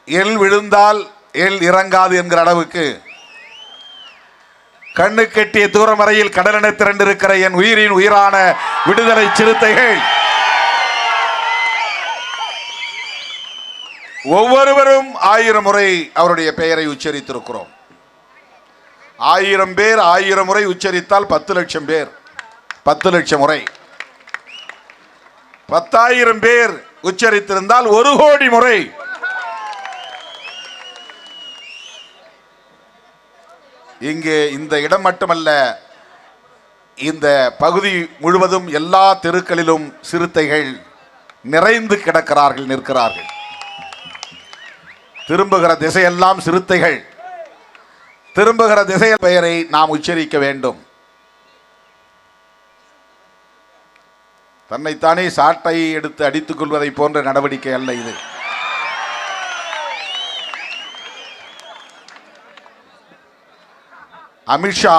எள் விழுந்தால் எள் இறங்காது என்கிற அளவுக்கு கண்ணு கெட்டிய தூரம் வரையில் கடலென திரண்டிருக்கிற என் உயிரின் உயிரான விடுதலை சிறுத்தைகள் ஒவ்வொருவரும் 1000 முறை அவருடைய பெயரை உச்சரித்திருக்கிறோம். 1000 பேர் 1000 முறை உச்சரித்தால் 10 லட்சம் பேர் 10 லட்சம் முறை. 10,000 பேர் உச்சரித்திருந்தால் 1 கோடி முறை. இங்கே இந்த இடம் மட்டுமல்ல, இந்த பகுதி முழுவதும் எல்லா தெருக்களிலும் சிறுத்தைகள் நிறைந்து கிடக்கிறார்கள், நிற்கிறார்கள். திரும்புகிற திசையெல்லாம் சிறுத்தைகள். திரும்புகிற திசையில் பெயரை நாம் உச்சரிக்க வேண்டும். தன்னைத்தானே சாட்டை எடுத்து அடித்துக் கொள்வதை போன்ற நடவடிக்கை அல்ல இது. அமித்ஷா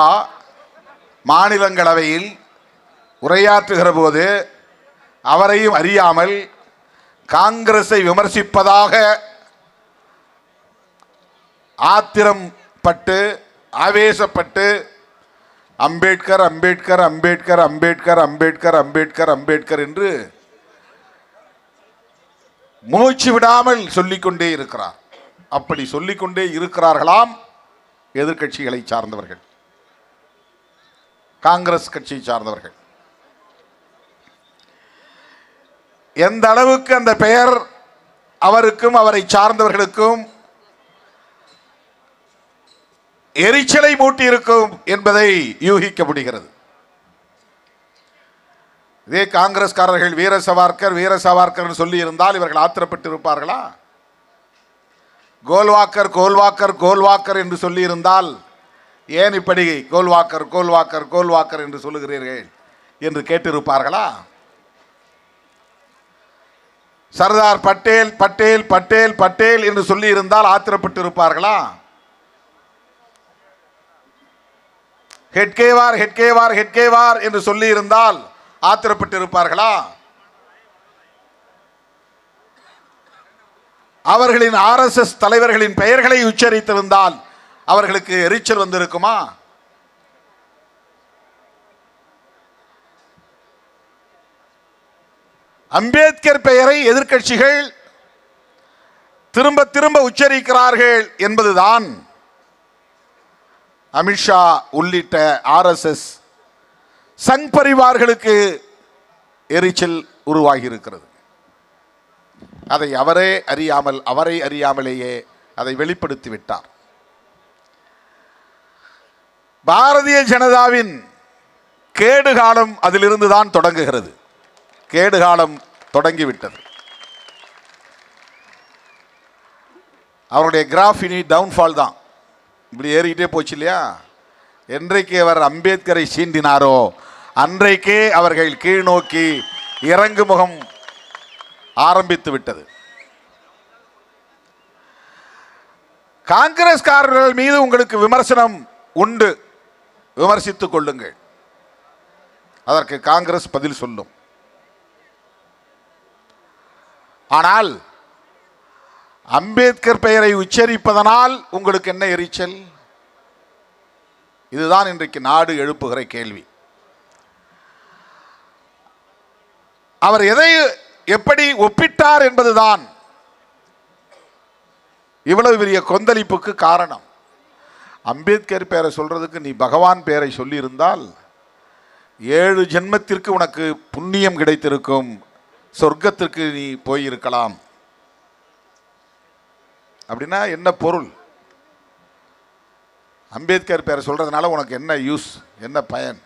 மாநிலங்களவையில் உரையாற்றுகிற போது அவரையும் அறியாமல் காங்கிரஸை விமர்சிப்பதாக ஆத்திரம் பட்டு ஆவேசப்பட்டு அம்பேத்கர் அம்பேத்கர் அம்பேத்கர் அம்பேத்கர் அம்பேத்கர் அம்பேத்கர் அம்பேத்கர் என்று மூச்சு விடாமல் சொல்லிக்கொண்டே இருக்கிறார். அப்படி சொல்லிக்கொண்டே இருக்கிறார்களாம் எதிர்கட்சிகளை சார்ந்தவர்கள், காங்கிரஸ் கட்சியை சார்ந்தவர்கள். எந்த அளவுக்கு அந்த பெயர் அவருக்கும் அவரை சார்ந்தவர்களுக்கும் எரிச்சலை மூட்டி இருக்கும் என்பதை யூகிக்க முடிகிறது. இதே காங்கிரஸ்காரர்கள் வீர சவார்கர் வீர சவார்கர் சொல்லி இருந்தால் இவர்கள் ஆத்திரப்பட்டு இருப்பார்களா? கோல்வாக்கர் கோல்வாக்கர் கோல்வாக்கர் என்று சொல்லி இருந்தால் ஏன் இப்படி கோல்வாக்கர் கோல்வாக்கர் கோல்வாக்கர் என்று சொல்லுகிறீர்கள் என்று கேட்டிருப்பார்களா? சர்தார் பட்டேல் பட்டேல் பட்டேல் பட்டேல் என்று சொல்லி இருந்தால் ஆத்திரப்பட்டு இருப்பார்களா? ஹெட்கேவார் ஹெட்கேவார் ஹெட்கேவார் என்று சொல்லி இருந்தால் ஆத்திரப்பட்டு இருப்பார்களா? அவர்களின் RSS தலைவர்களின் பெயர்களை உச்சரித்திருந்தால் அவர்களுக்கு எரிச்சல் வந்திருக்குமா? அம்பேத்கர் பெயரை எதிர்க்கட்சிகள் திரும்ப திரும்ப உச்சரிக்கிறார்கள் என்பதுதான் அமித்ஷா உள்ளிட்ட RSS சங் பரிவார்களுக்கு எரிச்சல் உருவாகி இருக்கிறது. அதை அவரை அறியாமலேயே அதை வெளிப்படுத்தி விட்டார். பாரதிய ஜனதாவின் கேடுகாலம் அதிலிருந்து தான் தொடங்குகிறது. கேடுகாலம் தொடங்கிவிட்டது. அவருடைய கிராஃப் இனி டவுன்ஃபால் தான். இப்படி ஏறிக்கிட்டே போச்சு இல்லையா? என்றைக்கு அவர் அம்பேத்கரை சீண்டினாரோ அன்றைக்கே அவர்கள் கீழ் நோக்கி இறங்கு முகம் ஆரம்பித்து விட்டது. காங்கிரஸ்காரர்கள் மீது உங்களுக்கு விமர்சனம் உண்டு, விமர்சித்துக் கொள்ளுங்கள். அதற்கு காங்கிரஸ் பதில் சொல்லும். ஆனால் அம்பேத்கர் பெயரை உச்சரிப்பதனால் உங்களுக்கு என்ன எரிச்சல்? இதுதான் இன்றைக்கு நாடு எழுப்புகிற கேள்வி. அவர் எதை எப்படி ஒப்பிட்டார் என்பதுதான் இவ்வளவு பெரிய கொந்தளிப்புக்கு காரணம். அம்பேத்கர் பெயரை சொல்றதுக்கு நீ பகவான் பெயரை சொல்லி இருந்தால் 7 ஜென்மத்திற்கு உனக்கு புண்ணியம் கிடைத்திருக்கும், சொர்க்கத்திற்கு நீ போயிருக்கலாம். அப்படின்னா என்ன பொருள்? அம்பேத்கர் பெயரை சொல்றதுனால உனக்கு என்ன யூஸ், என்ன பயன்?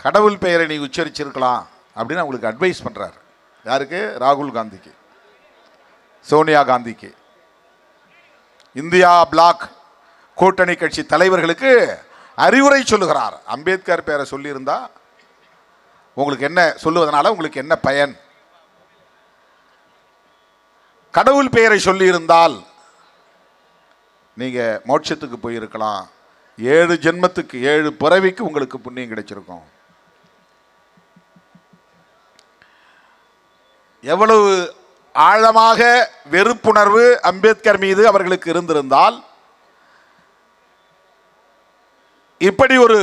கடவுள் பெயரை நீ உச்சரிச்சிருக்கலாம் அப்படின்னு அவங்களுக்கு அட்வைஸ் பண்றாரு. யாருக்கு? ராகுல் காந்திக்கு, சோனியா காந்திக்கு, இந்தியா பிளாக் கூட்டணி கட்சி தலைவர்களுக்கு அறிவுரை சொல்லுகிறார். அம்பேத்கர் பெயரை சொல்லியிருந்தா உங்களுக்கு என்ன, சொல்லுவதனால உங்களுக்கு என்ன பயன்? கடவுள் பெயரை சொல்லியிருந்தால் நீங்க மோட்சத்துக்கு போயிருக்கலாம், 7 ஜென்மத்துக்கு 7 பிறவிக்கு உங்களுக்கு புண்ணியம் கிடைச்சிருக்கும். எவ்வளவு ஆழமாக வெறுப்புணர்வு அம்பேத்கர் மீது அவர்களுக்கு இருந்திருந்தால் இப்படி ஒரு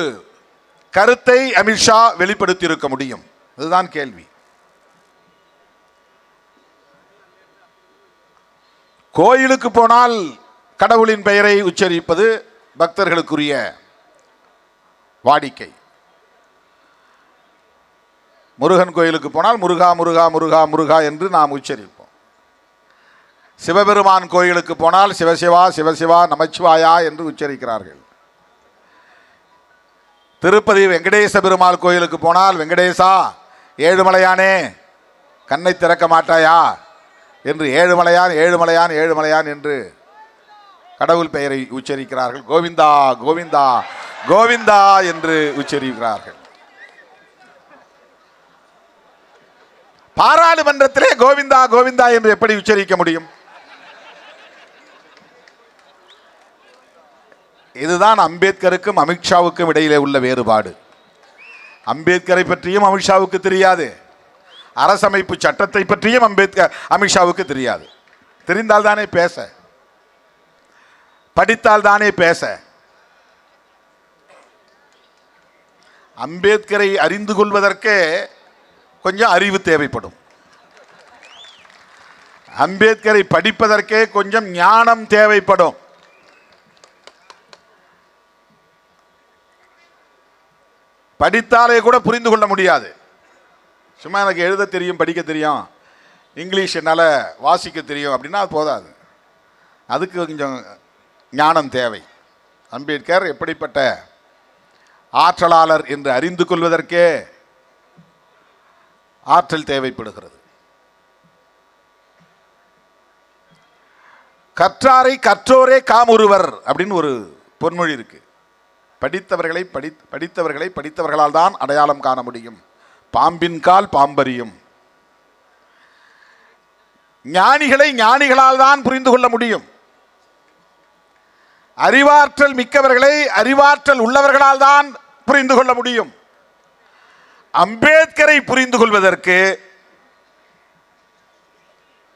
கருத்தை அமித்ஷா வெளிப்படுத்தி இருக்க முடியும். அதுதான் கேள்வி. கோயிலுக்கு போனால் கடவுளின் பெயரை உச்சரிப்பது பக்தர்களுக்குரிய வாடிக்கை. முருகன் கோயிலுக்கு போனால் முருகா முருகா முருகா முருகா என்று நாம் உச்சரிப்போம். சிவபெருமான் கோயிலுக்கு போனால் சிவசிவா சிவசிவா நமச்சிவாயா என்று உச்சரிக்கிறார்கள். திருப்பதி வெங்கடேச பெருமாள் கோயிலுக்கு போனால் வெங்கடேசா ஏழுமலையானே கண்ணை திறக்க மாட்டாயா என்று ஏழுமலையான் ஏழுமலையான் ஏழுமலையான் என்று கடவுள் பெயரை உச்சரிக்கிறார்கள். கோவிந்தா கோவிந்தா கோவிந்தா என்று உச்சரிக்கிறார்கள். பாராளுமன்றத்திலே கோவிந்தா கோவிந்தா என்று எப்படி உச்சரிக்க முடியும்? இதுதான் அம்பேத்கருக்கும் அமித்ஷாவுக்கும் இடையிலே உள்ள வேறுபாடு. அம்பேத்கரை பற்றியும் அமித்ஷாவுக்கு தெரியாது, அரசமைப்பு சட்டத்தை பற்றியும் அமித்ஷாவுக்கு தெரியாது. தெரிந்தால் தானே பேச, படித்தால் தானே பேச. அம்பேத்கரை அறிந்து கொள்வதற்கே கொஞ்சம் அறிவு தேவைப்படும். அம்பேத்கரை படிப்பதற்கே கொஞ்சம் ஞானம் தேவைப்படும். படித்தாலே கூட புரிந்து கொள்ள முடியாது. சும்மா எனக்கு எழுத தெரியும், படிக்க தெரியும், இங்கிலீஷ் என்னால் வாசிக்க தெரியும் அப்படின்னா அது போதாது. அதுக்கு கொஞ்சம் ஞானம் தேவை. அம்பேத்கர் எப்படிப்பட்ட ஆற்றலாளர் என்று அறிந்து கொள்வதற்கே ஆற்றல் தேவைப்படுகிறது. கற்றாரை கற்றோரே காமுறுவர் அப்படின்னு ஒரு பொன்மொழி இருக்கு. படித்தவர்களை படித்தவர்களால் தான் அடையாளம் காண முடியும். பாம்பின் கால் பாம்பறியும். ஞானிகளை ஞானிகளால் தான் புரிந்து கொள்ள முடியும். அறிவாற்றல் மிக்கவர்களை அறிவாற்றல் உள்ளவர்களால் தான் புரிந்து கொள்ள முடியும். அம்பேத்கரை புரிந்து கொள்வதற்கு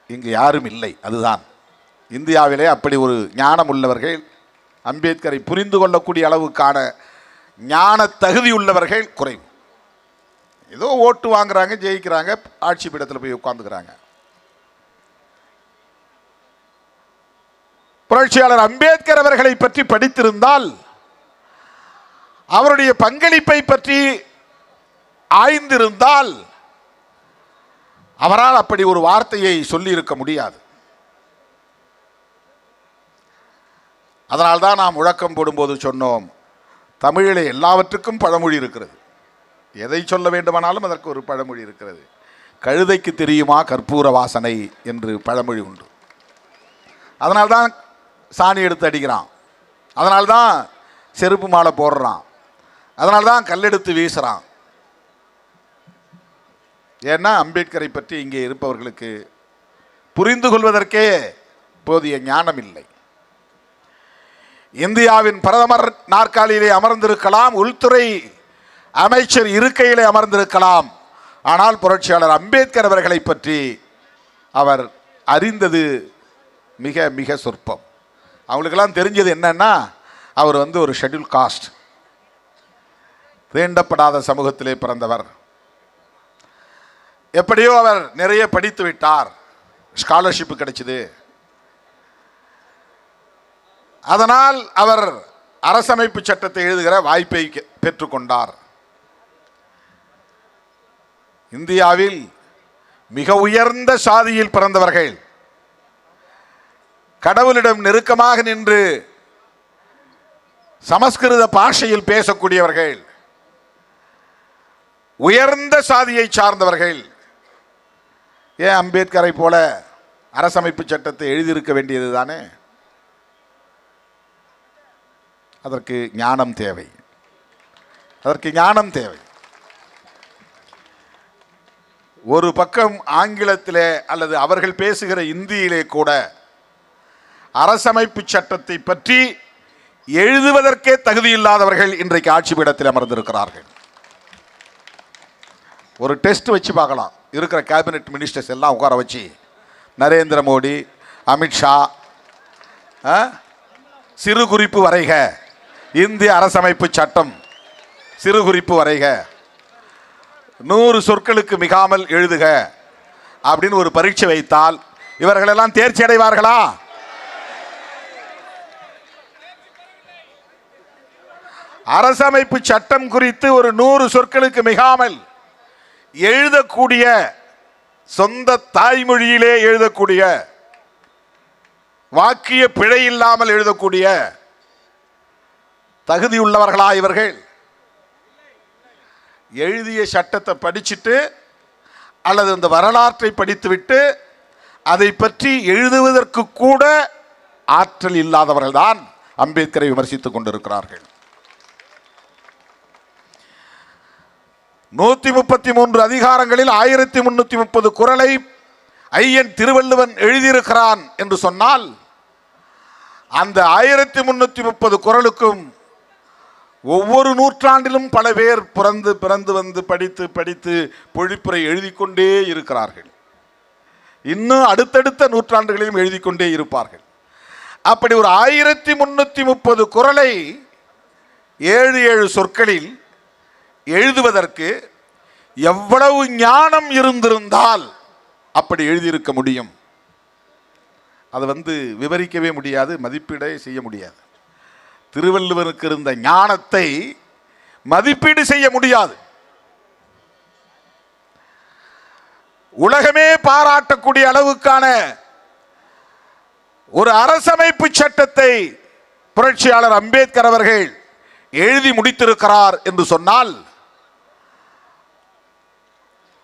இங்கு யாரும் இல்லை. அதுதான் இந்தியாவிலே அப்படி ஒரு ஞானம் உள்ளவர்கள், அம்பேத்கரை புரிந்து கொள்ளக்கூடிய அளவுக்கான ஞான தகுதி உள்ளவர்கள் குறைவு. ஏதோ ஓட்டு வாங்குறாங்க, ஜெயிக்கிறாங்க, ஆட்சி பீடத்தில் போய் உட்கார்ந்துக்கிறாங்க. புரட்சியாளர் அம்பேத்கர் அவர்களை பற்றி படித்திருந்தால், அவருடைய பங்களிப்பை பற்றி ஆய்ந்திருந்தால், அவரால் அப்படி ஒரு வார்த்தையை சொல்லி இருக்க முடியாது. அதனால்தான் நாம் முழக்கம் போடும்போது சொன்னோம், தமிழிலே எல்லாவற்றுக்கும் பழமொழி இருக்கிறது. எதை சொல்ல வேண்டுமானாலும் அதற்கு ஒரு பழமொழி இருக்கிறது. கழுதைக்கு தெரியுமா கற்பூர வாசனை என்று பழமொழி உண்டு. அதனால்தான் சாணி எடுத்து அடிக்கிறான், அதனால்தான் செருப்பு மாலை போடுறான், அதனால்தான் கல்லெடுத்து வீசுறான். ஏன்னா அம்பேத்கரை பற்றி இங்கே இருப்பவர்களுக்கு புரிந்து கொள்வதற்கே போதிய ஞானம் இல்லை. இந்தியாவின் பிரதமர் நாற்காலியிலே அமர்ந்திருக்கலாம், உள்துறை அமைச்சர் இருக்கையிலே அமர்ந்திருக்கலாம், ஆனால் புரட்சியாளர் அம்பேத்கர் அவர்களை பற்றி அவர் அறிந்தது மிக மிக சொற்பம். அவங்களுக்கெல்லாம் தெரிஞ்சது என்னன்னா, அவர் ஒரு ஷெட்யூல் காஸ்ட், தீண்டப்படாத சமூகத்திலே பிறந்தவர். எப்படியோ அவர் நிறைய படித்து விட்டார், ஸ்காலர்ஷிப் கிடைச்சது, அதனால் அவர் அரசமைப்பு சட்டத்தை எழுதுகிற வாய்ப்பை பெற்றுக்கொண்டார். இந்தியாவில் மிக உயர்ந்த சாதியில் பிறந்தவர்கள், கடவுளிடம் நெருக்கமாக நின்று சமஸ்கிருத பாஷையில் பேசக்கூடியவர்கள், உயர்ந்த சாதியை சார்ந்தவர்கள் ஏன் அம்பேத்கரை போல அரசமைப்பு சட்டத்தை எழுதியிருக்க வேண்டியது தானே? அதற்கு ஞானம் தேவை, அதற்கு ஞானம் தேவை. ஒரு பக்கம் ஆங்கிலத்திலே அல்லது அவர்கள் பேசுகிற இந்தியிலே கூட அரசமைப்பு சட்டத்தை பற்றி எழுதுவதற்கே தகுதி இல்லாதவர்கள் இன்றைக்கு ஆட்சி பீடத்தில் அமர்ந்திருக்கிறார்கள். ஒரு டெஸ்ட் வச்சு பார்க்கலாம், இருக்கிற கேபினெட் மினிஸ்டர்ஸ் எல்லாம் உட்கார வச்சு நரேந்திர மோடி, அமித்ஷா சிறு குறிப்பு வரைக, இந்திய அரசமைப்பு சட்டம் சிறு குறிப்பு வரைக, 100 சொற்களுக்கு மிகாமல் எழுதுக அப்படின்னு ஒரு பரீட்சை வைத்தால் இவர்களெல்லாம் தேர்ச்சி அடைவார்களா? அரசமைப்பு சட்டம் குறித்து ஒரு 100 சொற்களுக்கு மிகாமல் எழுதக்கூடிய, சொந்த தாய்மொழியிலே எழுதக்கூடிய, வாக்கிய பிழை இல்லாமல் எழுதக்கூடிய தகுதி உள்ளவர்களா இவர்கள்? எழுதிய சட்டத்தை படிச்சுட்டு அல்லது இந்த வரலாற்றை படித்துவிட்டு அதை பற்றி எழுதுவதற்கு கூட ஆற்றல் இல்லாதவர்கள் தான் அம்பேத்கரை விமர்சித்துக் கொண்டிருக்கிறார்கள். 133 அதிகாரங்களில் 1330 குறளை ஐயன் திருவள்ளுவன் எழுதியிருக்கிறான் என்று சொன்னால், அந்த 1330 குறளுக்கும் ஒவ்வொரு நூற்றாண்டிலும் பல பேர் பிறந்து வந்து படித்து பொழிப்புரை எழுதி கொண்டே இருக்கிறார்கள். இன்னும் அடுத்தடுத்த நூற்றாண்டுகளிலும் எழுதி கொண்டே இருப்பார்கள். அப்படி ஒரு 1330 குறளை 7 சொற்களில் எழுதுவதற்கு எவ்வளவு ஞானம் இருந்திருந்தால் அப்படி எழுதியிருக்க முடியும்? அதை விவரிக்கவே முடியாது, மதிப்பீடே செய்ய முடியாது. திருவள்ளுவருக்கு இருந்த ஞானத்தை மதிப்பீடு செய்ய முடியாது. உலகமே பாராட்டக்கூடிய அளவுக்கான ஒரு அரசமைப்பு சட்டத்தை புரட்சியாளர் அம்பேத்கர் அவர்கள் எழுதி முடித்திருக்கிறார் என்று சொன்னால்,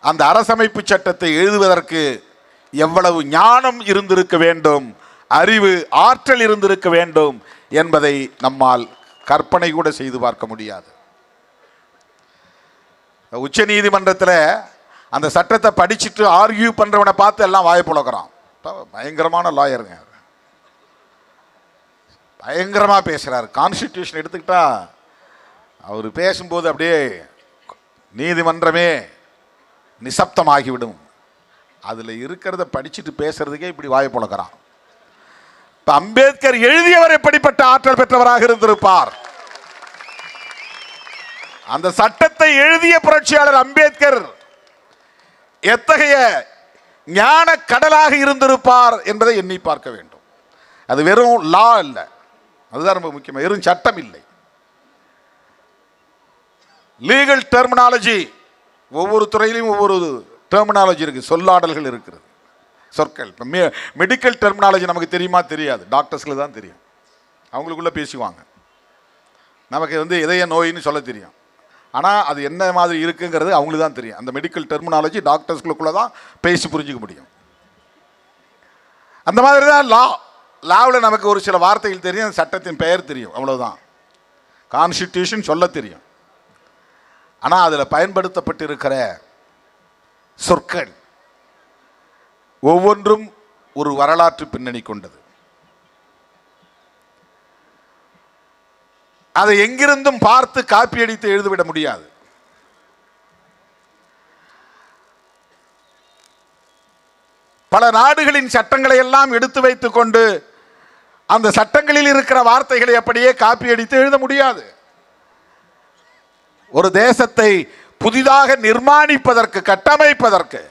அந்த அரசமைப்பு சட்டத்தை எழுதுவதற்கு எவ்வளவு ஞானம் இருந்திருக்க வேண்டும், அறிவு, ஆற்றல் இருந்திருக்க வேண்டும் என்பதை நம்மால் கற்பனை கூட செய்து பார்க்க முடியாது. உச்ச நீதிமன்றத்தில் அந்த சட்டத்தை படிச்சுட்டு ஆர்கியூ பண்றவனை பார்த்து எல்லாம் வாயை புழக்கிறான். பயங்கரமான லாயருங்க, பயங்கரமா பேசுறாரு. கான்ஸ்டிடியூஷன் எடுத்துக்கிட்டா அவர் பேசும்போது அப்படியே நீதிமன்றமே நிசப்தமாகிவிடும். அதுல இருக்கிறத படிச்சுட்டு பேசுறதுக்கே இப்படி வாயை புழக்கிறான். இப்ப அம்பேத்கர் எழுதியவர் எப்படிப்பட்ட ஆற்றல் பெற்றவராக இருந்திருப்பார்? அந்த சட்டத்தை எழுதிய புரட்சியாளர் அம்பேத்கர் எத்தகைய ஞான கடலாக இருந்திருப்பார் என்பதை எண்ணி பார்க்க வேண்டும். அது வெறும் லா இல்லை, அதுதான் ரொம்ப முக்கியம். வெறும் சட்டம் இல்லை, லீகல் டெர்மினாலஜி. ஒவ்வொரு துறையிலும் ஒவ்வொரு டெர்மினாலஜி இருக்கு, சொல்லாடல்கள் இருக்கிறது, சொற்கள். இப்போ மெடிக்கல் டெர்மினாலஜி நமக்கு தெரியுமா? தெரியாது, டாக்டர்ஸ்க்கு தான் தெரியும். அவங்களுக்குள்ள பேசுவாங்க. நமக்கு இதய நோயின்னு சொல்ல தெரியும், ஆனால் அது என்ன மாதிரி இருக்குங்கிறது அவங்களுக்கு தான் தெரியும். அந்த மெடிக்கல் டெர்மினாலஜி டாக்டர்ஸ்களுக்குள்ள தான் பேசி புரிஞ்சிக்க முடியும். அந்த மாதிரி தான் லா. லாவில் நமக்கு ஒரு சில வார்த்தைகள் தெரியும், சட்டத்தின் பெயர் தெரியும், அவ்வளோதான். கான்ஸ்டிடியூஷன் சொல்ல தெரியும், ஆனால் அதில் பயன்படுத்தப்பட்டிருக்கிற சொற்கள் ஒவ்வொன்றும் ஒரு வரலாற்று பின்னணி கொண்டது. அதை எங்கிருந்தும் பார்த்து காப்பி அடித்து எழுதிவிட முடியாது. பல நாடுகளின் சட்டங்களை எல்லாம் எடுத்து வைத்துக் கொண்டு அந்த சட்டங்களில் இருக்கிற வார்த்தைகளை அப்படியே காப்பி அடித்து எழுத முடியாது. ஒரு தேசத்தை புதிதாக நிர்மாணிப்பதற்கு, கட்டமைப்பதற்கு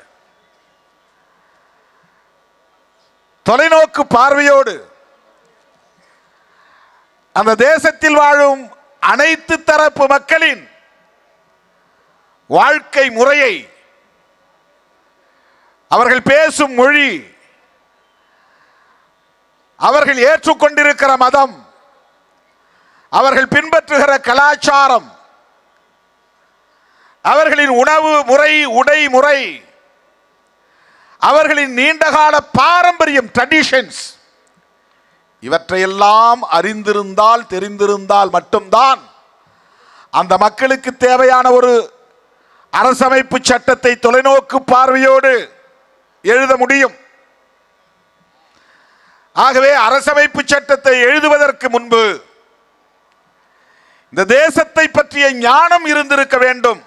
தொலைநோக்கு பார்வையோடு அந்த தேசத்தில் வாழும் அனைத்து தரப்பு மக்களின் வாழ்க்கை முறையை, அவர்கள் பேசும் மொழி, அவர்கள் ஏற்றுக்கொண்டிருக்கிற மதம், அவர்கள் பின்பற்றுகிற கலாச்சாரம், அவர்களின் உணவு முறை, உடை முறை, அவர்களின் நீண்டகால பாரம்பரியம், ட்ரெடிஷன்ஸ், இவற்றையெல்லாம் அறிந்திருந்தால், தெரிந்திருந்தால் மட்டும்தான் அந்த மக்களுக்கு தேவையான ஒரு அரசமைப்பு சட்டத்தை தொலைநோக்கு பார்வையோடு எழுத முடியும். ஆகவே அரசமைப்பு சட்டத்தை எழுதுவதற்கு முன்பு இந்த தேசத்தை பற்றிய ஞானம் இருந்திருக்க வேண்டும்.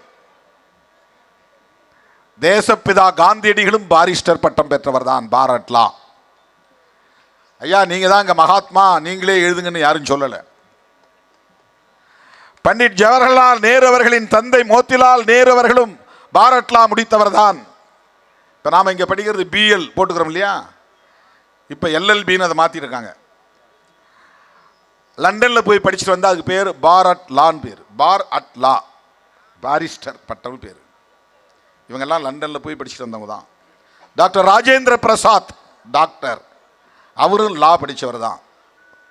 தேசப்பிதா காந்தியடிகளும் பாரிஸ்டர் பட்டம் பெற்றவர் தான், பாரத் லா. ஐயா நீங்க தான் இங்க மகாத்மா, நீங்களே எழுதுங்கன்னு யாரும் சொல்லல. பண்டிட் ஜவஹர்லால் நேரு அவர்களின் தந்தை மோத்திலால் நேரு அவர்களும் பாரத் லா முடித்தவர் தான். இப்ப நாம இங்க படிக்கிறது பிஎல் போட்டுக்கிறோம் இல்லையா, இப்ப எல்எல்பின்னு அதை மாத்திருக்காங்க. லண்டன்ல போய் படிச்சுட்டு வந்தா அதுக்கு பேர் பாரத் லான்னு பேர், பார் அட் லா, பாரிஸ்டர் பட்டம் பேர். இவங்கெல்லாம் லண்டன்ல போய் படிச்சுட்டு வந்தவங்க தான். டாக்டர் ராஜேந்திர பிரசாத் டாக்டர், அவரும் லா படித்தவர் தான்,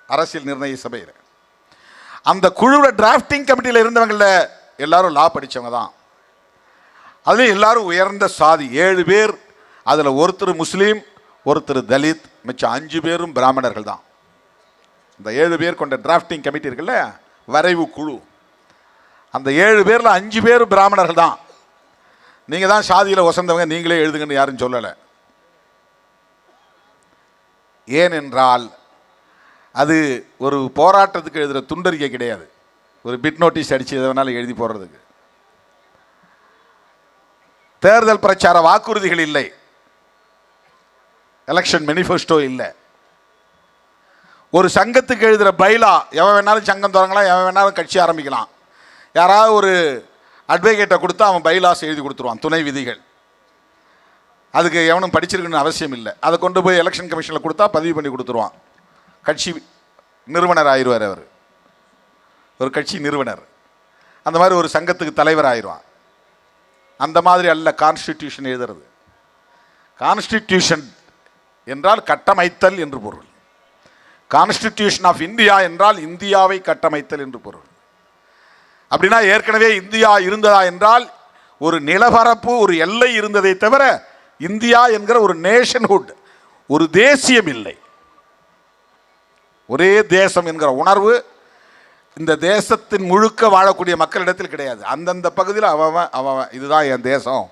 அரசியல் நிர்ணய சபையில். அந்த குழுவோட டிராஃப்டிங் கமிட்டியில் இருந்தவங்கள எல்லாரும் லா படித்தவங்க தான். அதுலேயும் எல்லாரும் உயர்ந்த சாதி, 7 பேர், அதில் ஒருத்தர் முஸ்லீம், ஒருத்தர் தலித், மிச்சம் 5 பேரும் பிராமணர்கள் தான். இந்த 7 பேர் கொண்ட டிராஃப்டிங் கமிட்டி இருக்குல்ல, வரைவு குழு, அந்த 7 பேரில் 5 பேர் பிராமணர்கள் தான். நீங்கள் தான் சாதியில் வசந்தவங்க, நீங்களே எழுதுங்கன்னு யாரும் சொல்லலை. ஏனென்றால் அது ஒரு போராட்டத்துக்கு எழுதுகிற துண்டறிக்கை கிடையாது, ஒரு பிட் நோட்டீஸ் அடித்து எதை வேணாலும் எழுதி போடுறதுக்கு. தேர்தல் பிரச்சார வாக்குறுதிகள் இல்லை, எலெக்ஷன் மேனிஃபெஸ்டோ இல்லை. ஒரு சங்கத்துக்கு எழுதுகிற பைலா, எவன் வேணாலும் சங்கம் தொடங்கலாம், எவன் வேணாலும் கட்சி ஆரம்பிக்கலாம். யாராவது ஒரு அட்வொகேட்டை கொடுத்தா அவன் பைலாஸ் எழுதி கொடுத்துருவான், துணை விதிகள். அதுக்கு எவனும் படிச்சிருக்கணும்னு அவசியம் இல்லை. அதை கொண்டு போய் எலெக்ஷன் கமிஷனில் கொடுத்தா பதிவு பண்ணி கொடுத்துருவான். கட்சி நிறுவனர் ஆயிடுவார் அவர், ஒரு கட்சி நிறுவனர். அந்த மாதிரி ஒரு சங்கத்துக்கு தலைவர் ஆயிடுவான். அந்த மாதிரி அல்ல கான்ஸ்டிடியூஷன் எழுதுறது. கான்ஸ்டிடியூஷன் என்றால் கட்டமைத்தல் என்று பொருள். கான்ஸ்டிடியூஷன் ஆஃப் இந்தியா என்றால் இந்தியாவை கட்டமைத்தல் என்று பொருள். அப்படின்னா ஏற்கனவே இந்தியா இருந்ததா என்றால் ஒரு நிலப்பரப்பு, ஒரு எல்லை இருந்ததை தவிர இந்தியா என்கிற ஒரு நேஷன்ஹுட், ஒரு தேசியம் இல்லை. ஒரே தேசம் என்கிற உணர்வு இந்த தேசத்தின் முழுக்க வாழக்கூடிய மக்களிடத்தில் கிடையாது. அந்தந்த பகுதியில் அவன் இதுதான் என் தேசம்.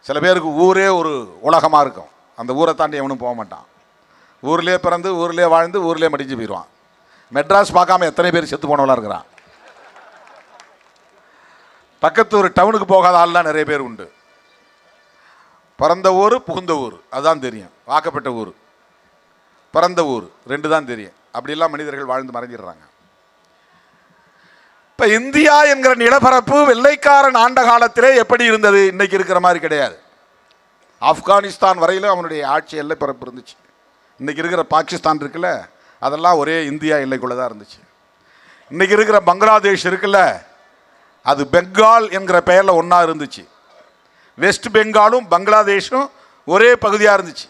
சில பேருக்கு ஊரே ஒரு உலகமாக இருக்கும், அந்த ஊரை தாண்டி எவனும் போக மாட்டான். ஊர்லேயே பிறந்து ஊர்லேயே வாழ்ந்து ஊர்லேயே மடிஞ்சு போயிடுவான். மெட்ராஸ் பார்க்காம எத்தனை பேர் செத்து போனவளாக இருக்கிறான். பக்கத்து ஒரு டவுனுக்கு போகாத ஆள்லாம் நிறைய பேர் உண்டு. பிறந்த ஊர் புகுந்த ஊர் அதுதான் தெரியும், வாக்கப்பட்ட ஊர் பிறந்த ஊர் 2 தான் தெரியும். அப்படிலாம் மனிதர்கள் வாழ்ந்து மறைஞ்சிடுறாங்க. இப்போ இந்தியா என்கிற நிலப்பரப்பு வெள்ளைக்காரன் ஆண்ட காலத்திலே எப்படி இருந்தது, இன்னைக்கு இருக்கிற மாதிரி கிடையாது. ஆப்கானிஸ்தான் வரையிலும் அவனுடைய ஆட்சி எல்லைப்பரப்பு இருந்துச்சு. இன்னைக்கு இருக்கிற பாகிஸ்தான் இருக்குல்ல, அதெல்லாம் ஒரே இந்தியா எல்லைக்குள்ளே தான் இருந்துச்சு. இன்னைக்கு இருக்கிற பங்களாதேஷ் இருக்குல்ல, அது பெங்கால் என்கிற பெயரில் ஒன்றா இருந்துச்சு. வெஸ்ட் பெங்காலும் பங்களாதேஷும் ஒரே பகுதியாக இருந்துச்சு.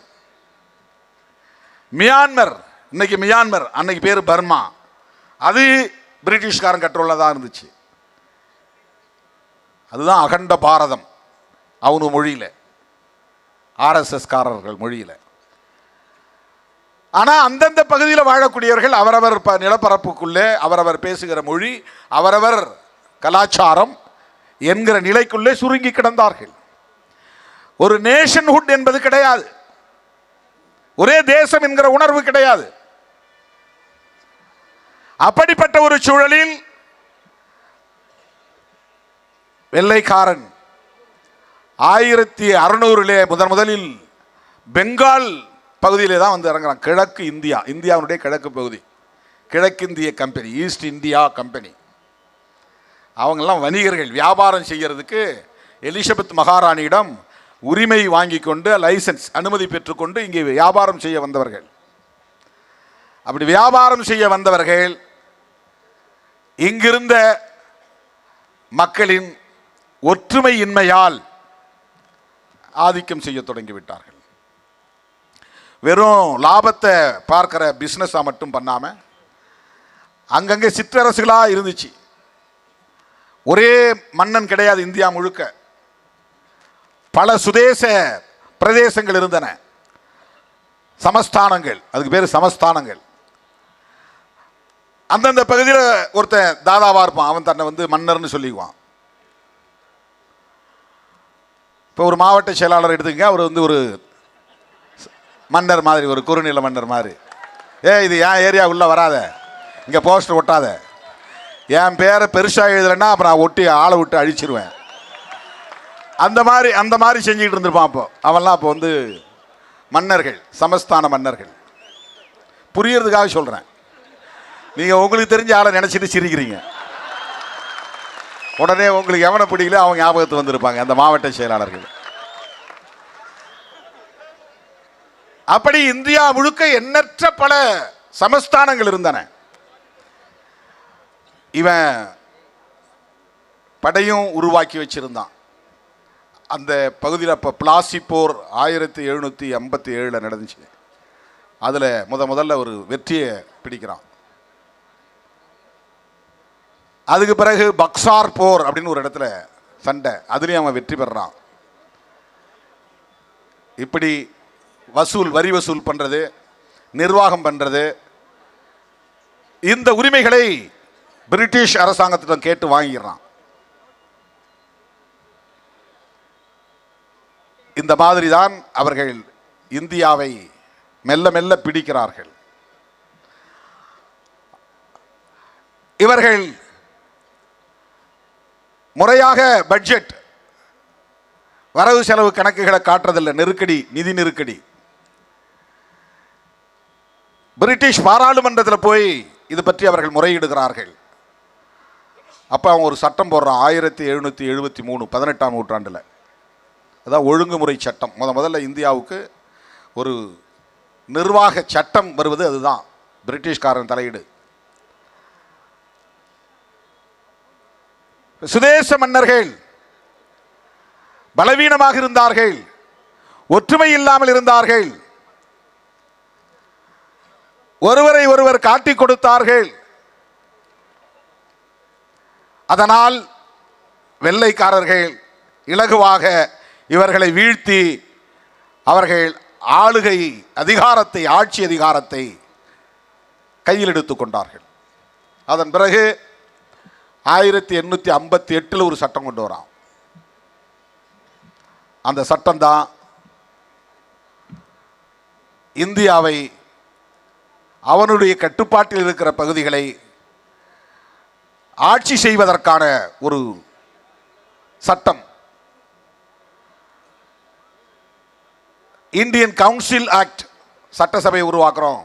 மியான்மர், இன்னைக்கு மியான்மர், அன்னைக்கு பேர் பர்மா, அது பிரிட்டிஷ்காரன் கண்ட்ரோலில் தான் இருந்துச்சு. அதுதான் அகண்ட பாரதம் அவனு மொழியில், ஆர்எஸ்எஸ் காரர்கள் மொழியில். ஆனால் அந்தந்த பகுதியில் வாழக்கூடியவர்கள் அவரவர் நிலப்பரப்புக்குள்ளே அவரவர் பேசுகிற மொழி, அவரவர் கலாச்சாரம் என்கிற நிலைக்குள்ளே சுருங்கி கிடந்தார்கள். ஒரு நேஷன்ஹுட் என்பது கிடையாது, ஒரே தேசம் என்கிற உணர்வு கிடையாது. அப்படிப்பட்ட ஒரு சூழலில் வெள்ளைக்காரன் 1600 முதலில் பெங்கால் பகுதியிலே தான் வந்து இறங்குறான். கிழக்கு இந்தியா, இந்தியாவுடைய கிழக்கு பகுதி, கிழக்கிந்திய கம்பெனி, ஈஸ்ட் இந்தியா கம்பெனி. அவங்கெல்லாம் வணிகர்கள், வியாபாரம் செய்கிறதுக்கு எலிசபெத் மகாராணியிடம் உரிமை வாங்கி கொண்டு, லைசன்ஸ் அனுமதி பெற்றுக்கொண்டு இங்கே வியாபாரம் செய்ய வந்தவர்கள். அப்படி வியாபாரம் செய்ய வந்தவர்கள் இங்கிருந்த மக்களின் ஒற்றுமையின்மையால் ஆதிக்கம் செய்ய தொடங்கிவிட்டார்கள். வெறும் லாபத்தை பார்க்கிற பிஸ்னஸாக மட்டும் பண்ணாமல் அங்கங்கே சிற்றரசுகளாக இருந்துச்சு. ஒரே மன்னன் கிடையாது இந்தியா முழுக்க, பல சுதேச பிரதேசங்கள் இருந்தன, சமஸ்தானங்கள், அதுக்கு பேர் சமஸ்தானங்கள். அந்தந்த பகுதியில் ஒருத்தன் தாதாவா இருப்பான், அவன் தன்னை வந்து மன்னர்னு சொல்லிக்குவான். இப்போ ஒரு மாவட்ட செயலாளர் எடுத்துக்கங்க, அவர் வந்து ஒரு மன்னர் மாதிரி, ஒரு குறுநில மன்னர் மாதிரி. இது என் ஏரியா உள்ள வராத, இங்கே போஸ்டர் ஒட்டாத, என் பேரை பெருசாக எழுதுறேன்னா அப்புறம் நான் ஒட்டி ஆளை விட்டு அழிச்சிருவேன். அந்த மாதிரி செஞ்சுக்கிட்டு இருந்திருப்பான். அப்போ அவன்லாம் அப்போ வந்து மன்னர்கள், சமஸ்தான மன்னர்கள். புரியறதுக்காக சொல்றேன். நீங்க உங்களுக்கு தெரிஞ்ச ஆளை நினைச்சிட்டு சிரிக்கிறீங்க. உடனே உங்களுக்கு எவனை பிடிக்கல அவங்க ஞாபகத்து வந்திருப்பாங்க அந்த மாவட்ட செயலாளர்கள். அப்படி இந்தியா முழுக்க எண்ணற்ற பல சமஸ்தானங்கள் இருந்தன. இவன் படையும் உருவாக்கி வச்சிருந்தான். அந்த பகுதியில் இப்போ பிளாசி போர் 1757 நடந்துச்சு. அதில் முதல்ல ஒரு வெற்றியை பிடிக்கிறான். அதுக்கு பிறகு பக்சார் போர் அப்படின்னு ஒரு இடத்துல சண்டை, அதுலேயும் அவன் வெற்றி பெறான். இப்படி வரி வசூல் பண்ணுறது, நிர்வாகம் பண்ணுறது, இந்த உரிமைகளை பிரிட்டிஷ் அரசாங்கத்திடம் கேட்டு வாங்கிடுறான். இந்த மாதிரி தான் அவர்கள் இந்தியாவை மெல்ல மெல்ல பிடிக்கிறார்கள். இவர்கள் முறையாக பட்ஜெட், வரவு செலவு கணக்குகளை காட்டுறதில்லை. நெருக்கடி, நிதி நெருக்கடி. பிரிட்டிஷ் பாராளுமன்றத்தில் போய் இது பற்றி அவர்கள் முறையிடுகிறார்கள். அப்போ அவங்க ஒரு சட்டம் போடுறான் 1773, 18ஆம் நூற்றாண்டில். அதான் ஒழுங்குமுறை சட்டம். முதல்ல இந்தியாவுக்கு ஒரு நிர்வாக சட்டம் வருவது அதுதான். பிரிட்டிஷ்காரன் தலையீடு. சுதேச மன்னர்கள் பலவீனமாக இருந்தார்கள், ஒற்றுமை இல்லாமல் இருந்தார்கள், ஒருவரை ஒருவர் காட்டிக் கொடுத்தார்கள். அதனால் வெள்ளைக்காரர்கள் இலகுவாக இவர்களை வீழ்த்தி அவர்கள் ஆளுகை அதிகாரத்தை, ஆட்சி அதிகாரத்தை கையில் எடுத்துக் கொண்டார்கள். அதன் பிறகு 1858 ஒரு சட்டம் கொண்டு வரான். அந்த சட்டம் தான் இந்தியாவை, அவனுடைய கட்டுப்பாட்டில் இருக்கிற பகுதிகளை ஆட்சி செய்வதற்கான ஒரு சட்டம். Indian council act. சட்டசபை உருவாக்குறோம்,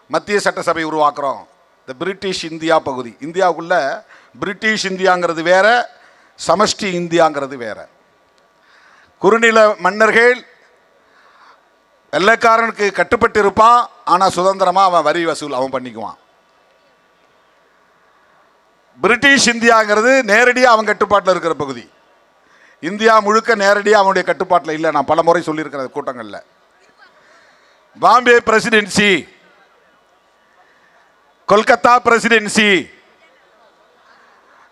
மத்திய சட்டசபை உருவாக்குறோம். இந்த பிரிட்டிஷ் இந்தியா பகுதி, இந்தியாவுக்குள்ள பிரிட்டிஷ் இந்தியாங்கிறது வேற, சமஷ்டி இந்தியாங்கிறது வேற. குறுநில மன்னர்கள் வெள்ளைக்காரனுக்கு கட்டுப்பட்டு இருப்பான், ஆனால் சுதந்திரமாக அவன் வரி வசூல் அவன் பண்ணிக்குவான். பிரிட்டிஷ் இந்தியாங்கிறது நேரடியாக அவன் கட்டுப்பாட்டில் இருக்கிற பகுதி. இந்தியா முழுக்க நேரடியாக அவனுடைய கட்டுப்பாட்டில் இல்லை. நான் பல முறை சொல்லியிருக்கிற கூட்டங்களில். Bombay presidency, Kolkata presidency,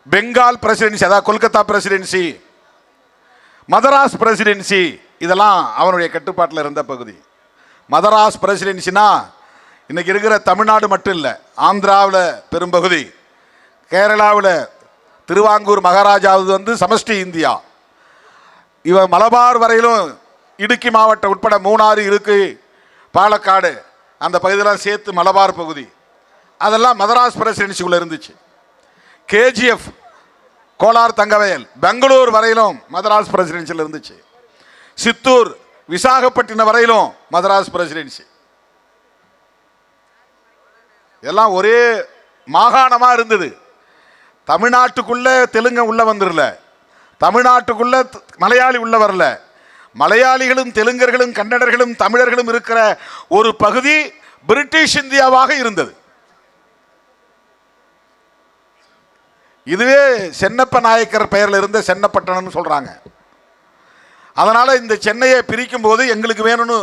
Bengal presidency, அதாவது கொல்கத்தா பிரசிடென்சி, மதராஸ் பிரசிடென்சி, இதெல்லாம் அவனுடைய கட்டுப்பாட்டில் இருந்த பகுதி. மதராஸ் பிரசிடென்சினா இன்னைக்கு இருக்கிற தமிழ்நாடு மட்டும் இல்லை, ஆந்திராவில் பெரும்பகுதி, கேரளாவில் திருவாங்கூர் மகாராஜாவது வந்து சமஷ்டி இந்தியா. இவன் மலபார் வரையிலும் இடுக்கி மாவட்டம் உட்பட மூணாறு, இருக்கு, பாலக்காடு, அந்த பகுதியெல்லாம் சேர்த்து மலபார் பகுதி, அதெல்லாம் மதராஸ் பிரசிடென்சிக்குள்ள இருந்துச்சு. கேஜிஎஃப், கோலார் தங்கவயல், பெங்களூர் வரையிலும் மதராஸ் பிரசிடென்சியில் இருந்துச்சு. சித்தூர், விசாகப்பட்டினம் வரையிலும் மதராஸ் பிரசிடென்சி. எல்லாம் ஒரே மாகாணமாக இருந்தது. தமிழ்நாட்டுக்குள்ள தெலுங்கு உள்ள வந்துடல, தமிழ்நாட்டுக்குள்ள மலையாளி உள்ள வரல. மலையாளிகளும் தெலுங்கர்களும் கன்னடர்களும் தமிழர்களும் இருக்கிற ஒரு பகுதி பிரிட்டிஷ் இந்தியாவாக இருந்தது. இதுவே சென்னப்ப நாயக்கர் பெயரில் இருந்த சென்னப்பட்டணம்னு சொல்றாங்க. அதனால இந்த சென்னையை பிரிக்கும் போது எங்களுக்கு வேணும்னு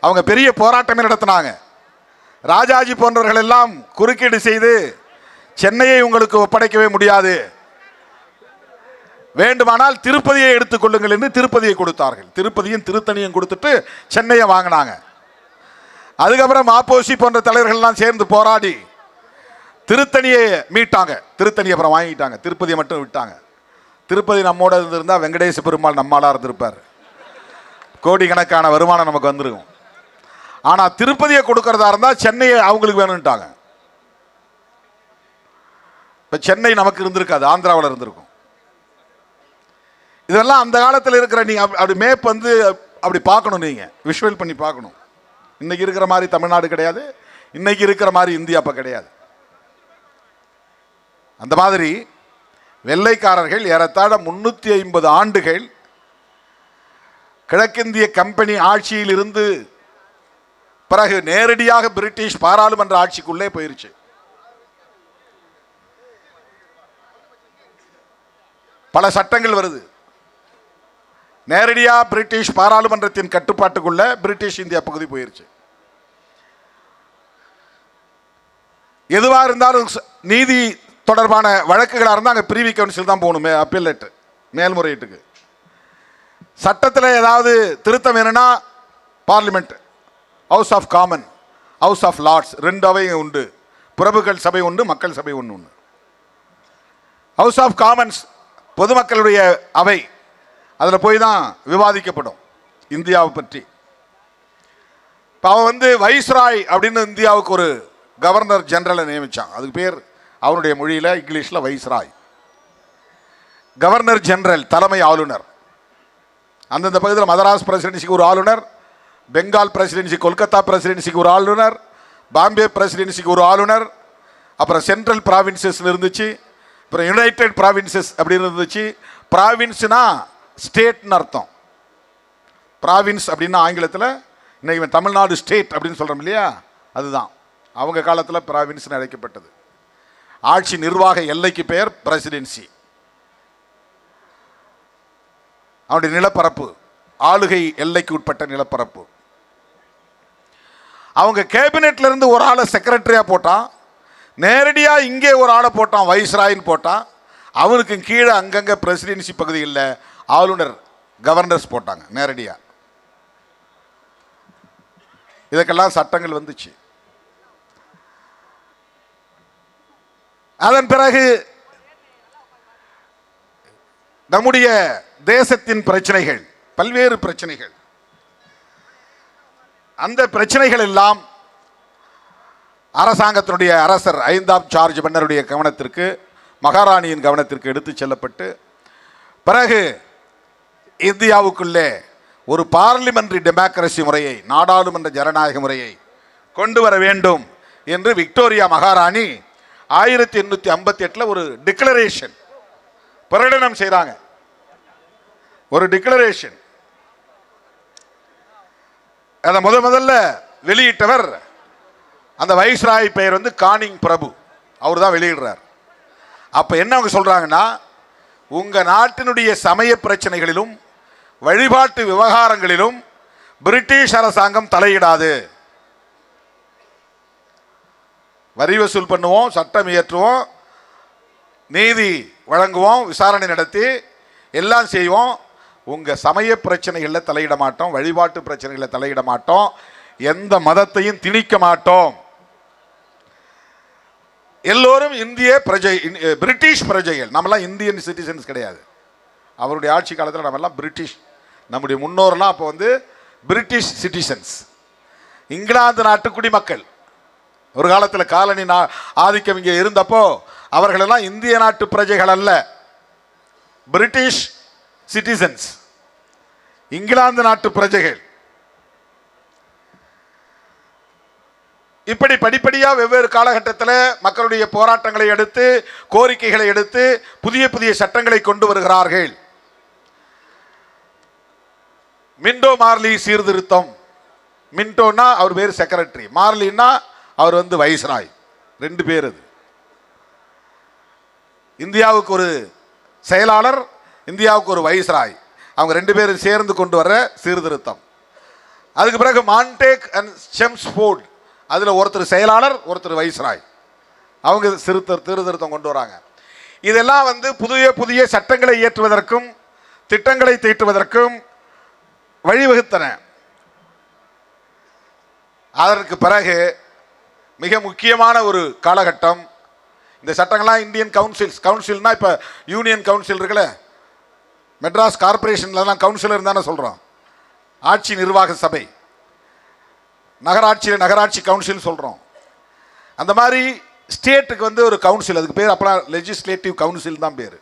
அவங்க பெரிய போராட்டமே நடத்தினாங்க. ராஜாஜி போன்றவர்கள் எல்லாம் குறுக்கீடு செய்து சென்னையை உங்களுக்கு ஒப்படைக்கவே முடியாது, வேண்டுமானால் திருப்பதியை எடுத்துக்கொள்ளுங்கள் என்று திருப்பதியை கொடுத்தார்கள். திருப்பதியும் திருத்தணியும் கொடுத்துட்டு சென்னையை வாங்கினாங்க. அதுக்கப்புறம் மாப்போசி போன்ற தலைவர்கள்லாம் சேர்ந்து போராடி திருத்தணியை மீட்டாங்க. திருத்தணி அப்புறம் வாங்கிட்டாங்க, திருப்பதியை மட்டும் விட்டாங்க. திருப்பதி நம்மோட இருந்திருந்தால் வெங்கடேச பெருமாள் நம்மாலாக இருந்திருப்பார், கோடிக்கணக்கான வருமானம் நமக்கு வந்துருக்கும். ஆனால் திருப்பதியை கொடுக்கறதா இருந்தால் சென்னையை அவங்களுக்கு வேணும்ட்டாங்க. இப்போ சென்னை நமக்கு இருந்திருக்காது, ஆந்திராவில் இருந்திருக்கும். இதெல்லாம் அந்த காலத்தில் இருக்கிற நீங்கள் அப்படி மேப் வந்து அப்படி பார்க்கணும், நீங்கள் விஷுவல் பண்ணி பார்க்கணும். இன்னைக்கு இருக்கிற மாதிரி தமிழ்நாடு கிடையாது, இன்னைக்கு இருக்கிற மாதிரி இந்தியா அப்போ கிடையாது. அந்த மாதிரி வெள்ளைக்காரர்கள் ஏறத்தாழ 350 ஆண்டுகள் கிழக்கிந்திய கம்பெனி ஆட்சியில் இருந்து பிறகு நேரடியாக பிரிட்டிஷ் பாராளுமன்ற ஆட்சிக்குள்ளே போயிருச்சு. பல சட்டங்கள் வருது, நேரடியாக பிரிட்டிஷ் பாராளுமன்றத்தின் கட்டுப்பாட்டுக்குள்ள பிரிட்டிஷ் இந்தியா பகுதி போயிருச்சு. எதுவாக இருந்தாலும் நீதி தொடர்பான வழக்குகளாக இருந்தால் அங்கே பிரிவி கவுன்சில் தான் போகணும், அப்பீலேட்டு மேல்முறையீட்டுக்கு. சட்டத்தில் ஏதாவது திருத்தம் வேணும்னா parliament, house of common, house of lords, 2 அவை உண்டு. பிரபுக்கள் சபை உண்டு, மக்கள் சபை ஒன்று உண்டு. ஹவுஸ் ஆஃப் காமன்ஸ் பொதுமக்களுடைய அவை, அதில் போய் தான் விவாதிக்கப்படும் இந்தியாவை பற்றி. இப்போ அவன் வந்து வைஸ்ராய் அப்படின்னு இந்தியாவுக்கு ஒரு கவர்னர் ஜெனரலை நியமித்தான். அதுக்கு பேர் அவனுடைய மொழியில் இங்கிலீஷில் வைஸ்ராய். கவர்னர் ஜெனரல் தலைமை ஆளுநர். அந்தந்த பகுதியில் மதராஸ் பிரசிடென்சிக்கு ஒரு ஆளுநர், பெங்கால் பிரசிடென்சி, கொல்கத்தா பிரசிடென்சிக்கு ஒரு ஆளுநர், பாம்பே பிரசிடென்சிக்கு ஒரு ஆளுநர், அப்புறம் சென்ட்ரல் ப்ராவின்சஸ்ல இருந்துச்சு, அப்புறம் யுனைடெட் ப்ராவின்சஸ் அப்படின்னு இருந்துச்சு. ப்ராவின்ஸ்னா ஸ்டேட்னு அர்த்தம். ப்ராவின்ஸ் அப்படின்னா ஆங்கிலத்தில் இன்னைக்கு தமிழ்நாடு ஸ்டேட் அப்படின்னு சொல்கிறோம் இல்லையா, அதுதான் அவங்க காலத்தில் ப்ராவின்ஸ்னு அழைக்கப்பட்டது. ஆட்சி நிர்வாக எல்லைக்கு பெயர் பிரசிடென்சி. அவனுடைய நிலப்பரப்பு ஆளுகை எல்லைக்கு உட்பட்ட நிலப்பரப்பு. அவங்க கேபினெட்ல இருந்து ஒரு ஆளை செக்ரட்டரியா போட்டான், நேரடியாக இங்கே ஒரு ஆளை போட்டான் வைஸ்ராயின்னு போட்டான். அவனுக்கு கீழே அங்கங்கே பிரசிடென்சி பகுதியில் ஆளுநர் கவர்னர்ஸ் போட்டாங்க நேரடியாக. இதுக்கெல்லாம் சட்டங்கள் வந்துச்சு. அதன் பிறகு நம்முடைய தேசத்தின் பிரச்சனைகள், பல்வேறு பிரச்சனைகள், அந்த பிரச்சனைகள் எல்லாம் அரசாங்கத்தினுடைய அரசர் 5ஆம் ஜார்ஜ் மன்னருடைய கவனத்திற்கு, மகாராணியின் கவனத்திற்கு எடுத்து செல்லப்பட்டு பிறகு இந்தியாவுக்குள்ளே ஒரு பார்லிமெண்டரி டெமோக்ரசி முறையை, நாடாளுமன்ற ஜனநாயக முறையை கொண்டு வர வேண்டும் என்று விக்டோரியா மகாராணி 1858 ஒரு டிக்ளரேஷன் பிரகடனம் செய்கிறாங்க. ஒரு டிக்ளரேஷன் அதை முதல்ல வெளியிட்டவர் அந்த வைஸ்ராய் பெயர் வந்து கானிங் பிரபு, அவர் தான் வெளியிடுறார். அப்போ என்ன அவங்க சொல்கிறாங்கன்னா, உங்கள் நாட்டினுடைய சமய பிரச்சனைகளிலும் வழிபாட்டு விவகாரங்களிலும் பிரிட்டிஷ் அரசாங்கம் தலையிடாது. வரி வசூல் பண்ணுவோம், சட்டம் இயற்றுவோம், நீதி வழங்குவோம், விசாரணை நடத்தி எல்லாம் செய்வோம். உங்கள் சமய பிரச்சனைகளில் தலையிட மாட்டோம், வழிபாட்டு பிரச்சனைகளில் தலையிட மாட்டோம், எந்த மதத்தையும் திணிக்க மாட்டோம். எல்லோரும் இந்திய பிரஜை, பிரிட்டிஷ் பிரஜைகள். நம்மளாம் இந்தியன் சிட்டிசன்ஸ் கிடையாது. அவருடைய ஆட்சி காலத்தில் நம்மெல்லாம் பிரிட்டிஷ், நம்முடைய முன்னோரெல்லாம் அப்போ வந்து பிரிட்டிஷ் சிட்டிசன்ஸ், இங்கிலாந்து நாட்டு குடிமக்கள். ஒரு காலத்தில் காலனி ஆதிக்கம் இங்கே இருந்தப்போ அவர்களெல்லாம் இந்திய நாட்டு பிரஜைகள் அல்ல, பிரிட்டிஷ் சிட்டிசன்ஸ், இங்கிலாந்து நாட்டு பிரஜைகள். இப்படி படிப்படியாக வெவ்வேறு காலகட்டத்தில் மக்களுடைய போராட்டங்களை எடுத்து, கோரிக்கைகளை எடுத்து புதிய புதிய சட்டங்களை கொண்டு வருகிறார்கள். மின்டோ மார்லி சீர்திருத்தம். மின்டோன்னா அவர் பேர் செக்ரட்டரி, மார்லின்னா அவர் வந்து வைஸ்ராய், 2 பேர். அது இந்தியாவுக்கு ஒரு செயலாளர், இந்தியாவுக்கு ஒரு வைஸ்ராய், அவங்க 2 பேரும் சேர்ந்து கொண்டு வர சீர்திருத்தம். அதுக்கு பிறகு மான்டேக் அண்ட் செம்ஸ்ஃபோர்ட், அதில் ஒருத்தர் செயலாளர், ஒருத்தர் வைஸ்ராய், அவங்க சீர்திருத்தம் கொண்டு வராங்க. இதெல்லாம் வந்து புதிய புதிய சட்டங்களை இயற்றுவதற்கும் திட்டங்களை தீட்டுவதற்கும் வழிவகுத்தன. அதற்கு பிறகு மிக முக்கியமான ஒரு காலகட்டம், இந்த சட்டங்கள்லாம் இந்தியன் கவுன்சில்னா இப்போ யூனியன் கவுன்சில் இருக்குல்ல, மெட்ராஸ் கார்பரேஷன்லாம் கவுன்சிலர் தானே சொல்கிறோம், ஆட்சி நிர்வாக சபை. நகராட்சியில் நகராட்சி கவுன்சில் சொல்கிறோம். அந்த மாதிரி ஸ்டேட்டுக்கு வந்து ஒரு கவுன்சில், அதுக்கு பேர் அப்போலாம் லெஜிஸ்லேட்டிவ் கவுன்சில் தான் பேர்.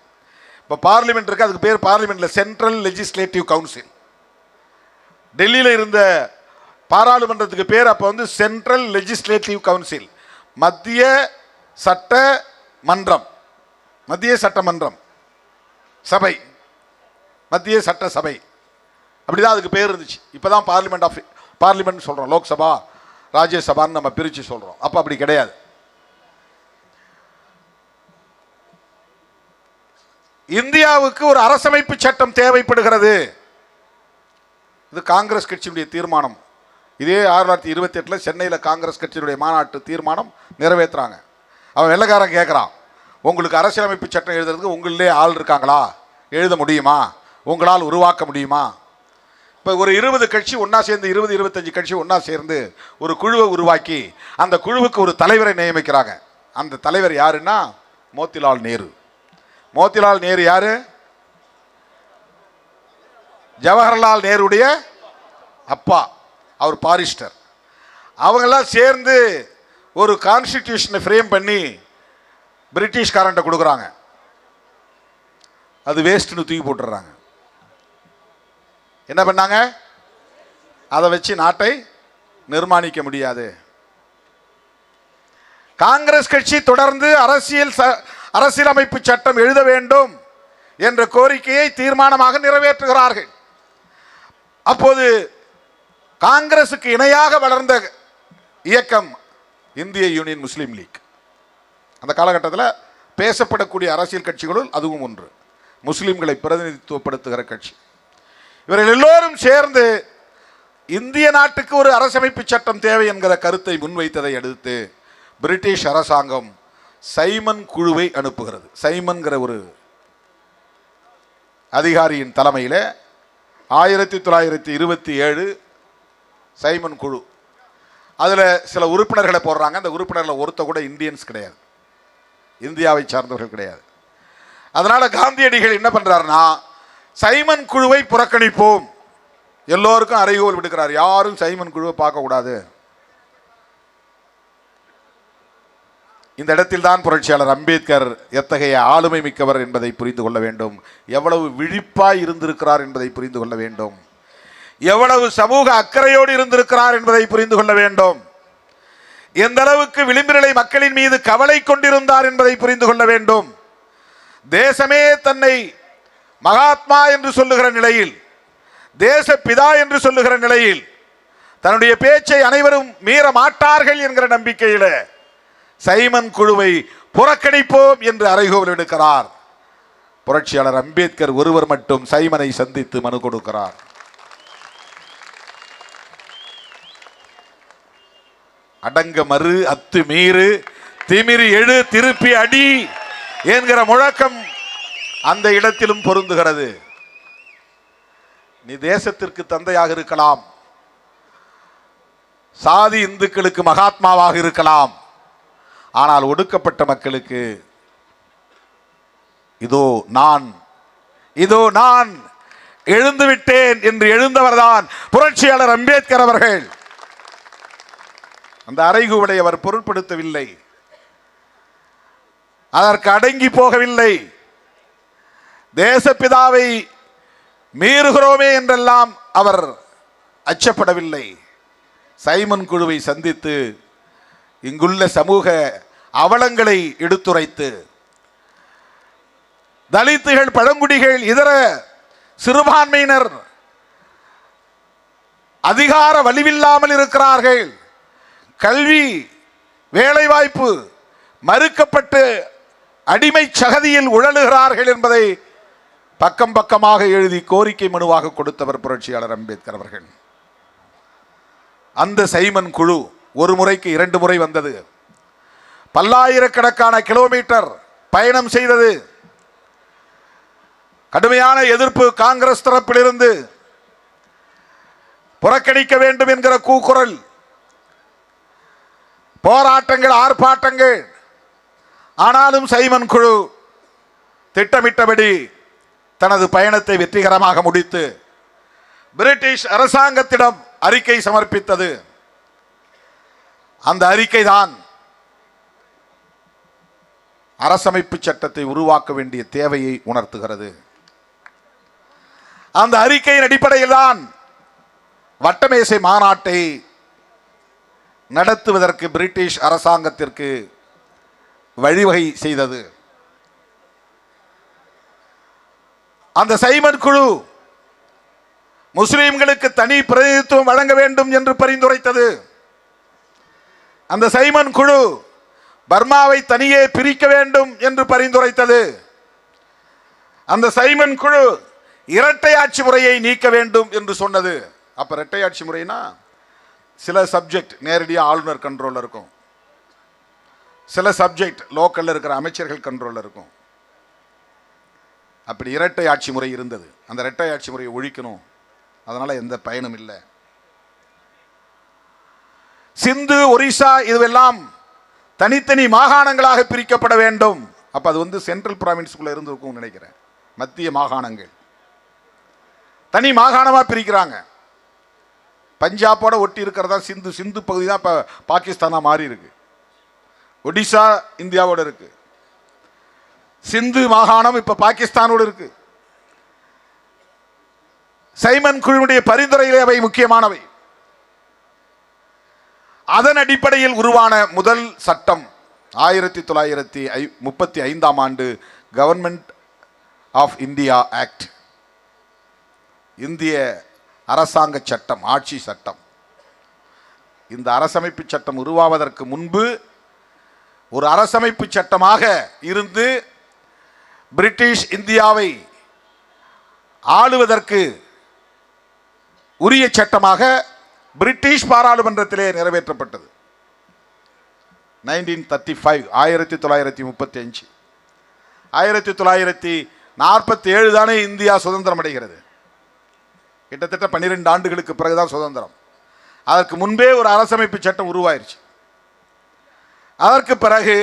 இப்போ பார்லிமெண்ட் இருக்கு, அதுக்கு பேர் பார்லிமெண்ட்ல சென்ட்ரல் லெஜிஸ்லேட்டிவ் கவுன்சில். டெல்லியில் இருந்த பாராளுமன்றத்துக்கு பேர் அப்போ வந்து சென்ட்ரல் லெஜிஸ்லேட்டிவ் கவுன்சில், மத்திய சட்ட மன்றம், மத்திய சட்டமன்றம் சபை, மத்திய சட்ட சபை, அப்படிதான் அதுக்கு பேர் இருந்துச்சு. இப்போதான் பார்லிமெண்ட் சொல்றோம், லோக்சபா ராஜ்யசபான்னு நம்ம பிரித்து சொல்றோம். அப்போ அப்படி கிடையாது. இந்தியாவுக்கு ஒரு அரசமைப்பு சட்டம் தேவைப்படுகிறது. இது காங்கிரஸ் கட்சியினுடைய தீர்மானம். இதே 1928 சென்னையில் காங்கிரஸ் கட்சியினுடைய மாநாட்டு தீர்மானம் நிறைவேற்றுறாங்க. அவன் வெள்ளைக்காரன் கேட்குறான், உங்களுக்கு அரசியலமைப்பு சட்டம் எழுதுறதுக்கு உங்களிலே ஆள் இருக்காங்களா, எழுத முடியுமா, உங்களால் உருவாக்க முடியுமா? இப்போ ஒரு 20 கட்சி ஒன்றா சேர்ந்து 20-25 கட்சி ஒன்றா சேர்ந்து ஒரு குழுவை உருவாக்கி அந்த குழுவுக்கு ஒரு தலைவரை நியமிக்கிறாங்க. அந்த தலைவர் யாருன்னா மோத்திலால் நேரு. மோத்திலால் நேரு யாரு? ஜவஹர்லால் நேருடைய அப்பா, அவர் பாரிஸ்டர். அவங்கெல்லாம் சேர்ந்து ஒரு கான்ஸ்டிடியூஷனை ஃப்ரேம் பண்ணி பிரிட்டிஷ்காரன்ட்ட கொடுக்குறாங்க. அது வேஸ்ட்னு தூக்கி போட்டுறாங்க. என்ன பண்ணாங்க? அதை வச்சு நாட்டை நிர்மாணிக்க முடியாது. காங்கிரஸ் கட்சி தொடர்ந்து அரசியலமைப்பு சட்டம் எழுத வேண்டும் என்ற கோரிக்கையை தீர்மானமாக நிறைவேற்றுகிறார்கள். அப்போது காங்கிரசுக்கு இணையாக வளர்ந்த இயக்கம் இந்திய யூனியன் முஸ்லீம் லீக். அந்த காலகட்டத்தில் பேசப்படக்கூடிய அரசியல் கட்சிகளுள் அதுவும் ஒன்று, முஸ்லீம்களை பிரதிநிதித்துவப்படுத்துகிற கட்சி. இவர்கள் எல்லோரும் சேர்ந்து இந்திய நாட்டுக்கு ஒரு அரசமைப்பு சட்டம் தேவை என்கிற கருத்தை முன்வைத்ததை அடுத்து பிரிட்டிஷ் அரசாங்கம் சைமன் குழுவை அனுப்புகிறது. சைமன்கிற ஒரு அதிகாரியின் தலைமையில் 1927 சைமன் குழு. அதில் சில உறுப்பினர்களை போடுறாங்க. அந்த உறுப்பினர்களில் ஒருத்த கூட இந்தியன்ஸ் கிடையாது, இந்தியாவை சார்ந்தவர்கள் கிடையாது. அதனால காந்தியடிகள் என்ன பண்றாருன்னா, சைமன் குழுவை புறக்கணிப்போம், எல்லோருக்கும் அறைகோல் விடுக்கிறார், யாரும் சைமன் குழுவை பார்க்க கூடாது. இந்த இடத்தில் தான் புரட்சியாளர் அம்பேத்கர் எத்தகைய ஆளுமை மிக்கவர் என்பதை புரிந்து கொள்ள வேண்டும். எவ்வளவு விழிப்பாய் இருந்திருக்கிறார் என்பதை புரிந்து கொள்ள வேண்டும். எவ்வளவு சமூக அக்கறையோடு இருந்திருக்கிறார் என்பதை புரிந்து கொள்ள வேண்டும். எந்த அளவுக்கு விளிம்புநிலை மக்களின் மீது கவலை கொண்டிருந்தார் என்பதை புரிந்து கொள்ள வேண்டும். தேசமே தன்னை மகாத்மா என்று சொல்லுகிற நிலையில், தேச பிதா என்று சொல்லுகிற நிலையில் தன்னுடைய பேச்சை அனைவரும் மீற மாட்டார்கள் என்கிற நம்பிக்கையில் சைமன் குழுவை புறக்கணிப்போம் என்று அறைகோல் எடுக்கிறார். புரட்சியாளர் அம்பேத்கர் ஒருவர் மட்டும் சைமனை சந்தித்து மனு கொடுக்கிறார். அடங்க மறு அத்து மீறு திமிரி எழு திருப்பி அடி என்கிற முழக்கம் அந்த இடத்திலும் பொருந்துகிறது. நீ தேசத்திற்கு தந்தையாக இருக்கலாம், சாதி இந்துக்களுக்கு மகாத்மாவாக இருக்கலாம், ஆனால் ஒடுக்கப்பட்ட மக்களுக்கு இதோ நான் எழுந்து விட்டேன் என்று எழுந்தவர்தான் புரட்சியாளர் அம்பேத்கர் அவர்கள். அந்த அறைகூவலை அவர் பொருட்படுத்தவில்லை, அதற்கு அடங்கி போகவில்லை. தேசப்பிதாவை மீறுகிறோமே என்றெல்லாம் அவர் அச்சப்படவில்லை. சைமன் குழுவை சந்தித்து இங்குள்ள சமூக அவலங்களை எடுத்துரைத்து, தலித்துகள், பழங்குடிகள், இதர சிறுபான்மையினர் அதிகார வலிவில்லாமல் இருக்கிறார்கள், கல்வி வேலைவாய்ப்பு மறுக்கப்பட்டு அடிமை சகதியில் உழலுகிறார்கள் என்பதை பக்கம் பக்கமாக எழுதி கோரிக்கை மனுவாக கொடுத்தவர் புரட்சியாளர் அம்பேத்கர் அவர்கள். அந்த சைமன் குழு ஒரு முறைக்கு 2 முறை வந்தது, பல்லாயிரக்கணக்கான கிலோமீட்டர் பயணம் செய்தது. கடுமையான எதிர்ப்பு காங்கிரஸ் தரப்பிலிருந்து, புறக்கணிக்க வேண்டும் என்கிற கூக்குரல், போராட்டங்கள், ஆர்ப்பாட்டங்கள். ஆனாலும் சைமன் குழு திட்டமிட்டபடி தனது பயணத்தை வெற்றிகரமாக முடித்து பிரிட்டிஷ் அரசாங்கத்திடம் அறிக்கை சமர்ப்பித்தது. அந்த அறிக்கை தான் அரசமைப்பு சட்டத்தை உருவாக்க வேண்டிய தேவையை உணர்த்துகிறது. அந்த அறிக்கையின் அடிப்படையில் தான் வட்டமேசை மாநாட்டை நடத்துவதற்கு பிரிட்டிஷ் அரசாங்கத்திற்கு வழிவகை செய்தது. அந்த சைமன் குழு முஸ்லிம்களுக்கு தனி பிரதிநிதித்துவம் வழங்க வேண்டும் என்று பரிந்துரைத்தது. அந்த சைமன் குழு பர்மாவை தனியே பிரிக்க வேண்டும் என்று பரிந்துரைத்தது. அந்த சைமன் குழு இரட்டை ஆட்சி முறையை நீக்க வேண்டும் என்று சொன்னது. அப்ப இரட்டை ஆட்சி முறைனா சில சப்ஜெக்ட் நேரடியாக ஆளுநர் கண்ட்ரோல் இருக்கும், சில சப்ஜெக்ட் லோக்கல்ல இருக்கிற அமைச்சர்கள் கண்ட்ரோல் இருக்கும். அப்படி இரட்டை ஆட்சி முறை இருந்தது. அந்த இரட்டை ஆட்சி முறையை ஒழிக்கணும், அதனால எந்த பயனும் இல்லை. சிந்து, ஒரிசா இதுவெல்லாம் தனித்தனி மாகாணங்களாக பிரிக்கப்பட வேண்டும். அப்ப அது சென்ட்ரல் ப்ராவின்ஸ்குள்ள இருந்திருக்கும் நினைக்கிறேன். மத்திய மாகாணங்கள் தனி மாகாணமா பிரிக்கிறாங்க. பஞ்சாபோட ஒட்டி இருக்கிறதா சிந்து. சிந்து பகுதி தான் இப்ப பாகிஸ்தானா மாறி இருக்கு. ஒடிசா இந்தியாவோட இருக்கு. சிந்து மாகாணம் இப்ப பாகிஸ்தானோடு இருக்கு. சைமன் குழுவுடைய பரிந்துரையிலே அவை முக்கியமானவை. அதன் அடிப்படையில் உருவான முதல் சட்டம் 1935 ஆண்டு கவர்மெண்ட் ஆஃப் இந்தியா ஆக்ட், இந்திய அரசாங்க சட்டம், ஆட்சி சட்டம். இந்த அரசமைப்பு சட்டம் உருவாவதற்கு முன்பு ஒரு அரசமைப்பு சட்டமாக இருந்து பிரிட்டிஷ் இந்தியாவை ஆளுவதற்கு உரிய சட்டமாக பிரிட்டிஷ் பாராளுமன்றத்திலே நிறைவேற்றப்பட்டது. 1935 1935 1947 தானே இந்தியா சுதந்திரம் அடைகிறது. கிட்டத்தட்ட 12 ஆண்டுகளுக்கு பிறகுதான் சுதந்திரம். அதற்கு முன்பே ஒரு அரசமைப்பு சட்டம் உருவாயிருச்சு. அதற்கு பிறகு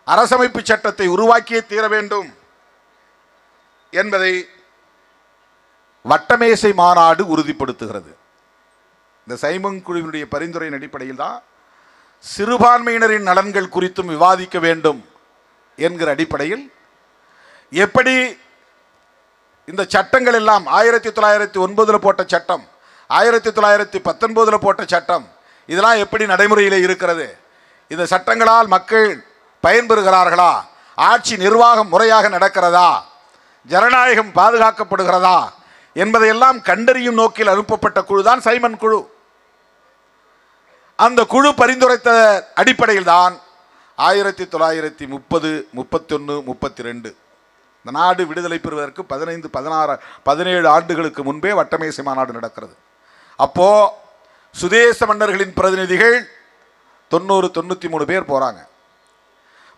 அரசமைப்பு சட்டத்தை உருவாக்கியே தீர வேண்டும் என்பதை வட்டமேசை மாநாடு உறுதிப்படுத்துகிறது. இந்த சைமன் குழுவினுடைய பரிந்துரையின் அடிப்படையில் தான் சிறுபான்மையினரின் நலன்கள் குறித்தும் விவாதிக்க வேண்டும் என்கிற அடிப்படையில் எப்படி இந்த சட்டங்கள் எல்லாம் 1909 போட்ட சட்டம், 1919 போட்ட சட்டம், இதெல்லாம் எப்படி நடைமுறையில் இருக்கிறது, இந்த சட்டங்களால் மக்கள் பயன்பெறுகிறார்களா, ஆட்சி நிர்வாகம் முறையாக நடக்கிறதா, ஜனநாயகம் பாதுகாக்கப்படுகிறதா என்பதையெல்லாம் கண்டறியும் நோக்கில் அனுப்பப்பட்ட குழு தான் சைமன் குழு. அந்த குழு பரிந்துரைத்த அடிப்படையில் தான் 1930, 31, 32 இந்த நாடு விடுதலை பெறுவதற்கு 15, 16, 17 ஆண்டுகளுக்கு முன்பே வட்டமேசை மாநாடு நடக்கிறது. அப்போ சுதேச மன்னர்களின் பிரதிநிதிகள் 90, 93 பேர் போறாங்க.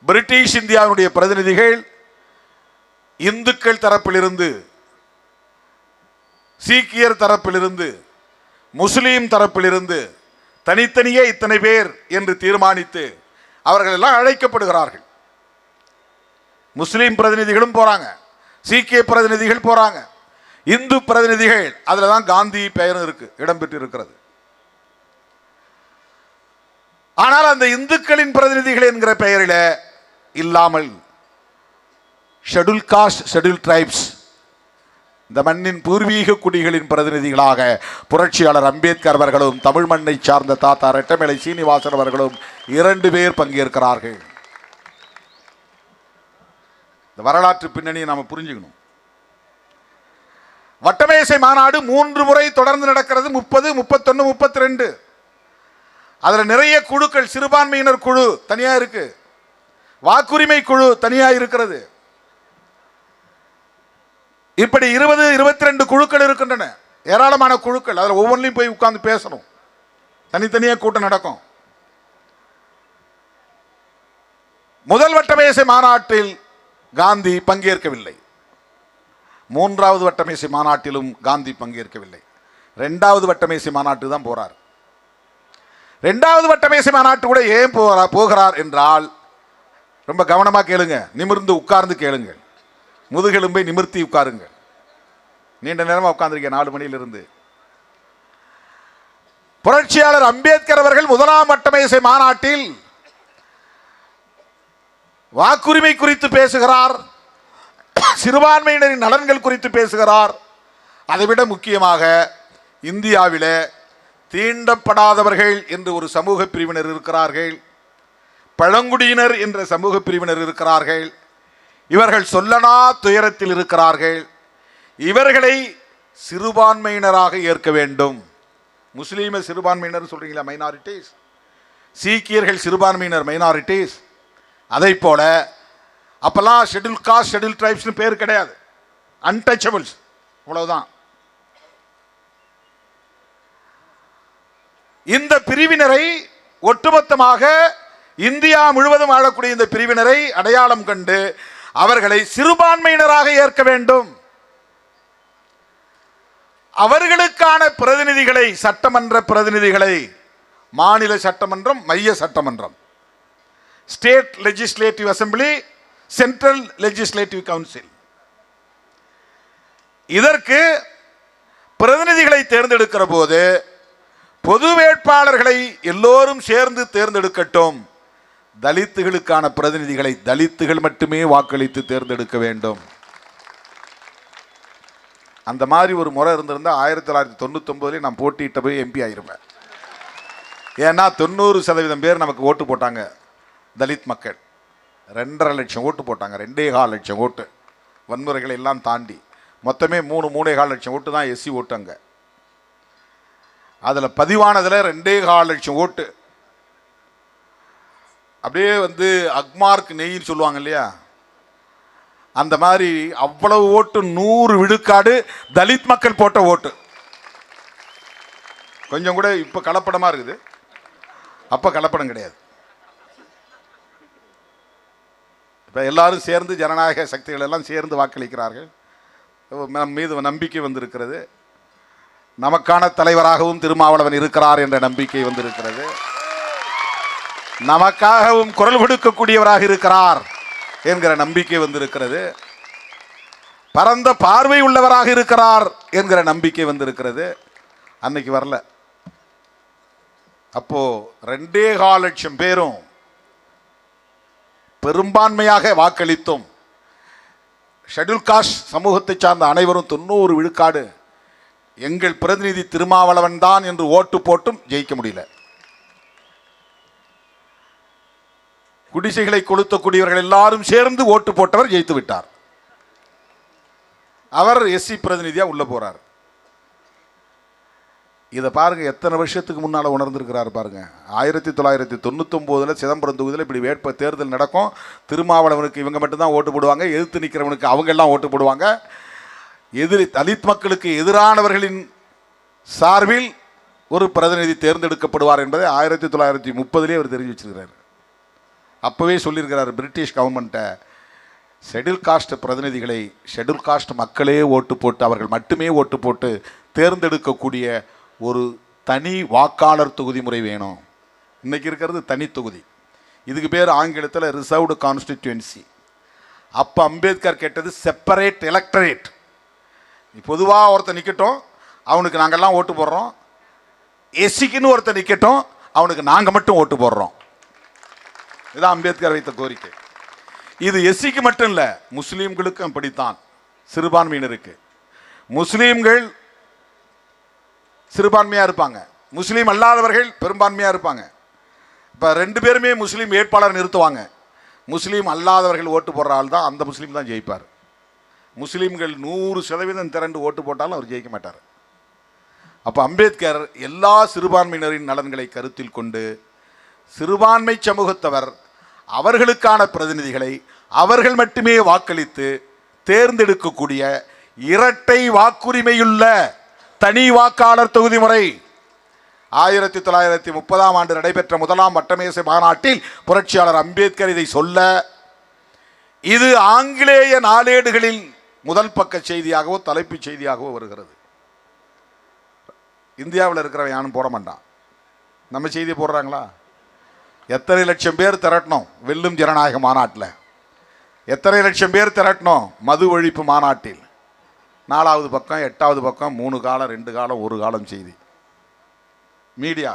பிரிட்டிஷ் இந்தியாவுடைய பிரதிநிதிகள் இந்துக்கள் தரப்பிலிருந்து, சீக்கியர் தரப்பிலிருந்து, முஸ்லீம் தரப்பிலிருந்து தனித்தனியே இத்தனை பேர் என்று தீர்மானித்து அவர்கள் எல்லாம் அழைக்கப்படுகிறார்கள். முஸ்லீம் பிரதிநிதிகளும் போறாங்க, சீக்கிய பிரதிநிதிகள் போறாங்க, இந்து பிரதிநிதிகள், அதுல தான் காந்தி பெயரும் இருக்கு, இடம்பெற்று இருக்கிறது. ஆனால் அந்த இந்துக்களின் பிரதிநிதிகள் என்கிற பெயரில் இல்லாமல் ஷெட்யூல் காஸ்ட், ஷெட்யூல் டிரைப்ஸ், இந்த மண்ணின் பூர்வீக குடிகளின் பிரதிநிதிகளாக புரட்சியாளர் அம்பேத்கர் அவர்களும் தமிழ் மண்ணை சார்ந்த தாத்தா ரெட்டமலை சீனிவாசன் அவர்களும் 2 பேர் பங்கேற்கிறார்கள். இந்த வரலாற்று பின்னணியை நாம புரிஞ்சுக்கணும். வட்டமேசை மாநாடு 3 முறை தொடர்ந்து நடக்கிறது. 30, 31, 32. அதுல நிறைய குழுக்கள், சிறுபான்மையினர் குழு தனியா இருக்கு, வாக்குரிமை குழு தனியா இருக்கிறது. இப்படி 20, 22 குழுக்கள் இருக்கின்றன, ஏராளமான குழுக்கள். அதில் ஒவ்வொன்றிலையும் போய் உட்கார்ந்து பேசணும், தனித்தனியாக கூட்டம் நடக்கும். முதல் வட்டமேசை மாநாட்டில் காந்தி பங்கேற்கவில்லை. 3வது வட்டமேசை மாநாட்டிலும் காந்தி பங்கேற்கவில்லை. 2வது வட்டமேசை மாநாட்டு தான் போறார். 2வது வட்டமேசை மாநாட்டு கூட ஏன் போகிறார் என்றால், ரொம்ப கவனமா கேளுங்க, நிமிர்ந்து உட்கார்ந்து கேளுங்கள், முதுகெலும்பை நிமிர்த்தி உட்காருங்கள். நீண்ட நேரமா உட்கார்ந்திருக்கேன், 4 மணியிலிருந்து. புரட்சியாளர் அம்பேத்கர் அவர்கள் முதலாம் வட்டமேசை மாநாட்டில் வாக்குரிமை குறித்து பேசுகிறார், சிறுபான்மையினரின் நலன்கள் குறித்து பேசுகிறார். அதைவிட முக்கியமாக இந்தியாவில் தீண்டப்படாதவர்கள் என்று ஒரு சமூக பிரிவினர் இருக்கிறார்கள், பழங்குடியினர் என்ற சமூக பிரிவினர் இருக்கிறார்கள். இவர்கள் சொல்லனா துயரத்தில் இருக்கிறார்கள். இவர்களை சிறுபான்மையினராக ஏற்க வேண்டும். முஸ்லீமை சிறுபான்மையினர் சொல்றீங்களா, மைனாரிட்டிஸ். சீக்கியர்கள் சிறுபான்மையினர், மைனாரிட்டிஸ். அதை போல அப்பெல்லாம் ஷெட்யூல் காஸ்ட், ஷெட்யூல் ட்ரைப்ஸ்னு பேர் கிடையாது, அன்டச்சபிள்ஸ், அவ்வளவுதான். இந்த பிரிவினரை ஒட்டுமொத்தமாக இந்தியா முழுவதும் ஆளக்கூடிய இந்த பிரிவினரை அடையாளம் கண்டு அவர்களை சிறுபான்மையினராக ஏற்க வேண்டும். அவர்களுக்கான பிரதிநிதிகளை, சட்டமன்ற பிரதிநிதிகளை, மாநில சட்டமன்றம், மைய சட்டமன்றம், state legislative assembly, central legislative council, இதற்கு பிரதிநிதிகளை தேர்ந்தெடுக்கிற போது பொது வேட்பாளர்களை எல்லோரும் சேர்ந்து தேர்ந்தெடுக்கட்டும். தலித்துகளுக்கான பிரதிநிதிகளை தலித்துகள் மட்டுமே வாக்களித்து தேர்ந்தெடுக்க வேண்டும். அந்த மாதிரி ஒரு முறை இருந்திருந்தா 1999 நான் போட்டியிட்ட போய் எம்பி ஆயிருப்பேன். ஏன்னா 90% பேர் நமக்கு ஓட்டு போட்டாங்க. தலித் மக்கள் 2.5 லட்சம் ஓட்டு போட்டாங்க, 2.25 லட்சம் ஓட்டு, வன்முறைகளை எல்லாம் தாண்டி மொத்தமே 3.5 லட்சம் ஓட்டு தான் எஸ்சி ஓட்டு. அங்கே அதில் பதிவானதில் 2.25 லட்சம் ஓட்டு. அப்படியே அக்மார்க் நெய்ன்னு சொல்லுவாங்க இல்லையா, அந்த மாதிரி அவ்வளவு ஓட்டு, 100 விழுக்காடு தலித் மக்கள் போட்ட ஓட்டு. கொஞ்சம் கூட இப்ப கலப்படமா இருக்குது, அப்ப கலப்படம் கிடையாது. இப்ப எல்லாரும் சேர்ந்து ஜனநாயக சக்திகள் எல்லாம் சேர்ந்து வாக்களிக்கிறார்கள். நம் மீது நம்பிக்கை வந்திருக்கிறது. நமக்கான தலைவராகவும் திருமாவளவன் இருக்கிறார் என்ற நம்பிக்கை வந்திருக்கிறது. நமக்காகவும் குரல் கொடுக்கக்கூடியவராக இருக்கிறார் என்கிற நம்பிக்கை வந்திருக்கிறது. பரந்த பார்வை உள்ளவராக இருக்கிறார் என்கிற நம்பிக்கை வந்திருக்கிறது. அன்னைக்கு வரல. அப்போ 2.25 லட்சம் பேரும் பெரும்பான்மையாக வாக்களித்தும் ஷெட்யூல் காஸ்ட் சமூகத்தை சார்ந்த அனைவரும் 90 விழுக்காடு எங்கள் பிரதிநிதி திருமாவளவன் தான் என்று ஓட்டு போட்டும் ஜெயிக்க முடியல. குடிசைகளை கொளுத்தக்கூடியவர்கள் எல்லாரும் சேர்ந்து ஓட்டு போட்டவர் ஜெயித்து விட்டார். அவர் எஸ்சி பிரதிநிதியா உள்ள போறார். இதை பாருங்க, எத்தனை வருஷத்துக்கு முன்னால உணர்ந்திருக்கிறார் பாருங்க. 1999 சிதம்பரம் தொகுதியில் இப்படி தேர்தல் நடக்கும். திருமாவளவனுக்கு இவங்க மட்டும்தான் ஓட்டு போடுவாங்க, எதிர்த்து நிற்கிறவனுக்கு அவங்க எல்லாம் ஓட்டு போடுவாங்க. தலித் மக்களுக்கு எதிரானவர்களின் சார்பில் ஒரு பிரதிநிதி தேர்ந்தெடுக்கப்படுவார் என்பதை 1930 அவர் தெரிஞ்சு வச்சிருக்கிறார். அப்பவே சொல்லியிருக்கிறார் பிரிட்டிஷ் கவர்மெண்ட்டை, ஷெட்யூல் காஸ்ட் பிரதிநிதிகளை ஷெட்யூல் காஸ்ட் மக்களே ஓட்டு போட்டு, அவர்கள் மட்டுமே ஓட்டு போட்டு தேர்ந்தெடுக்கக்கூடிய ஒரு தனி வாக்காளர் தொகுதி முறை வேணும். இன்னைக்கு இருக்கிறது தனி தொகுதி, இதுக்கு பேர் ஆங்கிலத்தில் ரிசர்வ்டு கான்ஸ்டிடியூன்சி. அப்போ அம்பேத்கர் கேட்டது செப்பரேட் எலக்டரேட். பொதுவாக ஒருத்தர் நிற்கட்டும், அவனுக்கு நாங்கள்லாம் ஓட்டு போடுறோம். எஸ்சிக்குன்னு ஒருத்தர் நிற்கட்டும், அவனுக்கு நாங்கள் மட்டும் ஓட்டு போடுறோம். இதுதான் அம்பேத்கர் வைத்த கோரிக்கை. இது எஸ்சிக்கு மட்டும் இல்லை, முஸ்லீம்களுக்கும் அப்படித்தான், சிறுபான்மையினருக்கு. முஸ்லீம்கள் சிறுபான்மையாக இருப்பாங்க, முஸ்லீம் அல்லாதவர்கள் பெரும்பான்மையாக இருப்பாங்க. இப்போ 2 பேருமே முஸ்லீம் வேட்பாளர் நிறுத்துவாங்க. முஸ்லீம் அல்லாதவர்கள் ஓட்டு போடுற ஆள் தான், அந்த முஸ்லீம் தான் ஜெயிப்பார். முஸ்லீம்கள் 100% திரண்டு ஓட்டு போட்டாலும் அவர் ஜெயிக்க மாட்டார். அப்போ அம்பேத்கர் எல்லா சிறுபான்மையினரின் நலன்களை கருத்தில் கொண்டு சிறுபான்மை சமூகத்தவர் அவர்களுக்கான பிரதிநிதிகளை அவர்கள் மட்டுமே வாக்களித்து தேர்ந்தெடுக்கக்கூடிய இரட்டை வாக்குரிமையுள்ள தனி வாக்காளர் தொகுதி முறை 1930ஆம் ஆண்டு நடைபெற்ற முதலாம் வட்டமேசை மாநாட்டில் புரட்சியாளர் அம்பேத்கர் இதை சொல்ல, இது ஆங்கிலேய நாளேடுகளில் முதல் பக்க செய்தியாகவோ தலைப்புச் செய்தியாகவோ வருகிறது. இந்தியாவில் இருக்கிறவன் யாரும் போட மாட்டான். நம்ம செய்தி போடுறாங்களா? எத்தனை லட்சம் பேர் திரட்டணும் வெல்லும் ஜனநாயக மாநாட்டில், எத்தனை லட்சம் பேர் திரட்டணும் மது ஒழிப்பு மாநாட்டில். 4வது பக்கம் 8வது பக்கம் 3 காலம் 2 காலம் 1 காலம் செய்தி. மீடியா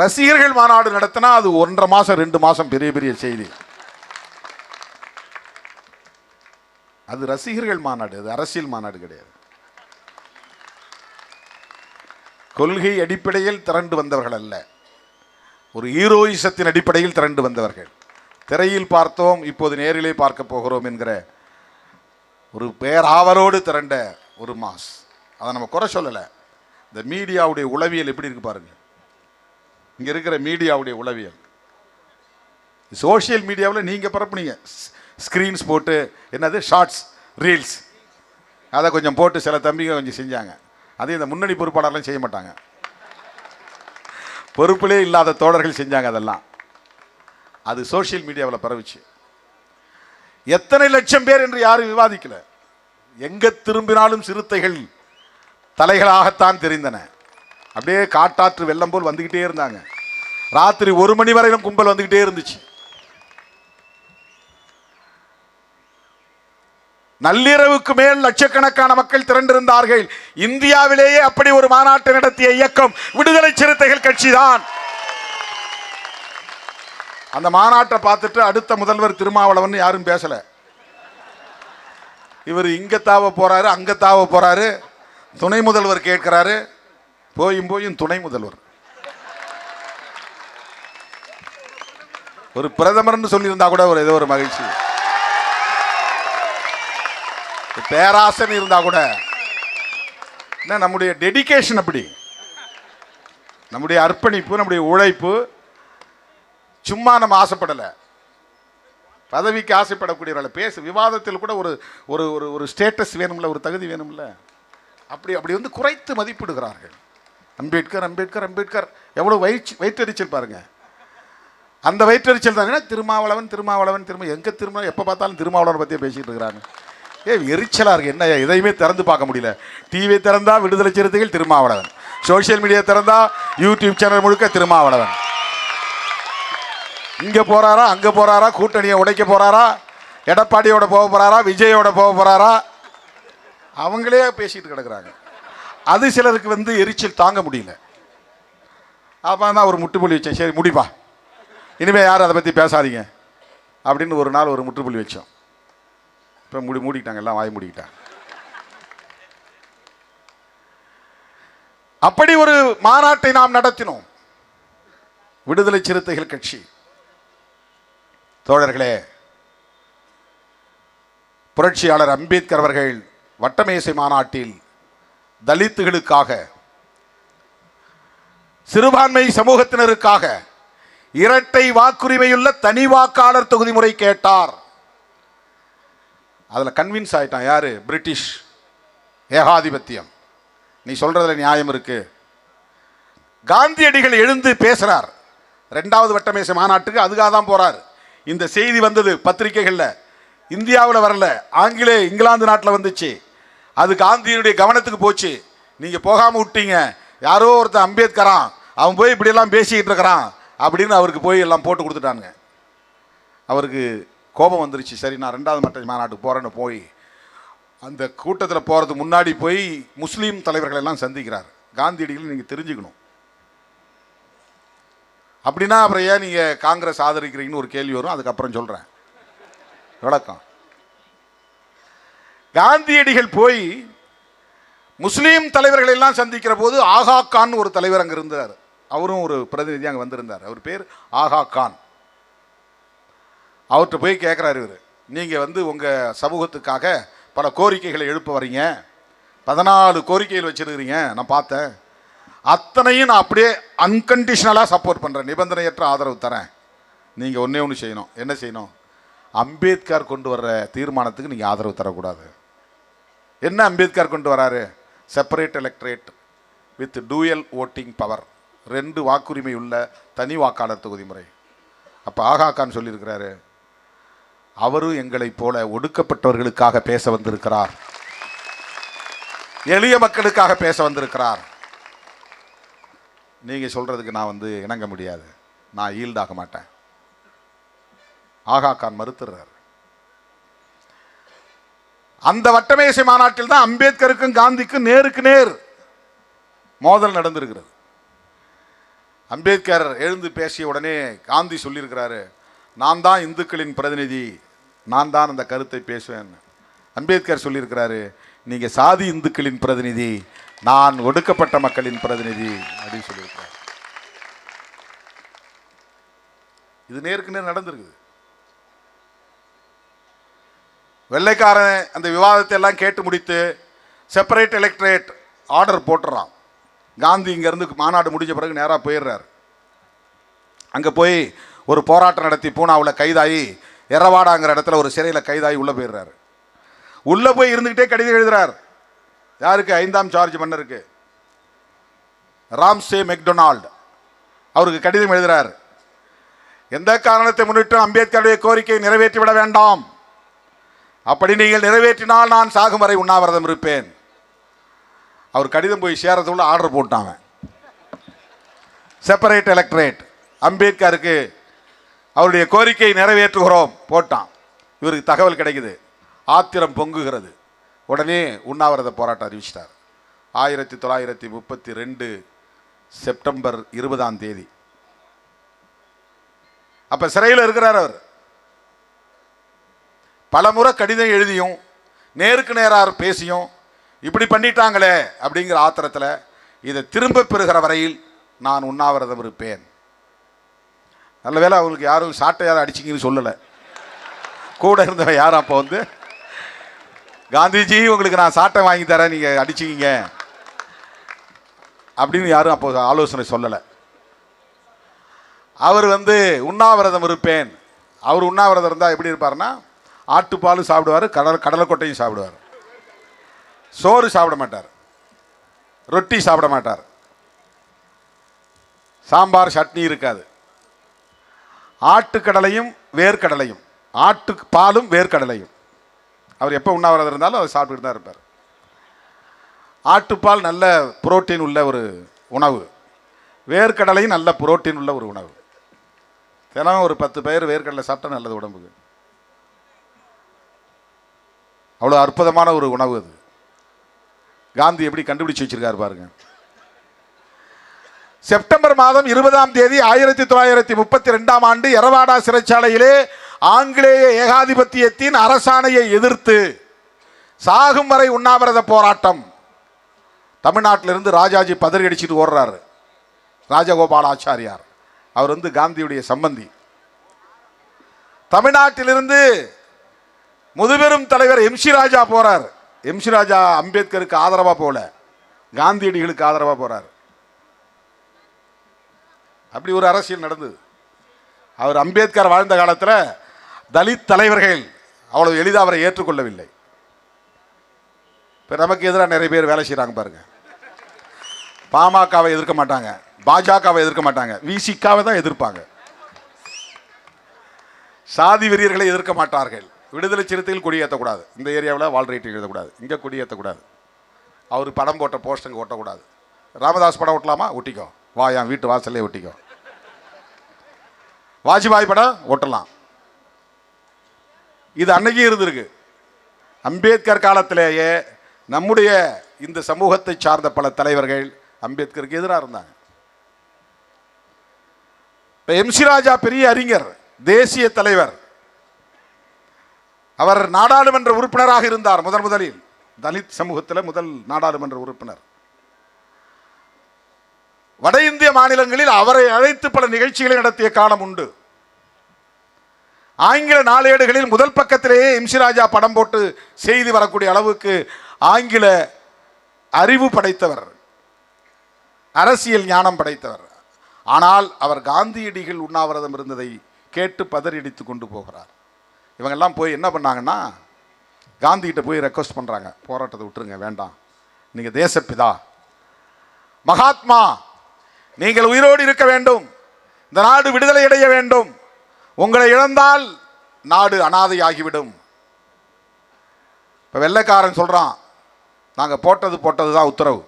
ரசிகர்கள் மாநாடு நடத்தினா அது 1.5 மாசம் 2 மாசம் பெரிய பெரிய செய்தி. அது ரசிகர்கள் மாநாடு, அது அரசியல் மாநாடு கிடையாது. கொள்கை அடிப்படையில் திரண்டு வந்தவர்கள் அல்ல, ஒரு ஹீரோயிசத்தின் அடிப்படையில் திரண்டு வந்தவர்கள். திரையில் பார்த்தோம், இப்போது நேரிலே பார்க்க போகிறோம் என்கிற ஒரு பேராவலோடு திரண்ட ஒரு மாஸ். அதை நம்ம குறை சொல்லலை. இந்த மீடியாவுடைய உளவியல் எப்படி இருக்கு பாருங்க. இங்க இருக்கிற மீடியாவுடைய உளவியல், சோசியல் மீடியாவில் நீங்க பரப்புனீங்க, ஸ்கிரீன்ஸ் போட்டு என்னது ஷார்ட்ஸ் ரீல்ஸ், அதை கொஞ்சம் போட்டு சில தம்பிங்க கொஞ்சம் செஞ்சாங்க. அதே இந்த முன்னணி பொறுப்பாளர்லாம் செய்ய மாட்டாங்க, பொறுப்பிலே இல்லாத தோழர்கள் செஞ்சாங்க. அதெல்லாம் அது சோசியல் மீடியாவில் பரவிச்சு. எத்தனை லட்சம் பேர் என்று யாரும் விவாதிக்கல. எங்க திரும்பினாலும் சிறுத்தைகள் தலைகளாகத்தான் தெரிந்தன. அப்படியே காட்டாற்று வெள்ளம் போல் வந்துகிட்டே இருந்தாங்க. ராத்திரி 1 மணி வரையிலும் கும்பல் வந்துகிட்டே இருந்துச்சு. நள்ளிரவுக்கு மேல் லட்சக்கணக்கான மக்கள் திரண்டிருந்தார்கள். இந்தியாவிலேயே அப்படி ஒரு மாநாட்டை நடத்திய இயக்கம் விடுதலை சிறுத்தைகள் கட்சி தான். அந்த மாநாட்டை பார்த்துட்டு அடுத்த முதல்வர் திருமாவளவன் யாரும் பேசல. இவர் இங்க தாவ போறாரு, அங்க தாவ போறாரு. துணை முதல்வர் கேட்கிறாரு, போயும் துணை முதல்வர். ஒரு பிரதமர்னு சொல்லியிருந்தா கூட ஒரு ஏதோ ஒரு மகிழ்ச்சி, பேராசன் இருந்தா கூட. நம்முடைய டெடிகேஷன் அப்படி, நம்முடைய அர்ப்பணிப்பு, நம்முடைய உழைப்பு. சும்மா நம்ம ஆசைப்படலை, பதவிக்கு ஆசைப்படக்கூடியவர்கள் பேச விவாதத்தில் கூட ஒரு ஒரு ஒரு ஸ்டேட்டஸ் வேணும்ல, ஒரு தகுதி வேணும்ல. அப்படி அப்படி வந்து குறைத்து மதிப்பிடுகிறார்கள். அம்பேத்கர் அம்பேத்கர் அம்பேத்கர் எவ்வளோ வயிற்றெரிச்சல் பாருங்க. அந்த வயிற்றெரிச்சல் தான் திருமாவளவன் திருமாவளவன் எங்கே திரும்ப எப்போ பார்த்தாலும் திருமாவளவன் பற்றியே பேசிகிட்டு இருக்கிறாங்க. எரிச்சலாக இருக்குது. என்ன எதையுமே திறந்து பார்க்க முடியல. டிவி திறந்தா விடுதலை சிறுத்தைகள் திருமாவளவன், சோசியல் மீடியா திறந்தா யூடியூப் சேனல் முழுக்க திருமாவளவன். இங்கே போகிறாரா அங்கே போகிறாரா, கூட்டணியை உடைக்க போகிறாரா, எடப்பாடியோட போக போகிறாரா, விஜயோட போக போகிறாரா, அவங்களே பேசிட்டு கிடக்குறாங்க. அது சிலருக்கு வந்து எரிச்சல் தாங்க முடியல. அப்போ தான் ஒரு முட்டுப்புள்ளி வச்சேன். சரி முடிப்பா, இனிமேல் யாரும் அதை பற்றி பேசாதீங்க அப்படின்னு ஒரு நாள் ஒரு முற்றுப்புள்ளி வச்சோம். இப்போ மூடிக்கிட்டாங்க, எல்லாம் வாய் மூடிக்கிட்டாங்க. அப்படி ஒரு மாநாட்டை நாம் நடத்தினோம், விடுதலை சிறுத்தைகள் கட்சி. தோழர்களே, புரட்சியாளர் அம்பேத்கர் அவர்கள் வட்டமேசை மாநாட்டில் தலித்துகளுக்காக, சிறுபான்மை சமூகத்தினருக்காக இரட்டை வாக்குரிமையுள்ள தனி வாக்காளர் தொகுதி முறை கேட்டார். அதில் கன்வின்ஸ் ஆயிட்டான். யாரு? பிரிட்டிஷ் ஏகாதிபத்தியம். நீ சொல்றதுல நியாயம் இருக்கு. காந்தியடிகள் எழுந்து பேசுறார் 2வது வட்டமேசை மாநாட்டுக்கு. அதுக்காக தான் போறார். இந்த செய்தி வந்தது பத்திரிகைகள்ல, இந்தியாவில் வரல, இங்கிலாந்து நாட்டில் வந்துச்சு. அது காந்தியினுடைய கவனத்துக்கு போச்சு. நீங்க போகாம விட்டீங்க, யாரோ ஒருத்தர் அம்பேத்கரான், அவன் போய் இப்படி எல்லாம் பேசிக்கிட்டு இருக்கிறான் அப்படின்னு அவருக்கு போய் எல்லாம் போட்டு கொடுத்துட்டாங்க. அவருக்கு கோபம் வந்துருச்சு. சரி, நான் 2வது வட்ட மாநாட்டுக்கு போறேன்னு போய் அந்த கூட்டத்தில் போறதுக்கு முன்னாடி போய் முஸ்லீம் தலைவர்கள் எல்லாம் சந்திக்கிறார். காந்தியடிகள் நீங்க தெரிஞ்சுக்கணும். அப்படின்னா அப்புறம் ஏன் நீங்க காங்கிரஸ் ஆதரிக்கிறீங்கன்னு ஒரு கேள்வி வரும். அதுக்கப்புறம் சொல்றேன் விளக்கம். காந்தியடிகள் போய் முஸ்லீம் தலைவர்கள் எல்லாம் சந்திக்கிற போது ஆகா கான் ஒரு தலைவர் அங்க இருந்தார். அவரும் ஒரு பிரதிநிதி அங்கே வந்திருந்தார். அவர் பேர் ஆகா கான். அவர்கிட்ட போய் கேட்குறாரு, இவர் நீங்கள் வந்து உங்கள் சமூகத்துக்காக பல கோரிக்கைகளை எழுப்ப வரீங்க, 14 கோரிக்கைகள் வச்சுருக்கிறீங்க, நான் பார்த்தேன். அத்தனையும் நான் அப்படியே அன்கண்டிஷனலாக சப்போர்ட் பண்ணுறேன், நிபந்தனையற்ற ஆதரவு தரேன். நீங்கள் ஒன்றே ஒன்று செய்யணும். என்ன செய்யணும்? அம்பேத்கர் கொண்டு வர்ற தீர்மானத்துக்கு நீங்கள் ஆதரவு தரக்கூடாது. என்ன அம்பேத்கர் கொண்டு வராரு? Separate electorate with dual voting power, 2 வாக்குரிமை உள்ள தனி வாக்காளர் தொகுதி முறை. அப்போ ஆகா கான் சொல்லியிருக்கிறாரு, அவரும் எங்களைப் போல ஒடுக்கப்பட்டவர்களுக்காக பேச வந்திருக்கிறார், எளிய மக்களுக்காக பேச வந்திருக்கிறார். நீங்க சொல்றதுக்கு நான் வந்து இணங்க முடியாது, நான் ஈல்டாக மாட்டேன். ஆகா கான் மறுத்துறார். அந்த வட்டமேசை மாநாட்டில் தான் அம்பேத்கருக்கும் காந்திக்கும் நேருக்கு நேர் மோதல் நடந்திருக்கிறது. அம்பேத்கர் எழுந்து பேசிய உடனே காந்தி சொல்லியிருக்கிறாரு, நான் தான் இந்துக்களின் பிரதிநிதி, நான் தான் அந்த கருத்தை பேசுவேன். அம்பேத்கர் சொல்லியிருக்கிறாரு, நீங்கள் சாதி இந்துக்களின் பிரதிநிதி, நான் ஒடுக்கப்பட்ட மக்களின் பிரதிநிதி அப்படின்னு சொல்லியிருக்கிறார். இது நேருக்கு நேர் நடந்திருக்குது. வெள்ளைக்காரன் அந்த விவாதத்தை எல்லாம் கேட்டு முடித்து செப்பரேட் எலெக்டரேட் ஆர்டர் போட்டுறான். காந்தி இங்கேருந்து மாநாடு முடிஞ்ச பிறகு நேராக போயிடுறார். அங்கே போய் ஒரு போராட்டம் நடத்தி பூனாவில் கைதாகி எரவாடாங்கிற இடத்துல ஒரு சிறையில் கைதாகி உள்ளே போயிடுறாரு. உள்ளே போய் இருந்துக்கிட்டே கடிதம் எழுதுறார். யாருக்கு? 5ஆம் ஜார்ஜ் மன்னருக்கு, ராம்சே மெக்டொனால்டு. அவருக்கு கடிதம் எழுதுறார். எந்த காரணத்தை முன்னிட்டு அம்பேத்கருடைய கோரிக்கையை நிறைவேற்றிவிட வேண்டாம். அப்படி நீங்கள் நிறைவேற்றினால் நான் சாகும் வரை உண்ணாவிரதம் இருப்பேன். அவர் கடிதம் போய் சேரத்துக்குள்ள ஆர்டர் போட்டாங்க, செப்பரேட் எலெக்டரேட், அம்பேத்கருக்கு அவருடைய கோரிக்கையை நிறைவேற்றுகிறோம் போட்டான். இவருக்கு தகவல் கிடைக்குது, ஆத்திரம் பொங்குகிறது. உடனே உண்ணாவிரத போராட்டம் அறிவிச்சிட்டார். 1932 செப்டம்பர் 20ஆம் தேதி. அப்ப சிறையில் இருக்கிறார் அவர். பல முறை கடிதம் எழுதியும் நேருக்கு நேராக பேசியும் இப்படி பண்ணிட்டாங்களே அப்படிங்கிற ஆத்திரத்தில் இதை திரும்ப பெறுகிற வரையில் நான் உண்ணாவிரதம் இருப்பேன். நல்ல வேளை அவங்களுக்கு யாரும் சாட்டை யாரும் அடிச்சிங்கன்னு சொல்லலை. கூட இருந்தவன் யாரும் அப்போ வந்து, காந்திஜி உங்களுக்கு நான் சாட்டை வாங்கி தரேன், நீங்கள் அடிச்சிக்கிங்க அப்படின்னு யாரும் அப்போ ஆலோசனை சொல்லலை. அவர் வந்து உண்ணாவிரதம் இருப்பேன். அவர் உண்ணாவிரதம் இருந்தால் எப்படி இருப்பார்னா, ஆட்டுப்பாலும் சாப்பிடுவார், கடலைக்கொட்டையும் சாப்பிடுவார், சோறு சாப்பிட மாட்டார், ரொட்டி சாப்பிட மாட்டார், சாம்பார் சட்னி இருக்காது. ஆட்டுக்கடலையும் வேர்க்கடலையும், ஆட்டு பாலும் வேர்க்கடலையும். அவர் எப்போ உண்ணாவிரதம் இருந்தாலும் அவர் சாப்பிட்டுட்டு தான் இருப்பார். ஆட்டுப்பால் நல்ல புரோட்டீன் உள்ள ஒரு உணவு, வேர்க்கடலையும் நல்ல புரோட்டீன் உள்ள ஒரு உணவு. தினம் ஒரு 10 பேர் வேர்க்கடலை சாப்பிட்டா நல்லது உடம்புக்கு. அவ்வளோ அற்புதமான ஒரு உணவு அது. காந்தி எப்படி கண்டுபிடிச்சு வச்சிருக்காரு பாருங்க. செப்டம்பர் மாதம் 20ஆம் தேதி 1932ஆம் ஆண்டு எரவாடா சிறைச்சாலையிலே ஆங்கிலேய ஏகாதிபத்தியத்தின் அரசாணையை எதிர்த்து சாகும் வரை உண்ணாவிரத போராட்டம். தமிழ்நாட்டிலிருந்து ராஜாஜி பதறி அடிச்சுட்டு ஓடுறாரு. ராஜகோபாலாச்சாரியார் அவர் வந்து காந்தியுடைய சம்பந்தி. தமிழ்நாட்டிலிருந்து முதுபெரும் தலைவர் எம்.சி. ராஜா போறார். எம்.சி. ராஜா அம்பேத்கருக்கு ஆதரவா போல, காந்தியடிகளுக்கு ஆதரவா போறார். அப்படி ஒரு அரசியல் நடந்தது. அவர் அம்பேத்கர் வாழ்ந்த காலத்தில் தலித் தலைவர்கள் அவ்வளவு எளிதாக அவரை ஏற்றுக்கொள்ளவில்லை. இப்போ நமக்கு எதிராக நிறைய பேர் வேலை செய்கிறாங்க பாருங்க. பாமகவை எதிர்க்க மாட்டாங்க, பாஜகவை எதிர்க்க மாட்டாங்க, விசிகாவை தான் எதிர்ப்பாங்க. சாதி வெறியர்களை எதிர்க்க மாட்டார்கள். விடுதலை சிறுத்தைகள் கொடியேற்றக்கூடாது, இந்த ஏரியாவில் வால் ரைட்டு எழுதக்கூடாது, இங்கே கொடியேற்றக்கூடாது, அவர் படம் போட்ட போஸ்டங்க ஒட்டக்கூடாது. ராமதாஸ் படம் ஒட்டலாமா? ஒட்டிக்கோ, வா என் வீட்டு வாசல்லே ஒட்டிக்கோ. வாஜ்பாய் படம் ஒட்டலாம். இது அன்னைக்கு இருந்திருக்கு. அம்பேத்கர் காலத்திலேயே நம்முடைய இந்த சமூகத்தை சார்ந்த பல தலைவர்கள் அம்பேத்கருக்கு எதிராக இருந்தாங்க. இப்போ எம்.சி. ராஜா பெரிய அறிஞர், தேசிய தலைவர். அவர் நாடாளுமன்ற உறுப்பினராக இருந்தார். முதலில் தலித் சமூகத்தில் முதல் நாடாளுமன்ற உறுப்பினர். வட இந்திய மாநிலங்களில் அவரை அழைத்து பல நிகழ்ச்சிகளை நடத்திய காலம் உண்டு. ஆங்கில நாளேடுகளில் முதல் பக்கத்திலேயே எம்.சி. ராஜா படம் போட்டு செய்தி வரக்கூடிய அளவுக்கு ஆங்கில அறிவு படைத்தவர், அரசியல் ஞானம் படைத்தவர். ஆனால் அவர் காந்தியடிகள் உண்ணாவிரதம் இருந்ததை கேட்டு பதறியடித்து கொண்டு போகிறார். இவங்கெல்லாம் போய் என்ன பண்ணாங்கன்னா, காந்திகிட்ட போய் ரெக்வஸ்ட் பண்ணுறாங்க, போராட்டத்தை விட்டுருங்க, வேண்டாம், நீங்கள் தேசப்பிதா மகாத்மா, நீங்கள் உயிரோடு இருக்க வேண்டும், இந்த நாடு விடுதலை அடைய வேண்டும், உங்களை இழந்தால் நாடு அனாதையாகிவிடும். இப்போ வெள்ளைக்காரன் சொல்கிறான், நாங்கள் போட்டது தான் உத்தரவு,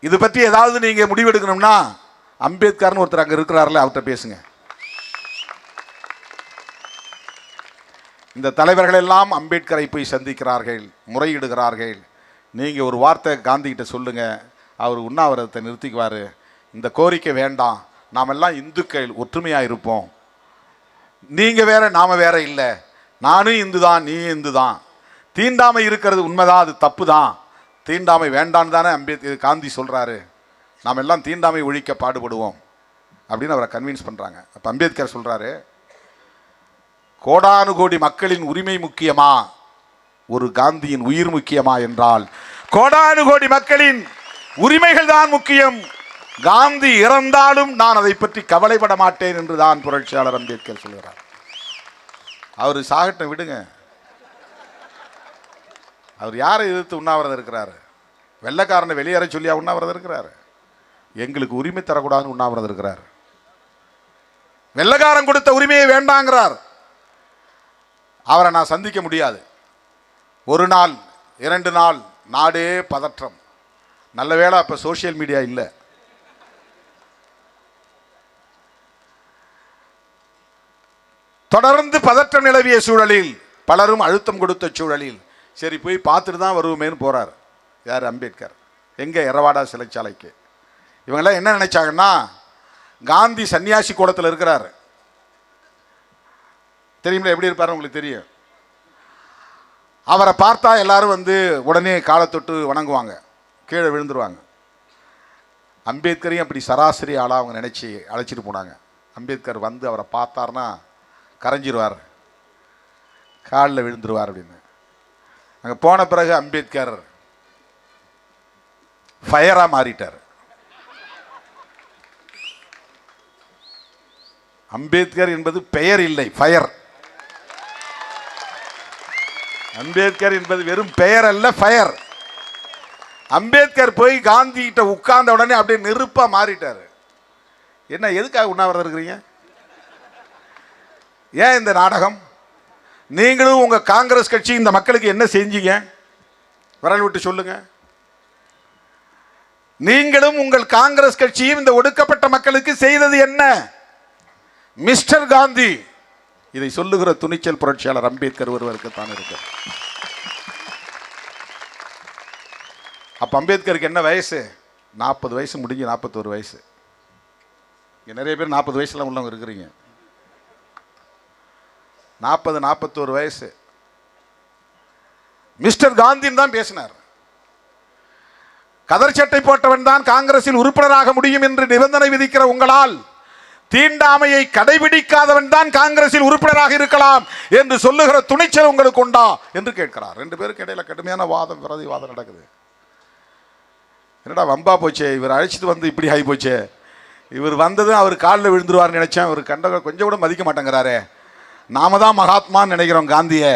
இது பற்றி ஏதாவது நீங்கள் முடிவெடுக்கணும்னா அம்பேத்கர்னு ஒருத்தர் அங்கே இருக்கிறார்ல, அவர்கிட்ட பேசுங்க. இந்த தலைவர்கள் எல்லாம் அம்பேத்கரை போய் சந்திக்கிறார்கள், முறையிடுகிறார்கள். நீங்கள் ஒரு வார்த்தை காந்திகிட்ட சொல்லுங்கள், அவர் உண்ணாவிரதத்தை நிறுத்திக்குவார், இந்த கோரிக்கை வேண்டாம், நாம் எல்லாம் இந்துக்கள் ஒற்றுமையாக இருப்போம், நீங்கள் வேற நாம வேற இல்லை, நானும் இந்து தான் நீ இந்து தான், தீண்டாமை இருக்கிறது உண்மைதான், அது தப்பு தான், தீண்டாமை வேண்டான்னு தானே காந்தி சொல்கிறாரு, நாம் எல்லாம் தீண்டாமை ஒழிக்க பாடுபடுவோம் அப்படின்னு அவரை கன்வின்ஸ் பண்ணுறாங்க. அப்போ அம்பேத்கர் சொல்கிறாரு, கோடானு கோடி மக்களின் உரிமை முக்கியமா ஒரு காந்தியின் உயிர் முக்கியமா என்றால் கோடானு கோடி மக்களின் உரிமைகள் தான் முக்கியம், காந்தி இறந்தாலும் நான் அதை பற்றி கவலைப்பட மாட்டேன் என்று தான் புரட்சியாளர் அம்பேத்கர் சொல்கிறார். அவர் சாகட்டும் விடுங்க, அவர் யாரை எதிர்த்து உண்ணாவிரதம் இருக்கிறாரு? வெள்ளைக்காரனை வெளியேற சொல்லியா உண்ணாவிரதம் இருக்கிறாரு? எங்களுக்கு உரிமை தரக்கூடாதுன்னு உண்ணாவிரதம் இருக்கிறார். வெள்ளைக்காரன் கொடுத்த உரிமையை வேண்டாங்கிறார். அவரை நான் சந்திக்க முடியாது. ஒரு நாள் 2 நாள் நாடே பதற்றம். நல்ல வேளை அப்ப சோசியல் மீடியா இல்லை. தொடர்ந்து பதற்றம் நிலவிய சூழலில், பலரும் அழுத்தம் கொடுத்த சூழலில், சரி போய் பார்த்துட்டு தான் வருவோமேன்னு போறார். யார்? அம்பேத்கர். எங்க? எரவாடா சிறைச்சாலைக்கு. இவங்கெல்லாம் என்ன நினைச்சாங்கன்னா, காந்தி சன்னியாசி கோலத்தில் இருக்கிறாரு. தெரியுங்களா எப்படி இருப்பாரு? உங்களுக்கு தெரியும். அவரை பார்த்தா எல்லாரும் வந்து உடனே காலை தொட்டு வணங்குவாங்க, கீழே விழுந்துருவாங்க. அம்பேத்கரையும் அப்படி சராசரி ஆளாக அவங்க நினைச்சு அழைச்சிட்டு போனாங்க. அம்பேத்கர் வந்து அவரை பார்த்தார்னா கரைஞ்சிருவார், காலில் விழுந்துருவார் அப்படின்னு. அங்கே போன பிறகு அம்பேத்கர் ஃபயரா மாறிட்டார். அம்பேத்கர் என்பது பெயர் இல்லை, ஃபயர். அம்பேத்கர் என்பது வெறும் பெயர் அல்ல, ஃபயர். அம்பேத்கர் போய் காந்தி கிட்ட உட்கார்ந்த உடனே அப்படியே நெருப்பா மாறிட்டாரு. என்ன, எதுக்காக உண்ணாவிரதம் இருக்கிறீங்க? ஏன் இந்த நாடகம்? நீங்களும் உங்க காங்கிரஸ் கட்சி இந்த மக்களுக்கு என்ன செஞ்சீங்க? விரல் விட்டு சொல்லுங்க. நீங்களும் உங்கள் காங்கிரஸ் கட்சியும் இந்த ஒடுக்கப்பட்ட மக்களுக்கு செய்தது என்ன? மிஸ்டர் காந்தி, இதை சொல்லுகிற துணிச்சல் புரட்சியாளர் அம்பேத்கர் ஒருவருக்கு தான் இருக்கு. அப்ப அம்பேத்கருக்கு என்ன வயசு? 40 வயசு முடிஞ்சு 41 வயசு. இங்க நிறைய பேர் 40 வயசுல உள்ளவங்க இருக்கிறீங்க. 40-41 வயசு. மிஸ்டர் காந்தின்னு தான் பேசினார். கதர் சட்டை போட்டவன் தான் காங்கிரஸில் உறுப்பினராக முடியும் என்று நிபந்தனை விதிக்கிற உங்களால் தீண்டாமையை கடைபிடிக்காதவன் தான் காங்கிரஸில் உறுப்பினராக இருக்கலாம் என்று சொல்லுகிற துணிச்சல் உங்களுக்கு உண்டா என்று கேட்கிறார். 2 பேருக்கு இடையில கடுமையான வாதம், பிரதிவாதம் நடக்குது. என்னடா வம்பா போச்சே, இவர் அழைச்சிட்டு வந்து இப்படி ஆகி போச்சே, இவர் வந்ததும் அவர் காலில் விழுந்துருவார்னு நினைச்சேன், இவர் கண்ட கொஞ்சம் கூட மதிக்க மாட்டேங்கிறாரே, நாம தான் மகாத்மான்னு நினைக்கிறோம் காந்திய,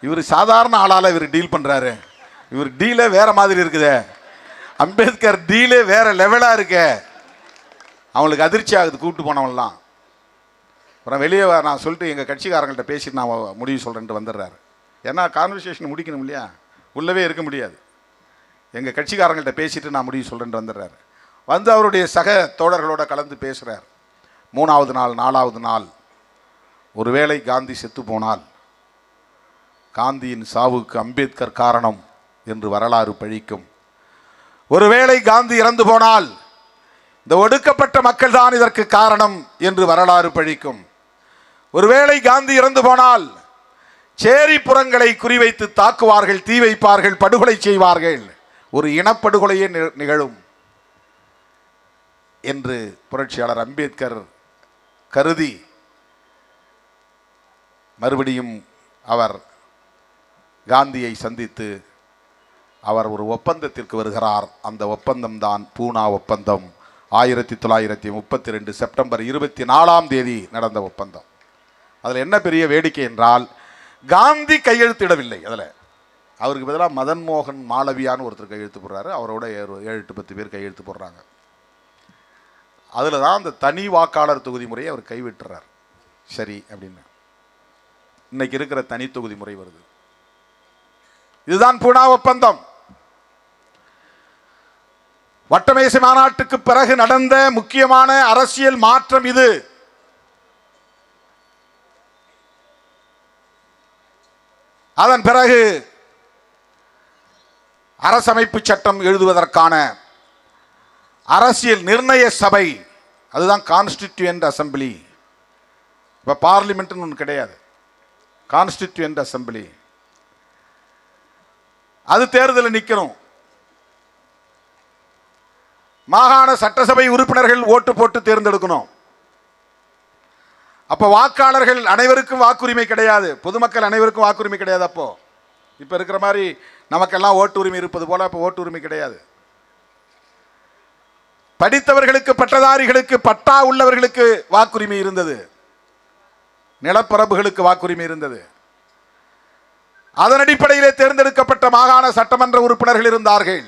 இவர் சாதாரண ஆளால இவர் டீல் பண்றாரு, இவர் டீலே வேற மாதிரி இருக்குதே, அம்பேத்கர் டீலே வேற லெவலா இருக்க. அவங்களுக்கு அதிர்ச்சி ஆகுது கூப்பிட்டு போனவங்கலாம். அப்புறம் வெளியே நான் சொல்லிட்டு எங்கள் கட்சிக்காரங்கள்ட்ட பேசிட்டு நான் முடிவு சொல்கிறேன்ட்டு வந்துடுறாரு. ஏன்னா கான்வர்சேஷன் முடிக்கணும் இல்லையா, உள்ளவே இருக்க முடியாது. எங்கள் கட்சிக்காரங்கள்ட்ட பேசிட்டு நான் முடிவு சொல்கிறேன்ட்டு வந்துடுறாரு. வந்து அவருடைய சக தோழர்களோட கலந்து பேசுகிறார். 3வது நாள் 4வது நாள், ஒருவேளை காந்தி செத்து போனால் காந்தியின் சாவுக்கு அம்பேத்கர் காரணம் என்று வரலாறு பழிக்கும். ஒருவேளை காந்தி இறந்து போனால் இந்த ஒடுக்கப்பட்ட மக்கள் தான் இதற்கு காரணம் என்று வரலாறு பழிக்கும். ஒருவேளை காந்தி இறந்து போனால் சேரி புறங்களை குறிவைத்து தாக்குவார்கள், தீ வைப்பார்கள், படுகொலை செய்வார்கள், ஒரு இனப்படுகொலையே நிகழும் என்று புரட்சியாளர் அம்பேத்கர் கருதி மறுபடியும் அவர் காந்தியை சந்தித்து அவர் ஒரு ஒப்பந்தத்திற்கு வருகிறார். அந்த ஒப்பந்தம் தான் பூனா ஒப்பந்தம். 1932 செப்டம்பர் 24 நடந்த ஒப்பந்தம். அதில் என்ன பெரிய வேடிக்கை என்றால், காந்தி கையெழுத்திடவில்லை. அதில் அவருக்கு பதிலாக மதன் மோகன் மாளவியான்னு ஒருத்தர் கையெழுத்து போடுறாரு. அவரோட 7-10 பேர் கையெழுத்து போடுறாங்க. அதில் தான் அந்த தனி வாக்காளர் தொகுதி முறையை அவர் கைவிட்டுறார். சரி அப்படின்னு இன்னைக்கு இருக்கிற தனி தொகுதி முறை வருது. இதுதான் பூனா ஒப்பந்தம். வட்டமேசை மாநாட்டுக்கு பிறகு நடந்த முக்கியமான அரசியல் மாற்றம் இது. அதன் பிறகு அரசமைப்பு சட்டம் எழுதுவதற்கான அரசியல் நிர்ணய சபை, அதுதான் கான்ஸ்டிடியூயன்ட் அசம்பிளி. இப்போ பார்லிமெண்ட்னு ஒன்று கிடையாது, கான்ஸ்டிடியூயன்ட் அசம்பிளி. அது தேர்தலில் நிற்கணும். மாகாண சட்டசபை உறுப்பினர்கள் ஓட்டு போட்டு தேர்ந்தெடுக்கணும். அப்போ வாக்காளர்கள் அனைவருக்கும் வாக்குரிமை கிடையாது, பொதுமக்கள் அனைவருக்கும் வாக்குரிமை கிடையாது. அப்போ இப்போ இருக்கிற மாதிரி நமக்கெல்லாம் ஓட்டு உரிமை இருப்பது போல அப்போ ஓட்டு உரிமை கிடையாது. படித்தவர்களுக்கு, பட்டதாரிகளுக்கு, பட்டா உள்ளவர்களுக்கு வாக்குரிமை இருந்தது, நிலப்பரப்புகளுக்கு வாக்குரிமை இருந்தது. அதன் அடிப்படையிலே தேர்ந்தெடுக்கப்பட்ட மாகாண சட்டமன்ற உறுப்பினர்கள் இருந்தார்கள்,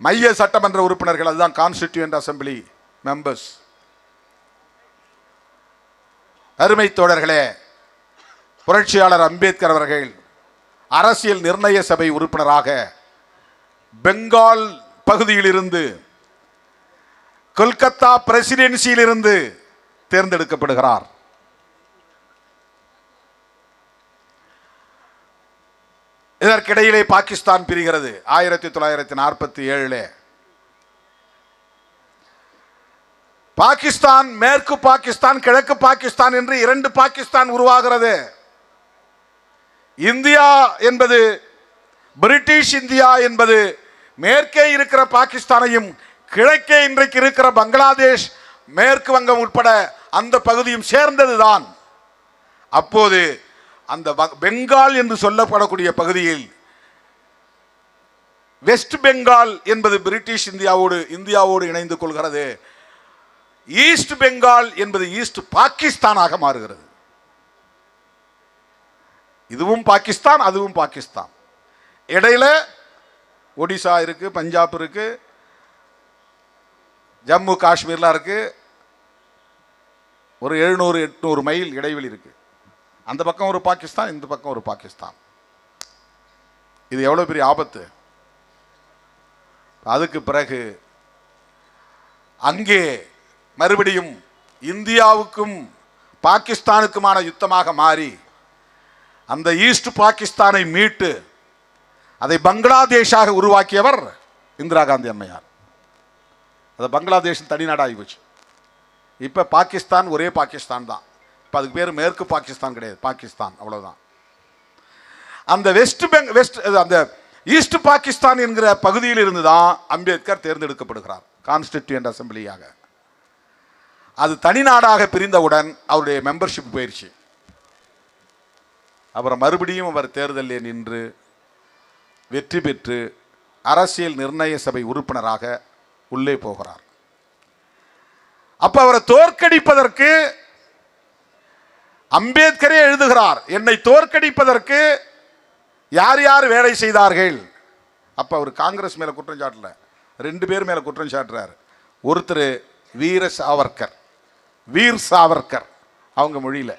மைய சட்டமன்ற உறுப்பினர்கள், அதுதான் கான்ஸ்டிடியூயன்ட் அசம்பிளி மெம்பர்ஸ். அருமை தோழர்களே, புரட்சியாளர் அம்பேத்கர் அவர்கள் அரசியல் நிர்ணய சபை உறுப்பினராக பெங்கால் பகுதியிலிருந்து, கொல்கத்தா பிரசிடென்சியிலிருந்து தேர்ந்தெடுக்கப்படுகிறார். இதற்கிடையிலே பாகிஸ்தான் பிரிகிறது 1947. பாகிஸ்தான், மேற்கு பாகிஸ்தான், கிழக்கு பாகிஸ்தான் என்று இரண்டு பாகிஸ்தான் உருவாகிறது. இந்தியா என்பது, பிரிட்டிஷ் இந்தியா என்பது மேற்கே இருக்கிற பாகிஸ்தானையும், கிழக்கே இன்றைக்கு இருக்கிற பங்களாதேஷ், மேற்கு வங்கம் உட்பட அந்த பகுதியும் சேர்ந்ததுதான். அப்போது அந்த பெங்கால் என்று சொல்லப்படக்கூடிய பகுதியில் வெஸ்ட் பெங்கால் என்பது பிரிட்டிஷ் இந்தியாவோடு இணைந்து கொள்கிறது. ஈஸ்ட் பெங்கால் என்பது ஈஸ்ட் பாகிஸ்தானாக மாறுகிறது. இதுவும் பாகிஸ்தான், அதுவும் பாகிஸ்தான். இடையில ஒடிசா இருக்கு, பஞ்சாப் இருக்கு, ஜம்மு காஷ்மீர்லாம் இருக்கு. ஒரு 700-800 மைல் இடைவெளி இருக்கு. அந்த பக்கம் ஒரு பாகிஸ்தான், இந்த பக்கம் ஒரு பாகிஸ்தான். இது எவ்வளவு பெரிய ஆபத்து. அதுக்கு பிறகு அங்கே மறுபடியும் இந்தியாவுக்கும் பாகிஸ்தானுக்குமான யுத்தமாக மாறி அந்த ஈஸ்ட் பாகிஸ்தானை மீட்டு அதை பங்களாதேஷாக உருவாக்கியவர் இந்திரா காந்தி அம்மையார். அது பங்களாதேஷ் தனிநாடாகி போச்சு. இப்போ பாகிஸ்தான் ஒரே பாகிஸ்தான் தான். இப்போ அதுக்கு பேர் மேற்கு பாகிஸ்தான் கிடையாது, பாகிஸ்தான், அவ்வளவுதான். அந்த அந்த ஈஸ்ட் பாகிஸ்தான் என்கிற பகுதியில் இருந்து தான் அம்பேத்கர் தேர்ந்தெடுக்கப்படுகிறார் கான்ஸ்டிடியூயன்ட் அசம்பிளியாக. அது தனிநாடாக பிரிந்தவுடன் அவருடைய மெம்பர்ஷிப் போயிடுச்சு. அப்புறம் மறுபடியும் அவர் தேர்தலில் நின்று வெற்றி பெற்று அரசியல் நிர்ணய சபை உறுப்பினராக உள்ளே போகிறார். அப்ப அவரை தோற்கடிப்பதற்கு அம்பேத்கரே எழுதுகிறார், என்னை தோற்கடிப்பதற்கு யார் யார் வேலை செய்தார்கள். அப்ப அவர் காங்கிரஸ் மேல குற்றம் சாட்டல, 2 பேர் மேல குற்றம் சாட்டுறார். ஒருத்தர் வீர சாவர்கர், வீர் சாவர்கர், அவங்க மொழியில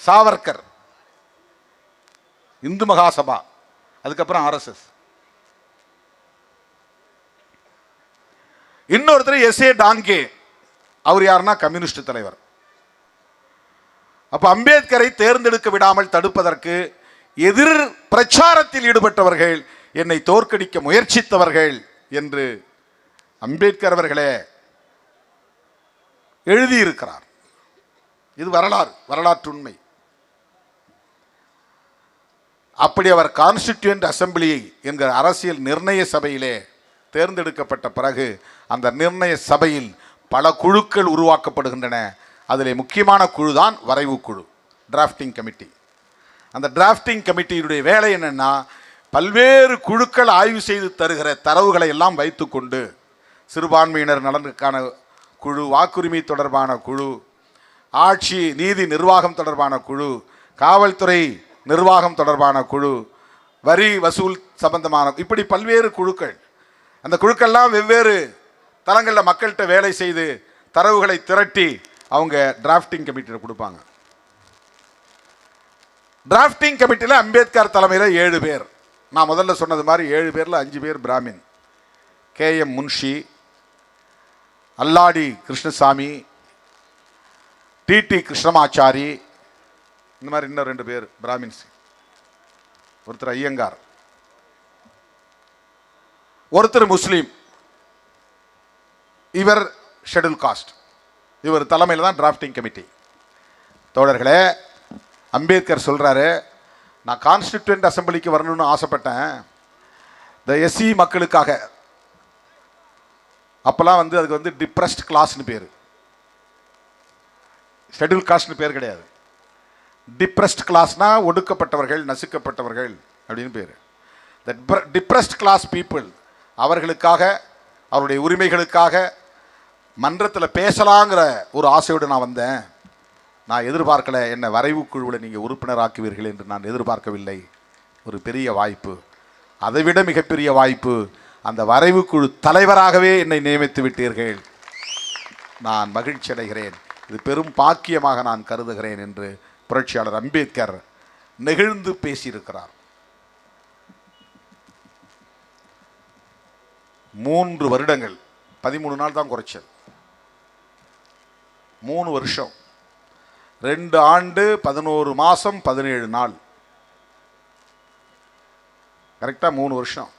சாவர்கர், இந்து மகாசபா, அதுக்கப்புறம் ஆர்எஸ்எஸ். இன்னொருத்தர் எஸ் ஏ டான்கே, அவர் யாருன்னா கம்யூனிஸ்ட் தலைவர். அப்ப அம்பேத்கரை தேர்ந்தெடுக்க விடாமல் தடுப்பதற்கு எதிர் பிரச்சாரத்தில் ஈடுபட்டவர்கள், என்னை தோற்கடிக்க முயற்சித்தவர்கள் என்று அம்பேத்கர் அவர்களே எழுதியிருக்கிறார். இது வரலாற்று உண்மை. அப்படி அவர் கான்ஸ்டிடியூயன்ட் அசம்பிளி என்கிற அரசியல் நிர்ணய சபையிலே தேர்ந்தெடுக்கப்பட்ட பிறகு அந்த நிர்ணய சபையில் பல குழுக்கள் உருவாக்கப்படுகின்றன. அதில் முக்கியமான குழு தான் வரைவு குழு, டிராஃப்டிங் கமிட்டி. அந்த டிராஃப்டிங் கமிட்டியுடைய வேலை என்னன்னா, பல்வேறு குழுக்கள் ஆய்வு செய்து தருகிற தரவுகளை எல்லாம் வைத்துக்கொண்டு சிறுபான்மையினர் நலனுக்கான குழு, வாக்குரிமை தொடர்பான குழு, ஆட்சி நீதி நிர்வாகம் தொடர்பான குழு, காவல்துறை நிர்வாகம் தொடர்பான குழு, வரி வசூல் சம்பந்தமான, இப்படி பல்வேறு குழுக்கள். அந்த குழுக்கள்லாம் வெவ்வேறு தளங்களில் மக்கள்கிட்ட வேலை செய்து தரவுகளை திரட்டி அவங்க டிராஃப்டிங் கமிட்டியில் கொடுப்பாங்க. டிராஃப்டிங் கமிட்டியில் அம்பேத்கர் தலைமையில் 7 பேர். நான் முதல்ல சொன்னது மாதிரி 7 பேரில் 5 பேர் பிராமின். KM முன்ஷி, அல்லாடி கிருஷ்ணசாமி, TT கிருஷ்ணமாச்சாரி, இந்த மாதிரி இன்னும் 2 பேர் பிராமின்ஸ். ஒருத்தர் ஐயங்கார், ஒருத்தர் முஸ்லீம் இவர் ஷெட்யூல் காஸ்ட், இவர் தலைமையில் தான் டிராஃப்டிங் கமிட்டி. தோழர்களே, அம்பேத்கர் சொல்கிறாரு, நான் கான்ஸ்டிடியூண்ட் அசம்பிளிக்கு வரணும்னு ஆசைப்பட்டேன். இந்த எஸ்சி மக்களுக்காக, அப்போல்லாம் அதுக்கு டிப்ரெஸ்ட் கிளாஸ்னு பேர், ஷெட்யூல் காஸ்ட்னு பேர் கிடையாது. டிப்ரெஸ்ட் கிளாஸ்னா ஒடுக்கப்பட்டவர்கள், நசுக்கப்பட்டவர்கள் அப்படின்னு பேர். த டிப்ரெஸ்ட் கிளாஸ் பீப்புள், அவர்களுக்காக, அவருடைய உரிமைகளுக்காக மன்றத்தில் பேசலாங்கிற ஒரு ஆசையோடு நான் வந்தேன். நான் எதிர்பார்க்கல, என்னை வரைவு குழுவில் நீங்கள் உறுப்பினராக்குவீர்கள் என்று நான் எதிர்பார்க்கவில்லை. ஒரு பெரிய வாய்ப்பு, அதைவிட மிகப்பெரிய வாய்ப்பு, அந்த வரைவு குழு தலைவராகவே என்னை நியமித்து விட்டீர்கள். நான் மகிழ்ச்சி அடைகிறேன், இது பெரும் பாக்கியமாக நான் கருதுகிறேன் என்று புரட்சியாளர் அம்பேத்கர் நெகிழ்ந்து பேசியிருக்கிறார். 3 வருடங்கள், 13 நாள் தான் குறைச்சல். 3 வருஷம், 2 ஆண்டு 11 மாதம் 17 நாள், கரெக்டாக 3 வருஷம்.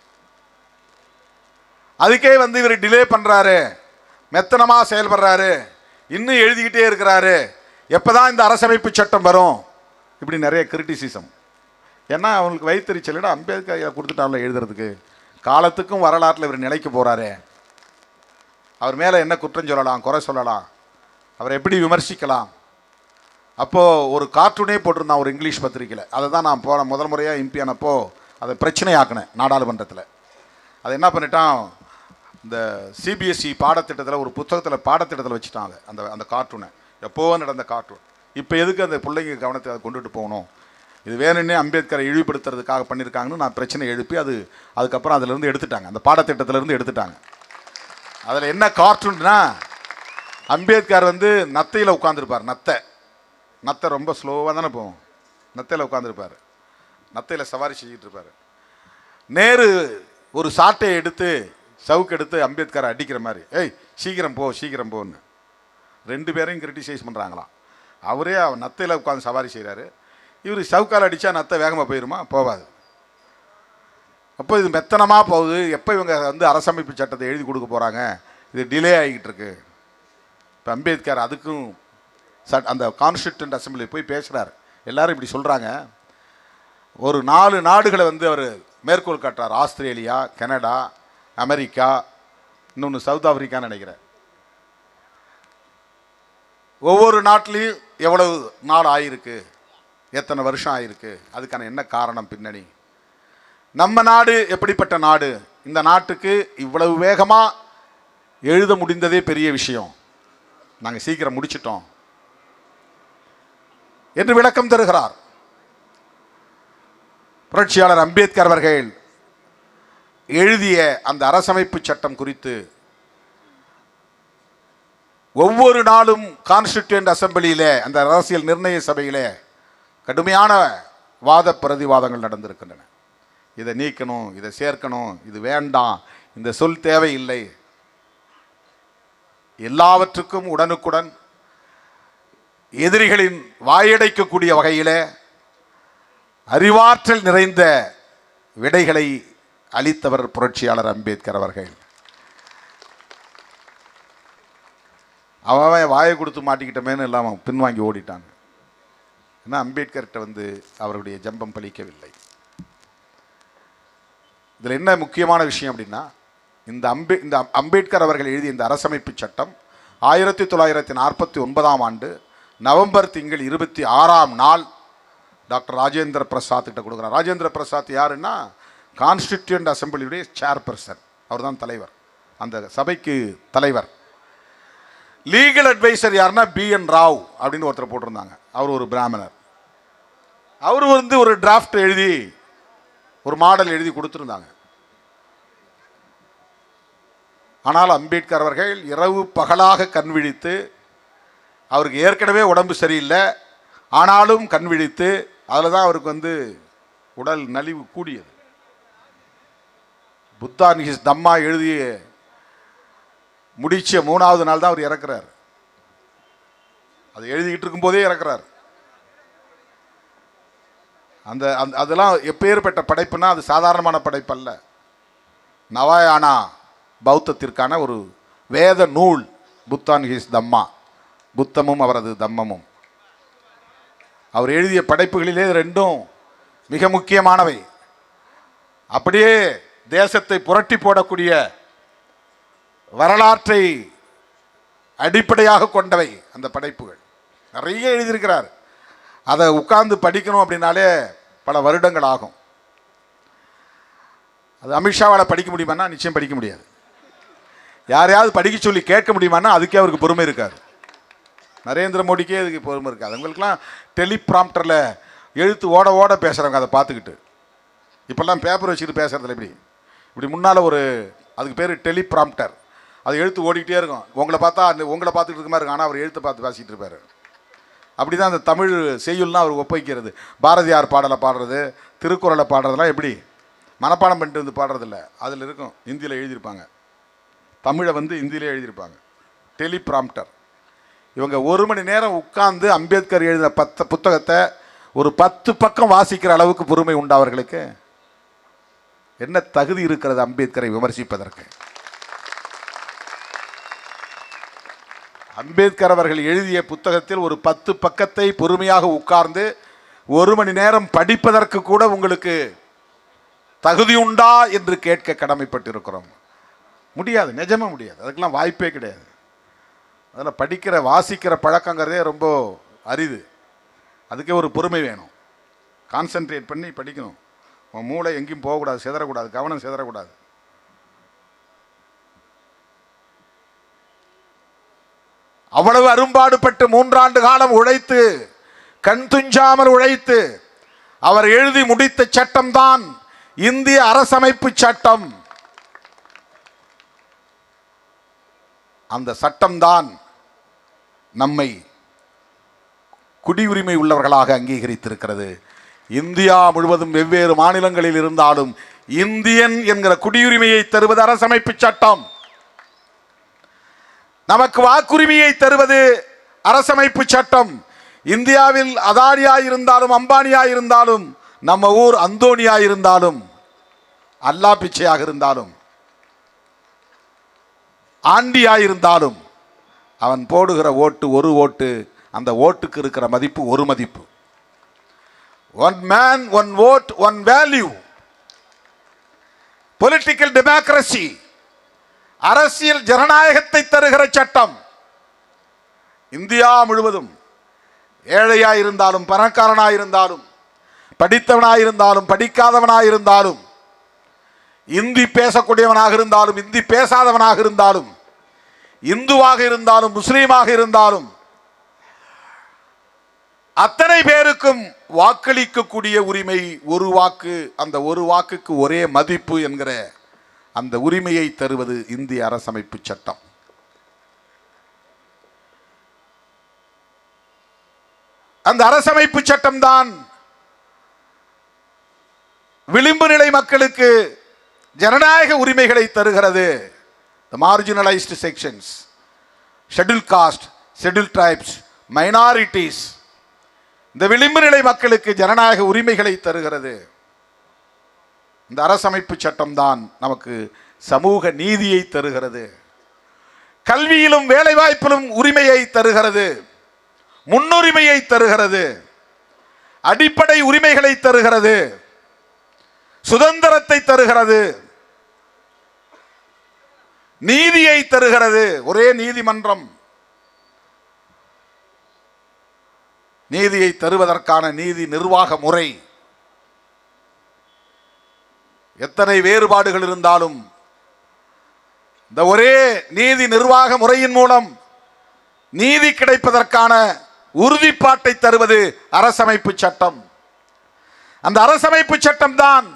அதுக்கே இவர் டிலே பண்ணுறாரு, மெத்தனமாக செயல்படுறாரு, இன்னும் எழுதிக்கிட்டே இருக்கிறாரு, எப்போதான் இந்த அரசமைப்பு சட்டம் வரும், இப்படி நிறைய கிரிட்டிசிசம். ஏன்னா அவங்களுக்கு வைத்தறிச்சல், அம்பேத்கர் கொடுத்துட்டாங்கள எழுதுறதுக்கு, காலத்துக்கும் வரலாற்றில் இவர் நிலைக்கு போகிறாரு, அவர் மேலே என்ன குற்றம் சொல்லலாம், குறை சொல்லலாம், அவரை எப்படி விமர்சிக்கலாம். அப்போது ஒரு கார்ட்டூனே போட்டிருந்தான் ஒரு இங்கிலீஷ் பத்திரிக்கையில், அதை தான் நான் முதல் முறையாக எம்பியானப்போ அதை பிரச்சனையாக்கினேன் நாடாளுமன்றத்தில். அதை என்ன பண்ணிட்டான், இந்த சிபிஎஸ்சி பாடத்திட்டத்தில் ஒரு புத்தகத்தில் பாடத்திட்டத்தில் வச்சுட்டாங்க அந்த கார்ட்டூனை. எப்போது நடந்த கார்ட்டூன், இப்போ எதுக்கு அந்த பிள்ளைங்க கவனத்தை அதை கொண்டுட்டு போகணும், இது வேணும்னே அம்பேத்கரை இழிவுபடுத்துறதுக்காக பண்ணியிருக்காங்கன்னு நான் பிரச்சனை எழுப்பி அதுக்கப்புறம் அதிலேருந்து எடுத்துட்டாங்க, அந்த பாடத்திட்டத்திலேருந்து எடுத்துட்டாங்க. அதில் என்ன கார்ட்டூன்னா, அம்பேத்கர் நத்தையில் உட்காந்துருப்பார். நத்தை ரொம்ப ஸ்லோவாக தானே போகும், நத்தையில் உட்காந்துருப்பார், நத்தையில் சவாரி செஞ்சுட்டு இருப்பார். நேரு ஒரு சாட்டையை எடுத்து சவுக்கு எடுத்து அம்பேத்கரை அடிக்கிற மாதிரி, ஏய் சீக்கிரம் போ சீக்கிரம் போன்னு 2 பேரையும் கிரிட்டிசைஸ் பண்ணுறாங்களாம். அவரே நத்தையில் உட்காந்து சவாரி செய்கிறாரு, இவர் சவுக்கால் அடித்தா நத்தை வேகமாக போயிடுமா, போகாது. அப்போ இது மெத்தனமாக போகுது, எப்போ இவங்க அரசமைப்பு சட்டத்தை எழுதி கொடுக்க போகிறாங்க, இது டிலே ஆகிக்கிட்டு இருக்கு. இப்போ அம்பேத்கர் அதுக்கும் அந்த கான்ஸ்டிடியூண்ட் அசம்பிளி போய் பேசுகிறார். எல்லாரும் இப்படி சொல்கிறாங்க. ஒரு 4 நாடுகளை அவர் மேற்கோள் காட்டுறார், ஆஸ்திரேலியா, கனடா, அமெரிக்கா, இன்னொன்று சவுத் ஆப்பிரிக்கான்னு நினைக்கிறேன். ஒவ்வொரு நாட்டிலையும் எவ்வளவு நாள் ஆயிருக்கு, எத்தனை வருஷம் ஆயிருக்கு, அதுக்கான என்ன காரணம், பின்னணி. நம்ம நாடு எப்படிப்பட்ட நாடு, இந்த நாட்டுக்கு இவ்வளவு வேகமாக எழுத முடிந்ததே பெரிய விஷயம், நாங்கள் சீக்கிரம் முடிச்சிட்டோம் என்று விளக்கம் தருகிறார் புரட்சியாளர் அம்பேத்கர் அவர்கள். எழுதிய அந்த அரசமைப்பு சட்டம் குறித்து ஒவ்வொரு நாளும் கான்ஸ்டிடியூண்ட் அசம்பிளியிலே, அந்த அரசியல் நிர்ணய சபையிலே கடுமையான வாத பிரதிவாதங்கள் நடந்திருக்கின்றன. இதை நீக்கணும், இதை சேர்க்கணும், இது வேண்டாம், இந்த சொல் தேவையில்லை, எல்லாவற்றுக்கும் உடனுக்குடன் எதிரிகளின் வாயடைக்கக்கூடிய வகையிலே அறிவாற்றல் நிறைந்த விடைகளை அளித்தவர் புரட்சியாளர் அம்பேத்கர் அவர்கள். அவன் வாயை கொடுத்து மாட்டிக்கிட்டமேன்னு எல்லாம் பின்வாங்கி ஓடிட்டாங்க. ஏன்னா அம்பேத்கர்கிட்ட அவருடைய ஜம்பம் பலிக்கவில்லை. இதில் என்ன முக்கியமான விஷயம் அப்படின்னா, இந்த அம்பேத்கர் அவர்கள் எழுதிய இந்த அரசமைப்பு சட்டம் 1949ஆம் ஆண்டு நவம்பர் திங்கள் 26ஆம் நாள் டாக்டர் ராஜேந்திர பிரசாத் கிட்ட கொடுக்குறார். ராஜேந்திர பிரசாத் யாருன்னா கான்ஸ்டிடியூண்ட் அசம்பிளியுடைய சேர்பர்சன், அவர் தான் தலைவர், அந்த சபைக்கு தலைவர். லீகல் அட்வைசர் யாருன்னா BN ராவ் அப்படின்னு ஒருத்தர் போட்டிருந்தாங்க, அவர் ஒரு பிராமணர். அவர் ஒரு டிராஃப்ட் எழுதி, ஒரு மாடல் எழுதி கொடுத்துருந்தாங்க. ஆனால் அம்பேத்கர் அவர்கள் இரவு பகலாக கண் விழித்து, அவருக்கு ஏற்கனவே உடம்பு சரியில்லை, ஆனாலும் கண் விழித்து, அதில் தான் அவருக்கு உடல் நலிவு கூடியது. புத்தா நிகிஸ் தம்மா எழுதி முடிச்ச 3வது நாள் தான் அவர் இறக்குறார். அது எழுதிக்கிட்டு இருக்கும்போதே இறக்குறார். அதெல்லாம் எப்பேற்பட்ட படைப்புனா, அது சாதாரணமான படைப்பு அல்ல. நவாயானா பௌத்தத்திற்கான ஒரு வேத நூல். புத்தான் ஹிஸ் தம்மா, புத்தமும் அவரது தம்மமும். அவர் எழுதிய படைப்புகளிலே ரெண்டும் மிக முக்கியமானவை. அப்படியே தேசத்தை புரட்டி போடக்கூடிய வரலாற்றை அடிப்படையாக கொண்டவை அந்த படைப்புகள். நிறைய எழுதியிருக்கிறார். அதை உட்கார்ந்து படிக்கணும் அப்படின்னாலே பல வருடங்கள் ஆகும். அது அமித்ஷாவால் படிக்க முடியுமான்னா நிச்சயம் படிக்க முடியாது. யாரையாவது படிக்க சொல்லி கேட்க முடியுமான்னா அதுக்கே அவருக்கு பொறுமை இருக்காது. நரேந்திர மோடிக்கே அதுக்கு பொறுமை இருக்காது. அவங்களுக்குலாம் டெலிப்ராம்ப்டரில் எழுத்து ஓட ஓட பேசுகிறவங்க அதை பார்த்துக்கிட்டு. இப்போல்லாம் பேப்பர் வச்சுக்கிட்டு பேசுகிறதில்ல. இப்படி முன்னால் ஒரு அதுக்கு பேர் டெலிப்ராம்ப்டர். அது எழுத்து ஓடிக்கிட்டே இருக்கும். உங்களை பார்த்துக்கிட்டு இருக்க மாதிரி இருக்கும். ஆனால் அவர் எழுத்தை பார்த்து பேசிகிட்டு இருப்பார். அப்படி தான் அந்த தமிழ் செய்யுள்லாம் அவர் ஒப்பைக்கிறது. பாரதியார் பாடலை பாடுறது, திருக்குறளை பாடுறதெல்லாம் எப்படி மனப்பாடம் பண்ணிட்டு வந்து பாடுறதில்ல. அதில் இருக்கும், ஹிந்தியில் எழுதியிருப்பாங்க. தமிழை ஹிந்தியிலே எழுதியிருப்பாங்க. டெலிப்ராம்ப்டர். இவங்க 1 மணி நேரம் உட்கார்ந்து அம்பேத்கர் எழுதின புத்தகத்தை ஒரு 10 பக்கம் வாசிக்கிற அளவுக்கு பொறுமை உண்டு அவர்களுக்கு. என்ன தகுதி இருக்கிறது அம்பேத்கரை விமர்சிப்பதற்கு? அம்பேத்கர் அவர்கள் எழுதிய புத்தகத்தில் ஒரு 10 பக்கத்தை பொறுமையாக உட்கார்ந்து 1 மணி நேரம் படிப்பதற்கு கூட உங்களுக்கு தகுதி உண்டா என்று கேட்க கடமைப்பட்டிருக்கிறோம். முடியாது, நிஜமா முடியாது. அதுக்கெல்லாம் வாய்ப்பே கிடையாது. அதில் வாசிக்கிற பழக்கங்கிறதே ரொம்ப அரிது. அதுக்கே ஒரு பொறுமை வேணும். கான்சென்ட்ரேட் பண்ணி படிக்கணும். உன் மூளை எங்கேயும் போகக்கூடாது, சிதறக்கூடாது, கவனம் சிதறக்கூடாது. அவ்வளவு அரும்பாடுபட்டு 3 ஆண்டு காலம் உழைத்து, கண் துஞ்சாமல் உழைத்து அவர் எழுதி முடித்த சட்டம்தான் இந்திய அரசமைப்பு சட்டம். அந்த சட்டம்தான் நம்மை குடியுரிமை உள்ளவர்களாக அங்கீகரித்திருக்கிறது. இந்தியா முழுவதும் வெவ்வேறு மாநிலங்களில் இருந்தாலும் இந்தியன் என்கிற குடியுரிமையை தருவது அரசமைப்பு சட்டம். நமக்கு வாக்குரிமையை தருவது அரசமைப்பு சட்டம். இந்தியாவில் அதானியாய் இருந்தாலும், அம்பானியாய் இருந்தாலும், நம்ம ஊர் அந்தோனியாய் இருந்தாலும், அல்லா பிச்சையாக இருந்தாலும், ஆண்டியாயிருந்தாலும் அவன் போடுகிற ஓட்டு ஒரு ஓட்டு. அந்த ஓட்டுக்கு இருக்கிற மதிப்பு ஒரு மதிப்பு. One man one vote one value. Political democracy, அரசியல் ஜனநாயகத்தை தருகிற சட்டம். இந்தியா முழுவதும் ஏழையாயிருந்தாலும், பணக்காரனாயிருந்தாலும், படித்தவனாயிருந்தாலும், படிக்காதவனாயிருந்தாலும், இந்தி பேசக்கூடியவனாக இருந்தாலும், இந்தி பேசாதவனாக இருந்தாலும், இந்துவாக இருந்தாலும், முஸ்லீமாக இருந்தாலும், அத்தனை பேருக்கும் வாக்களிக்கக்கூடிய உரிமை. ஒரு வாக்கு, அந்த ஒரு வாக்குக்கு ஒரே மதிப்பு என்கிற அந்த உரிமையை தருவது இந்திய அரசமைப்பு சட்டம். அந்த அரசமைப்பு சட்டம்தான் விளிம்பு நிலை மக்களுக்கு ஜனநாயக உரிமைகளை தருகிறது. The marginalized sections, scheduled caste, scheduled tribes, minorities, இந்த விளிம்பு நிலை மக்களுக்கு ஜனநாயக உரிமைகளை தருகிறது. இந்த அரசமைப்பு சட்டம் தான் நமக்கு சமூக நீதியை தருகிறது. கல்வியிலும் வேலை வாய்ப்பிலும் உரிமையை தருகிறது, முன்னுரிமையை தருகிறது, அடிப்படை உரிமைகளை தருகிறது, சுதந்திரத்தை தருகிறது, நீதியை தருகிறது. ஒரே நீதிமன்றம். நீதியை தருவதற்கான நீதி நிர்வாக முறை. எத்தனை வேறுபாடுகள் இருந்தாலும் இந்த ஒரே நீதி நிர்வாக முறையின் மூலம் நீதி கிடைப்பதற்கான உறுதிப்பாட்டை தருவது அரசமைப்பு சட்டம். அந்த அரசமைப்பு சட்டம் தான்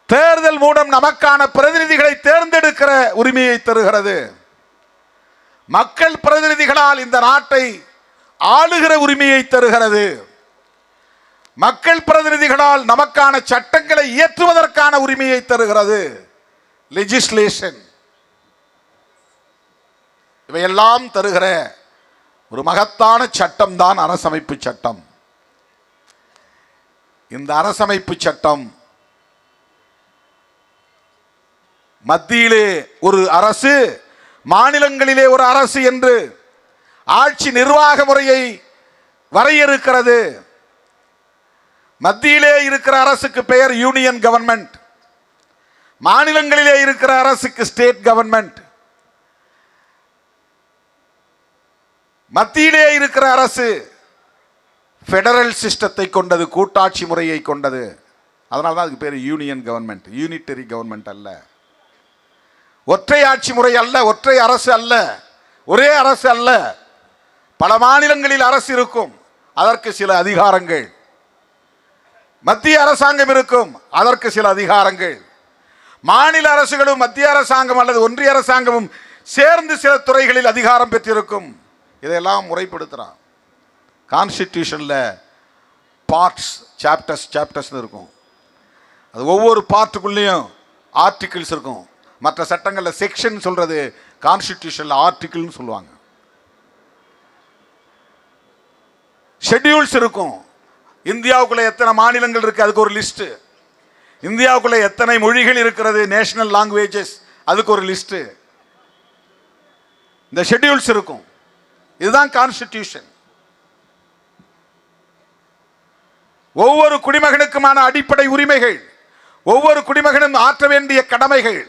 தேர்தல் மூலம் நமக்கான பிரதிநிதிகளை தேர்ந்தெடுக்கிற உரிமையை தருகிறது. மக்கள் பிரதிநிதிகளால் இந்த நாட்டை ஆளுகிற உரிமையை தருகிறது. மக்கள் பிரதிநிதிகளால் நமக்கான சட்டங்களை இயற்றுவதற்கான உரிமையை தருகிறது. லெஜிஸ்லேஷன், இவையெல்லாம் தருகிற ஒரு மகத்தான சட்டம் தான் அரசமைப்பு சட்டம். இந்த அரசமைப்பு சட்டம் மத்தியிலே ஒரு அரசு, மாநிலங்களிலே ஒரு அரசு என்று ஆட்சி நிர்வாக முறையை வரையறுக்கிறது. மத்தியிலே இருக்கிற அரசுக்கு பெயர் யூனியன் கவர்மெண்ட், மாநிலங்களிலே இருக்கிற அரசுக்கு ஸ்டேட் கவர்மெண்ட். மத்தியிலே இருக்கிற அரசு ஃபெடரல் சிஸ்டத்தை கொண்டது, கூட்டாட்சி முறையை கொண்டது. அதனால தான் அதுக்கு பேர் யூனியன் கவர்மெண்ட், யூனிட்டரி கவர்மெண்ட் அல்ல. ஒற்றை ஆட்சி முறை அல்ல, ஒற்றை அரசு அல்ல, ஒரே அரசு அல்ல. பல மாநிலங்களில் அரசு இருக்கும், அதற்கு சில அதிகாரங்கள். மத்திய அரசாங்கம் இருக்கும், அதற்கு சில அதிகாரங்கள். மாநில அரசுகளும் மத்திய அரசாங்கம் அல்லது ஒன்றிய அரசாங்கமும் சேர்ந்து சில துறைகளில் அதிகாரம் பெற்றிருக்கும். இதையெல்லாம் முறைப்படுத்துறான். கான்ஸ்டிடியூஷன்ல பார்ட்ஸ், சாப்டர்ஸ் இருக்கும். அது ஒவ்வொரு பார்ட்டுக்குள்ளேயும் ஆர்டிகிள்ஸ் இருக்கும். மற்ற சட்டங்கள்ல செக்ஷன் சொல்றது, கான்ஸ்டிடியூஷன்ல ஆர்டிகிள்னு சொல்லுவாங்க. ஷெட்யூல்ஸ் இருக்கும். இந்தியாவுக்குள்ள எத்தனை மாநிலங்கள் இருக்கு, அதுக்கு ஒரு லிஸ்ட். இந்தியாவுக்குள்ள எத்தனை மொழிகள் இருக்கிறது, நேஷனல் லாங்குவேஜஸ், அதுக்கு ஒரு லிஸ்ட். இந்த ஷெட்யூல்ஸ் இருக்கும். இதுதான் கான்ஸ்டிடியூஷன். ஒவ்வொரு குடிமகனுக்குமான அடிப்படை உரிமைகள், ஒவ்வொரு குடிமகனும் ஆற்ற வேண்டிய கடமைகள்,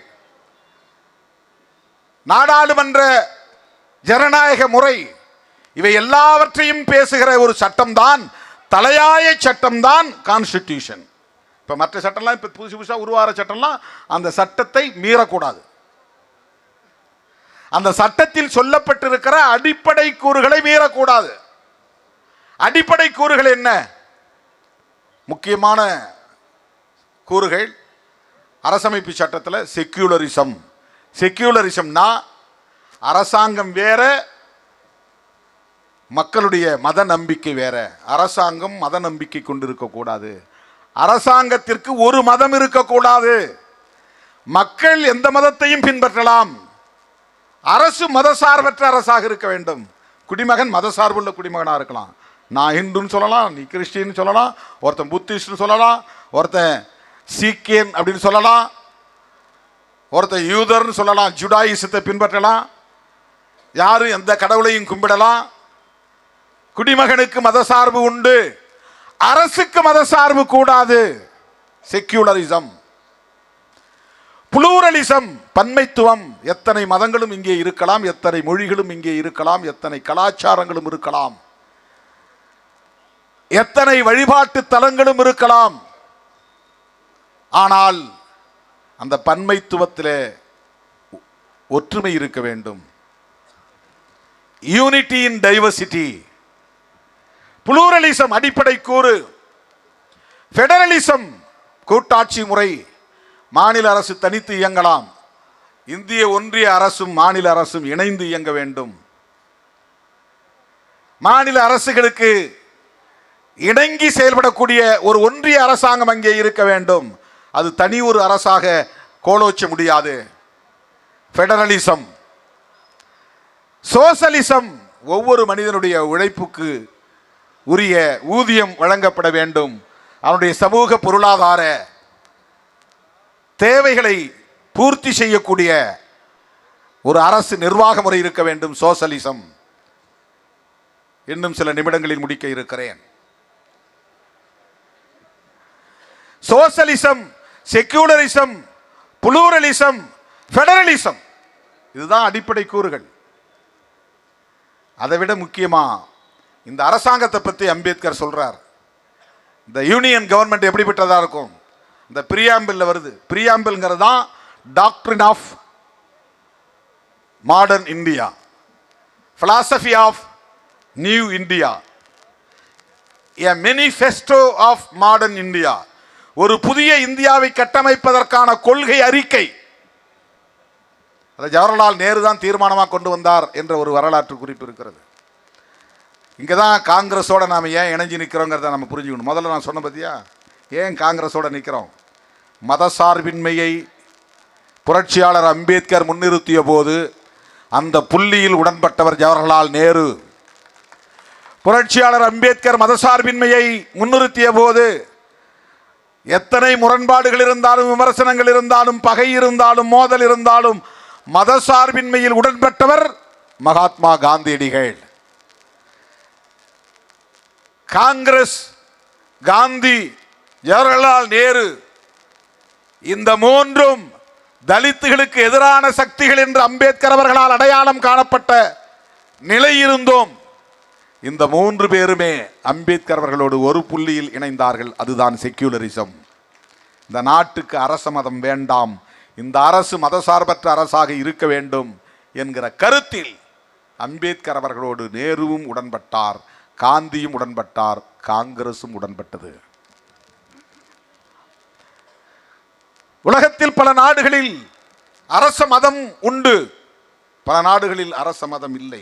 நாடாளுமன்ற ஜனநாயக முறை, இவை எல்லாவற்றையும் பேசுகிற ஒரு சட்டம்தான், தலையாய சட்டம்தான் கான்ஸ்டிடியூஷன். இப்ப மற்ற சட்டம்லாம் இப்ப புதுசா உருவாகிற சட்டம்லாம் அந்த சட்டத்தை மீறக்கூடாது. அந்த சட்டத்தில் சொல்லப்பட்டிருக்கிற அடிப்படை கூறுகளை மீறக்கூடாது. அடிப்படை கூறுகள் என்ன? முக்கியமான கூறுகள் அரசமைப்பு சட்டத்தில் செக்யூலரிசம். செக்யூலரிசம்னா அரசாங்கம் வேற, மக்களுடைய மத நம்பிக்கை வேற. அரசாங்கம் மத நம்பிக்கை கொண்டிருக்கக்கூடாது. அரசாங்கத்திற்கு ஒரு மதம் இருக்கக்கூடாது. மக்கள் எந்த மதத்தையும் பின்பற்றலாம். அரசு மதசார்பற்ற அரசாக இருக்க வேண்டும். குடிமகன் மதசார்புள்ள குடிமகனாக இருக்கலாம். நான் ஹிந்துன்னு சொல்லலாம், நீ கிறிஸ்டின்னு சொல்லலாம், ஒருத்தன் புத்திஸ்ட்னு சொல்லலாம், ஒருத்தன் சீக்கியன் அப்படின்னு சொல்லலாம், ஒருத்தன் யூதர்னு சொல்லலாம், ஜுடாயிசத்தை பின்பற்றலாம், யாரும் எந்த கடவுளையும் கும்பிடலாம். குடிமகனுக்கு மதசார்பு உண்டு, அரசுக்கு மதசார்பு கூடாது. செக்யூலரிசம். புளூரலிசம், பன்மைத்துவம். எத்தனை மதங்களும் இங்கே இருக்கலாம், எத்தனை மொழிகளும் இங்கே இருக்கலாம், எத்தனை கலாச்சாரங்களும் இருக்கலாம், எத்தனை வழிபாட்டு தலங்களும் இருக்கலாம். ஆனால் அந்த பன்மைத்துவத்திலே ஒற்றுமை இருக்க வேண்டும். யூனிட்டி இன் டைவர்சிட்டி. புளூரலிசம் அடிப்படை கூறு. ஃபெடரலிசம் கூட்டாட்சி முறை. மாநில அரசு தனித்து இயங்கலாம், இந்திய ஒன்றிய அரசும் மாநில அரசும் இணைந்து இயங்க வேண்டும். மாநில அரசுகளுக்கு இணங்கி செயல்படக்கூடிய ஒரு ஒன்றிய அரசாங்கம் அங்கே இருக்க வேண்டும். அது தனி ஒரு அரசாக கோலோச்ச முடியாது. ஃபெடரலிசம். சோசலிசம், ஒவ்வொரு மனிதனுடைய உழைப்புக்கு உரிய ஊதியம் வழங்கப்பட வேண்டும். அவனுடைய சமூக பொருளாதார தேவைகளை பூர்த்தி செய்யக்கூடிய ஒரு அரசு நிர்வாக முறை இருக்க வேண்டும். சோசலிசம். இன்னும் சில நிமிடங்களில் முடிக்க இருக்கிறேன். சோசலிசம், செக்யூலரிசம், புளூரலிசம், ஃபெடரலிசம், இதுதான் அடிப்படை கூறுகள். அதை விட முக்கியமா இந்த அரசாங்கத்தை பற்றி அம்பேத்கர் சொல்றார். இந்த யூனியன் கவர்மெண்ட் எப்படிப்பட்டதா இருக்கும்? இந்த பிரியாம்பிள் வருது. பிரியாம்பிள்ங்கிறது தான் doctrine of modern India, philosophy of new India, a manifesto of modern India. ஒரு புதிய இந்தியாவை கட்டமைப்பதற்கான கொள்கை அறிக்கை. அதை ஜவஹர்லால் நேரு தான் தீர்மானமாக கொண்டு வந்தார் என்ற ஒரு வரலாற்று குறிப்பு இருக்கிறது. இங்கே தான் காங்கிரஸோட நாம் ஏன் இணைஞ்சு நிற்கிறோங்கிறத நம்ம புரிஞ்சுக்கணும். முதல்ல நான் சொன்ன பற்றியா, ஏன் காங்கிரஸோட நிற்கிறோம்? மதசார்பின்மையை புரட்சியாளர் அம்பேத்கர் முன்னிறுத்திய போது அந்த புள்ளியில் உடன்பட்டவர் ஜவஹர்லால் நேரு. புரட்சியாளர் அம்பேத்கர் மதசார்பின்மையை முன்னிறுத்திய போது எத்தனை முரண்பாடுகள் இருந்தாலும், விமர்சனங்கள் இருந்தாலும், பகை இருந்தாலும், மோதல் இருந்தாலும், மதசார்பின்மையில் உடன்பட்டவர் மகாத்மா காந்தியடிகள். காங்கிரஸ், காந்தி, ஜவஹர்லால் நேரு இந்த மூன்றும் தலித்துகளுக்கு எதிரான சக்திகள் என்று அம்பேத்கர் அவர்களால் அடையாளம் காணப்பட்ட நிலை இருந்தோம். இந்த மூன்று பேருமே அம்பேத்கர் அவர்களோடு ஒரு புள்ளியில் இணைந்தார்கள். அதுதான் செக்யூலரிசம். இந்த நாட்டுக்கு அரச மதம் வேண்டாம், இந்த அரசு மதசார்பற்ற அரசாக இருக்க வேண்டும் என்கிற கருத்தில் அம்பேத்கர் அவர்களோடு நேருவும் உடன்பட்டார், காந்தியும் உடன்பட்டார், காங்கிரசும் உடன்பட்டது. உலகத்தில் பல நாடுகளில் அரச மதம் உண்டு, பல நாடுகளில் அரச மதம் இல்லை.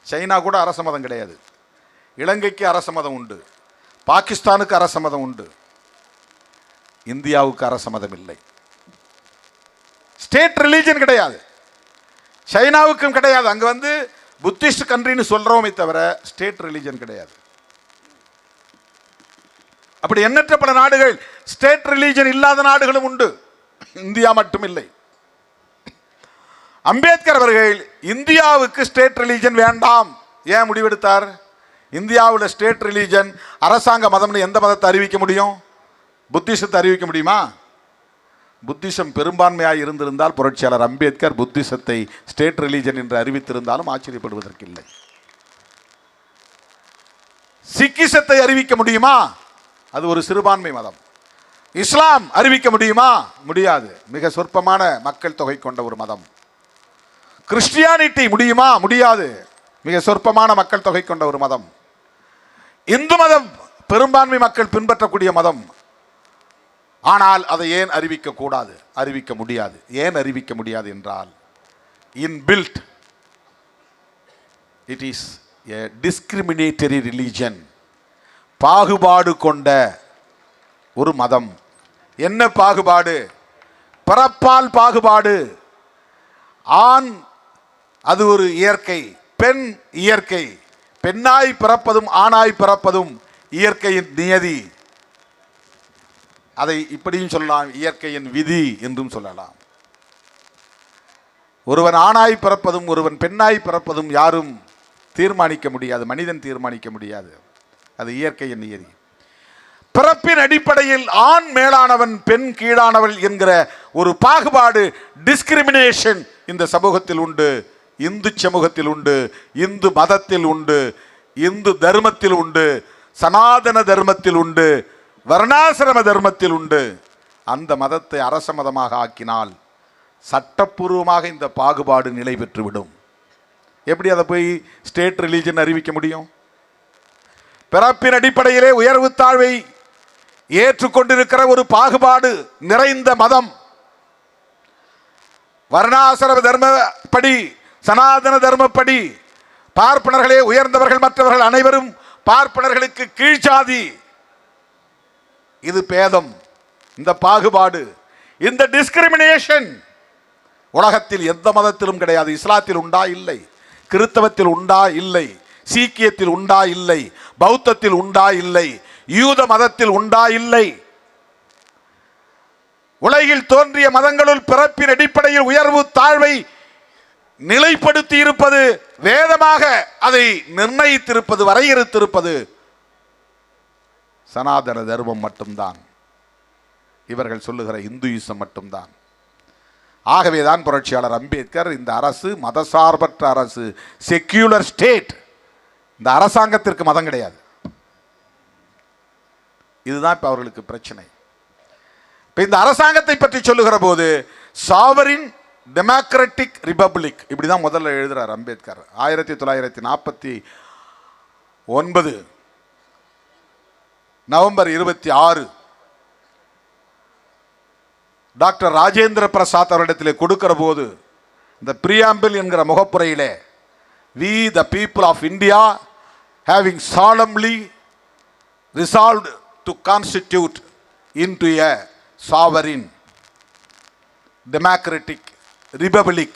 சைனா கூட அரச மதம் கிடையாது. இலங்கைக்கு அரச மதம் உண்டு, பாகிஸ்தானுக்கு அரச மதம் உண்டு, இந்தியாவுக்கு அரச மதம் இல்லை. ஸ்டேட் ரிலீஜன் கிடையாது, சைனாவுக்கும் கிடையாது. அங்க வந்து புத்திஸ்ட் கண்ட்ரின்னு சொல்றோமே தவிர ஸ்டேட் ரிலீஜன் கிடையாது. அப்படி எண்ணற்ற பல நாடுகள், ஸ்டேட் ரிலீஜன் இல்லாத நாடுகளும் உண்டு, இந்தியா மட்டும் இல்லை. அம்பேத்கர் அவர்கள் இந்தியாவுக்கு ஸ்டேட் ரிலீஜன் வேண்டாம் ஏன் முடிவெடுத்தார்? இந்தியாவில் ஸ்டேட் ரிலீஜன் அரசாங்க மதம்னு எந்த மதத்தை அறிவிக்க முடியும்? புத்திசத்தை அறிவிக்க முடியுமா? புத்திசம் பெரும்பான்மையாக இருந்திருந்தால் புரட்சியாளர் அம்பேத்கர் புத்திசத்தை ஸ்டேட் ரிலீஜன் என்று அறிவித்திருந்தாலும் ஆச்சரியப்படுவதற்கு இல்லை. சிக்கிசத்தை அறிவிக்க முடியுமா? அது ஒரு சிறுபான்மை மதம். இஸ்லாம் அறிவிக்க முடியுமா? முடியாது, மிக சொற்பமான மக்கள் தொகை கொண்ட ஒரு மதம். கிறிஸ்டியானிட்டி முடியுமா? முடியாது, மிக சொற்பமான மக்கள் தொகை கொண்ட ஒரு மதம். இந்து மதம் பெரும்பான்மை மக்கள் பின்பற்றக்கூடிய மதம். ஆனால் அதை ஏன் அறிவிக்க கூடாது? அறிவிக்க முடியாது. ஏன் அறிவிக்க முடியாது என்றால், inbuilt it is a discriminatory religion, பாகுபாடு கொண்ட ஒரு மதம். என்ன பாகுபாடு? பிறப்பால் பாகுபாடு. ஆண் அது ஒரு இயற்கை, பெண் இயற்கை. பெண்ணாய் பிறப்பதும் ஆணாய் பிறப்பதும் இயற்கையின் நியதி. அதை இப்படியும் சொல்லலாம், இயற்கையின் விதி என்றும் சொல்லலாம். ஒருவன் ஆணாய் பிறப்பதும் ஒருவன் பெண்ணாய் பிறப்பதும் யாரும் தீர்மானிக்க முடியாது, மனிதன் தீர்மானிக்க முடியாது. அது இயற்கையின் நியதி. பிறப்பின் அடிப்படையில் ஆண் மேலானவன் பெண் கீழானவள் என்கிற ஒரு பாகுபாடு, டிஸ்கிரிமினேஷன் இந்த சமூகத்தில் உண்டு, இந்து சமூகத்தில் உண்டு, இந்து மதத்தில் உண்டு, இந்து தர்மத்தில் உண்டு, சனாதன தர்மத்தில் உண்டு, வர்ணாசிரம தர்மத்தில் உண்டு. அந்த மதத்தை அரச மதமாக ஆக்கினால் சட்டப்பூர்வமாக இந்த பாகுபாடு நிலை பெற்றுவிடும். எப்படி அதை போய் ஸ்டேட் ரிலீஜன் அறிவிக்க முடியும்? பிறப்பின் அடிப்படையிலே உயர்வு தாழ்வை ஏற்றுக்கொண்டிருக்கிற ஒரு பாகுபாடு நிறைந்த மதம். வர்ணாசிரம தர்மப்படி, சனாதன தர்மப்படி பார்ப்பனர்களே உயர்ந்தவர்கள், மற்றவர்கள் அனைவரும் பார்ப்பனர்களுக்கு கீழ்ச்சாதி. இது பேதம், இந்த பாகுபாடு, இந்த டிஸ்கிரிமினேஷன் உலகத்தில் எந்த மதத்திலும் கிடையாது. இஸ்லாத்தில் உண்டா? இல்லை. கிறிஸ்தவத்தில் உண்டா? இல்லை. சீக்கியத்தில் உண்டா? இல்லை. பௌத்தத்தில் உண்டா? இல்லை. யூத மதத்தில் உண்டா? இல்லை. உலகில் தோன்றிய மதங்களுள் பிறப்பின் அடிப்படையில் உயர்வு தாழ்வை நிலைப்படுத்தி இருப்பது, வேதமாக அதை நிர்ணயித்திருப்பது, வரையறுத்திருப்பது சனாதன தர்மம் மட்டும்தான். இவர்கள் சொல்லுகிற இந்துயிசம் மட்டும்தான். ஆகவேதான் புரட்சியாளர் அம்பேத்கர் இந்த அரசு மதசார்பற்ற அரசு, செக்யூலர் ஸ்டேட், இந்த அரசாங்கத்திற்கு மதம் கிடையாது. இதுதான் இப்ப அவர்களுக்கு பிரச்சனை. இப்ப இந்த அரசாங்கத்தை பற்றி சொல்லுகிற போது சாவரின் டெமோக்ராட்டிக் ரிபப்ளிக் இப்படிதான் முதல்ல எழுதுறார் அம்பேத்கர். 1949 நவம்பர் 26 டாக்டர் ராஜேந்திர பிரசாத் அவரிடத்திலே கொடுக்கிற போது இந்த பிரியாம்பிள் என்கிற முகப்புரையிலே, we the people of India having solemnly resolved to constitute into a sovereign democratic republic,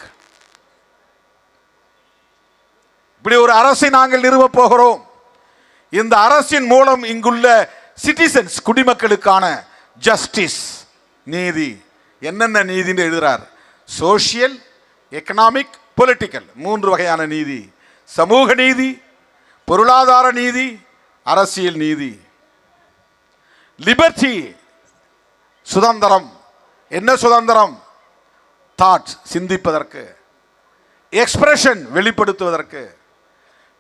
இப்படி ஒரு அரசை நாங்கள் நிறுவப் போகிறோம். இந்த அரசின் மூலம் இங்குள்ள சிட்டிசன்ஸ், குடிமக்களுக்கான ஜஸ்டிஸ், நீதி. என்னென்ன நீதின்னு எழுதுறார்? சோஷியல், எக்கனாமிக், பொலிட்டிக்கல், 3 வகையான நீதி. சமூக நீதி, பொருளாதார நீதி, அரசியல் நீதி. லிபர்ட்டி, சுதந்திரம். என்ன சுதந்திரம்? தாட்ஸ், சிந்திப்பதற்கு. எக்ஸ்பிரஷன், வெளிப்படுத்துவதற்கு.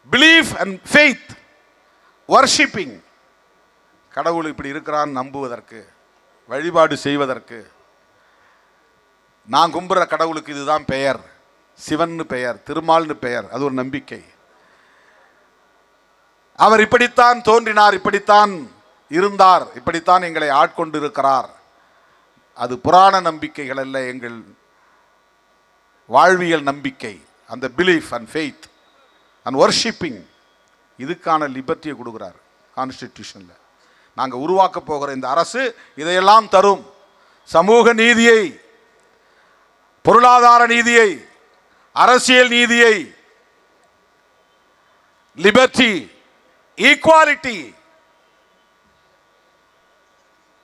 பிலீஃப் அண்ட் ஃபெய்த், வர்ஷிப்பிங், கடவுள் இப்படி இருக்கிறான் நம்புவதற்கு, வழிபாடு செய்வதற்கு. நான் கும்புற கடவுளுக்கு இதுதான் பெயர், சிவன்னு பெயர், திருமால்னு பெயர், அது ஒரு நம்பிக்கை. அவர் இப்படித்தான் தோன்றினார், இப்படித்தான் இருந்தார், இப்படித்தான் எங்களை ஆட்கொண்டு இருக்கிறார். அது புராண நம்பிக்கைகள் அல்ல, எங்கள் வாழ்வியல் நம்பிக்கை. அந்த belief and faith and worshipping, இதுக்கான லிபர்ட்டியை கொடுக்குறார் கான்ஸ்டிடியூஷனில். நாங்கள் உருவாக்க போகிற இந்த அரசு இதையெல்லாம் தரும். சமூக நீதியை, பொருளாதார நீதியை, அரசியல் நீதியை, லிபர்ட்டி, ஈக்குவாலிட்டி.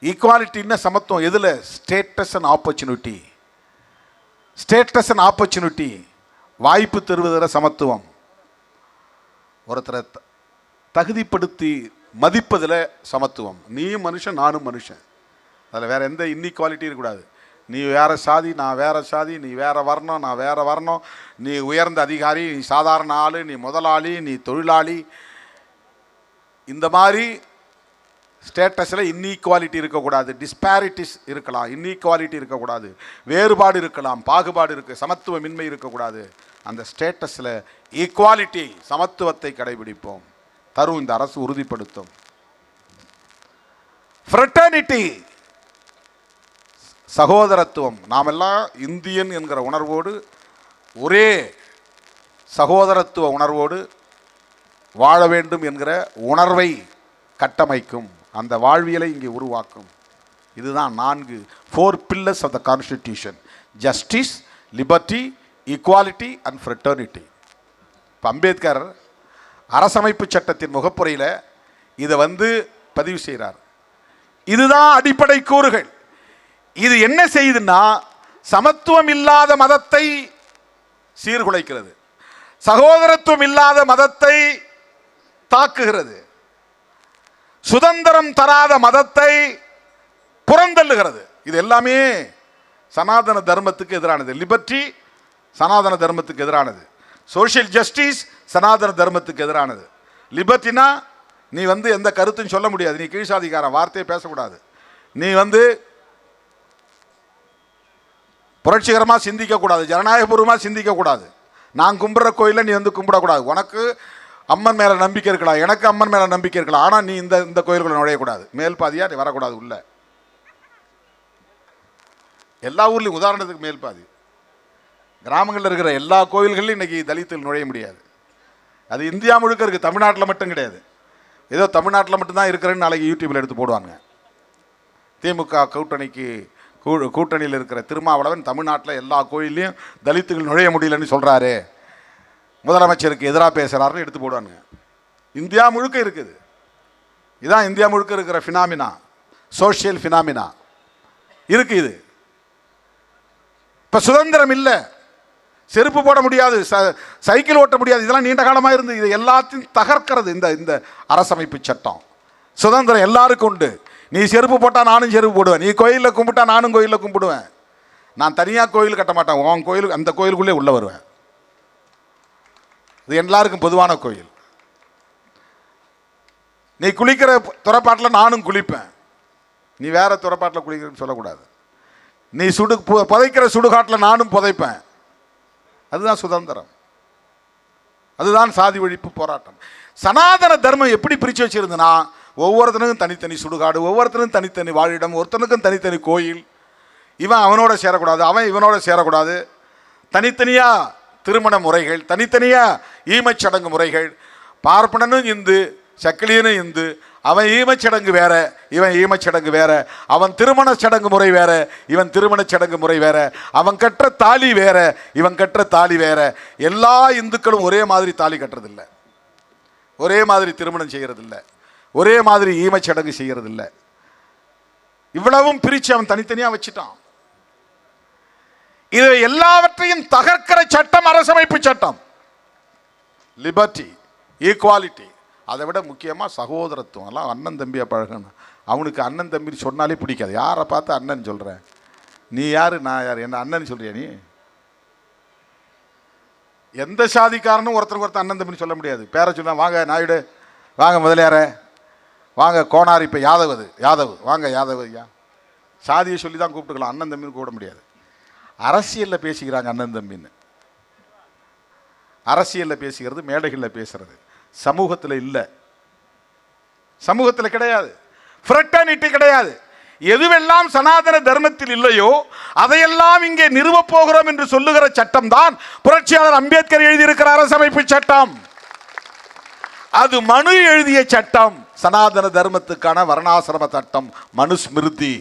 ஈக்குவாலிட்டின்னா சமத்துவம். எதில்? Status and opportunity. Status and opportunity, வாய்ப்பு தருவதில் சமத்துவம். ஒருத்தரை தகுதிப்படுத்தி மதிப்பதில் சமத்துவம். நீயும் மனுஷன், நானும் மனுஷன். அதில் வேற எந்த இன்இக்வாலிட்டி இருக்கக்கூடாது. நீ வேற சாதி, நான் வேற சாதி, நீ வேற வர்ணம், நான் வேற வர்ணம், நீ உயர்ந்த அதிகாரி, நீ சாதாரண ஆள், நீ முதலாளி, நீ தொழிலாளி. இந்த மாதிரி ஸ்டேட்டஸில் இன்இக்வாலிட்டி இருக்கக்கூடாது. டிஸ்பாரிட்டிஸ் இருக்கலாம், இன்இக்வாலிட்டி இருக்கக்கூடாது, வேறுபாடு இருக்கலாம், பாகுபாடு இருக்க, சமத்துவமின்மை இருக்கக்கூடாது. அந்த ஸ்டேட்டஸில் ஈக்குவாலிட்டி, சமத்துவத்தை கடைபிடிப்போம். தரும் இந்த அரசு உறுதிப்படுத்தும். ஃப்ரெட்டர்னிட்டி, சகோதரத்துவம். நாமெல்லாம் இந்தியன் என்கிற உணர்வோடு, ஒரே சகோதரத்துவ உணர்வோடு வாழ வேண்டும் என்கிற உணர்வை கட்டமைக்கும். அந்த வாழ்வியலை இங்கே உருவாக்கும். இதுதான் 4 pillars of the Constitution: justice, liberty, equality and fraternity. இப்போ அம்பேத்கர் அரசமைப்பு சட்டத்தின் முகப்புரையில் இதை பதிவு செய்கிறார். இதுதான் அடிப்படை கூறுகள். இது என்ன செய்யுதுன்னா, சமத்துவம் இல்லாத மதத்தை சீர்குலைக்கிறது, சகோதரத்துவம் இல்லாத மதத்தை தாக்குகிறது, சுதந்திரம் தராத மதத்தை புறந்தள்ளுகிறது. இது எல்லாமே சனாதன தர்மத்துக்கு எதிரானது. லிபர்ட்டி சனாதன தர்மத்துக்கு எதிரானது. சோஷியல் ஜஸ்டிஸ் சனாதன தர்மத்துக்கு எதிரானது. லிபர்ட்டினா நீ எந்த கருத்தும் சொல்ல முடியாது, நீ கீழ்சாதிக்காரன், வார்த்தையை பேசக்கூடாது, நீ புரட்சிகரமாக சிந்திக்கக்கூடாது, ஜனநாயகபூர்வமாக சிந்திக்கக்கூடாது. நான் கும்பிட்ற கோயிலில் நீ கும்பிடக்கூடாது. உனக்கு அம்மன் மேலே நம்பிக்கை இருக்கலாம், எனக்கு அம்மன் மேலே நம்பிக்கை இருக்கலாம், ஆனால் நீ இந்த கோயில்களை நுழையக்கூடாது, மேல் பாதியாக நீ வரக்கூடாது உள்ள. எல்லா ஊர்லேயும் உதாரணத்துக்கு மேல் பாதி. கிராமங்களில் இருக்கிற எல்லா கோயில்கள்லையும் இன்றைக்கி தலித்தில் நுழைய முடியாது. அது இந்தியா முழுக்க இருக்குது, தமிழ்நாட்டில் மட்டும் கிடையாது. ஏதோ தமிழ்நாட்டில் மட்டும்தான் இருக்கிறேன்னு நாளைக்கு யூடியூப்பில் எடுத்து போடுவாங்க. திமுக கூட்டணியில் இருக்கிற திருமாவளவன் தமிழ்நாட்டில் எல்லா கோயிலையும் தலித்துகள் நுழைய முடியலன்னு சொல்கிறாரு, முதலமைச்சருக்கு எதிராக பேசுகிறாருன்னு எடுத்து போடுவானுங்க. இந்தியா முழுக்க இருக்குது. இதுதான் இந்தியா முழுக்க இருக்கிற ஃபினாமினா, சோஷியல் ஃபினாமினா இருக்குது. இது இப்போ சுதந்திரம் இல்லை, செருப்பு போட முடியாது, சைக்கிள் ஓட்ட முடியாது, இதெல்லாம் நீண்ட காலமாக இருந்து இது எல்லாத்தையும் தகர்க்கிறது இந்த அரசமைப்பு சட்டம். சுதந்திரம் எல்லாருக்கும் உண்டு. நீ செருப்பு போட்டால் நானும் செருப்பு போடுவேன், நீ கோயிலில் கும்பிட்டா நானும் கோயிலில் கும்பிடுவேன். நான் தனியாக கோயில் கட்ட மாட்டேன், உன் கோயிலுக்கு அந்த கோயிலுக்குள்ளே உள்ளே வருவேன். இது எல்லாருக்கும் பொதுவான கோயில். நீ குளிக்கிற துறப்பாட்டில் நானும் குளிப்பேன், நீ வேற துறப்பாட்டில் குளிக்கிறன்னு சொல்லக்கூடாது. நீ புதைக்கிற சுடுகாட்டில் நானும் புதைப்பேன். அதுதான் சுதந்திரம், அதுதான் சாதி ஒழிப்பு போராட்டம். சனாதன தர்மம் எப்படி பிரித்து வச்சிருந்தனா, ஒவ்வொருத்தனுக்கும் தனித்தனி சுடுகாடு, ஒவ்வொருத்தனுக்கும் தனித்தனி வாழிடம், ஒருத்தனுக்கும் தனித்தனி கோயில். இவன் அவனோட சேரக்கூடாது, அவன் இவனோட சேரக்கூடாது. தனித்தனியாக திருமண முறைகள், தனித்தனியாக ஈமச்சடங்கு முறைகள். பார்ப்பனனும் இந்து, சக்கிலியனும் இந்து. அவன் ஈமச்சடங்கு வேற, இவன் ஈமச்சடங்கு வேற. அவன் திருமண சடங்கு முறை வேற, இவன் திருமண சடங்கு முறை வேற. அவன் கற்ற தாலி வேற, இவன் கற்ற தாலி வேற. எல்லா இந்துக்களும் ஒரே மாதிரி தாலி கட்டுறதில்லை, ஒரே மாதிரி திருமணம் செய்கிறதில்லை, ஒரே மாதிரி ஈமச்சடங்கு செய்கிறதில்லை. இவ்வளவும் பிரிச்சு அவன் தனித்தனியா வச்சுட்டான். இது எல்லாவற்றையும் தகர்க்கிற சட்டம் அரசமைப்பு சட்டம். லிபர்ட்டி, ஈக்குவாலிட்டி, அதை விட முக்கியமா சகோதரத்துவம். எல்லாம் அண்ணன் தம்பியா பழகணும். அவனுக்கு அண்ணன் தம்பி சொன்னாலே பிடிக்காது. யாரை பார்த்து அண்ணன் சொல்ற? நீ யாரு, நான் யாரு, என்ன அண்ணன் சொல்றியா? நீ எந்த சாதிக்காரனும் ஒருத்தர் அண்ணன் தம்பின்னு சொல்ல முடியாது. பேரை சொன்னா, வாங்க நாயுடு, வாங்க முதலியார, வாங்க கோனார், இப்போ யாதவ் வாங்க யாதவ் ஐயா, சாதியை சொல்லி தான் கூப்பிட்டுக்கலாம், அண்ணன் தம்பின்னு கூப்பிட முடியாது. அரசியலில் பேசிக்கிறாங்க அண்ணன் தம்பின்னு. அரசியலில் பேசுகிறது, மேடைகளில் பேசுறது, சமூகத்தில் இல்லை, சமூகத்தில் கிடையாது, ஃப்ரெட்டர்னிட்டி கிடையாது. எதுவெல்லாம் சனாதன தர்மத்தில் இல்லையோ அதையெல்லாம் இங்கே நிறுவப் போகிறோம் என்று சொல்லுகிற சட்டம் தான் புரட்சியாளர் அம்பேத்கர் எழுதியிருக்கிற அரசமைப்பு சட்டம். அது மனு எழுதிய சட்டம். சனாதன தர்மத்துக்கான வர்ணாசிரம சட்டம், மனுஸ்மிருதி.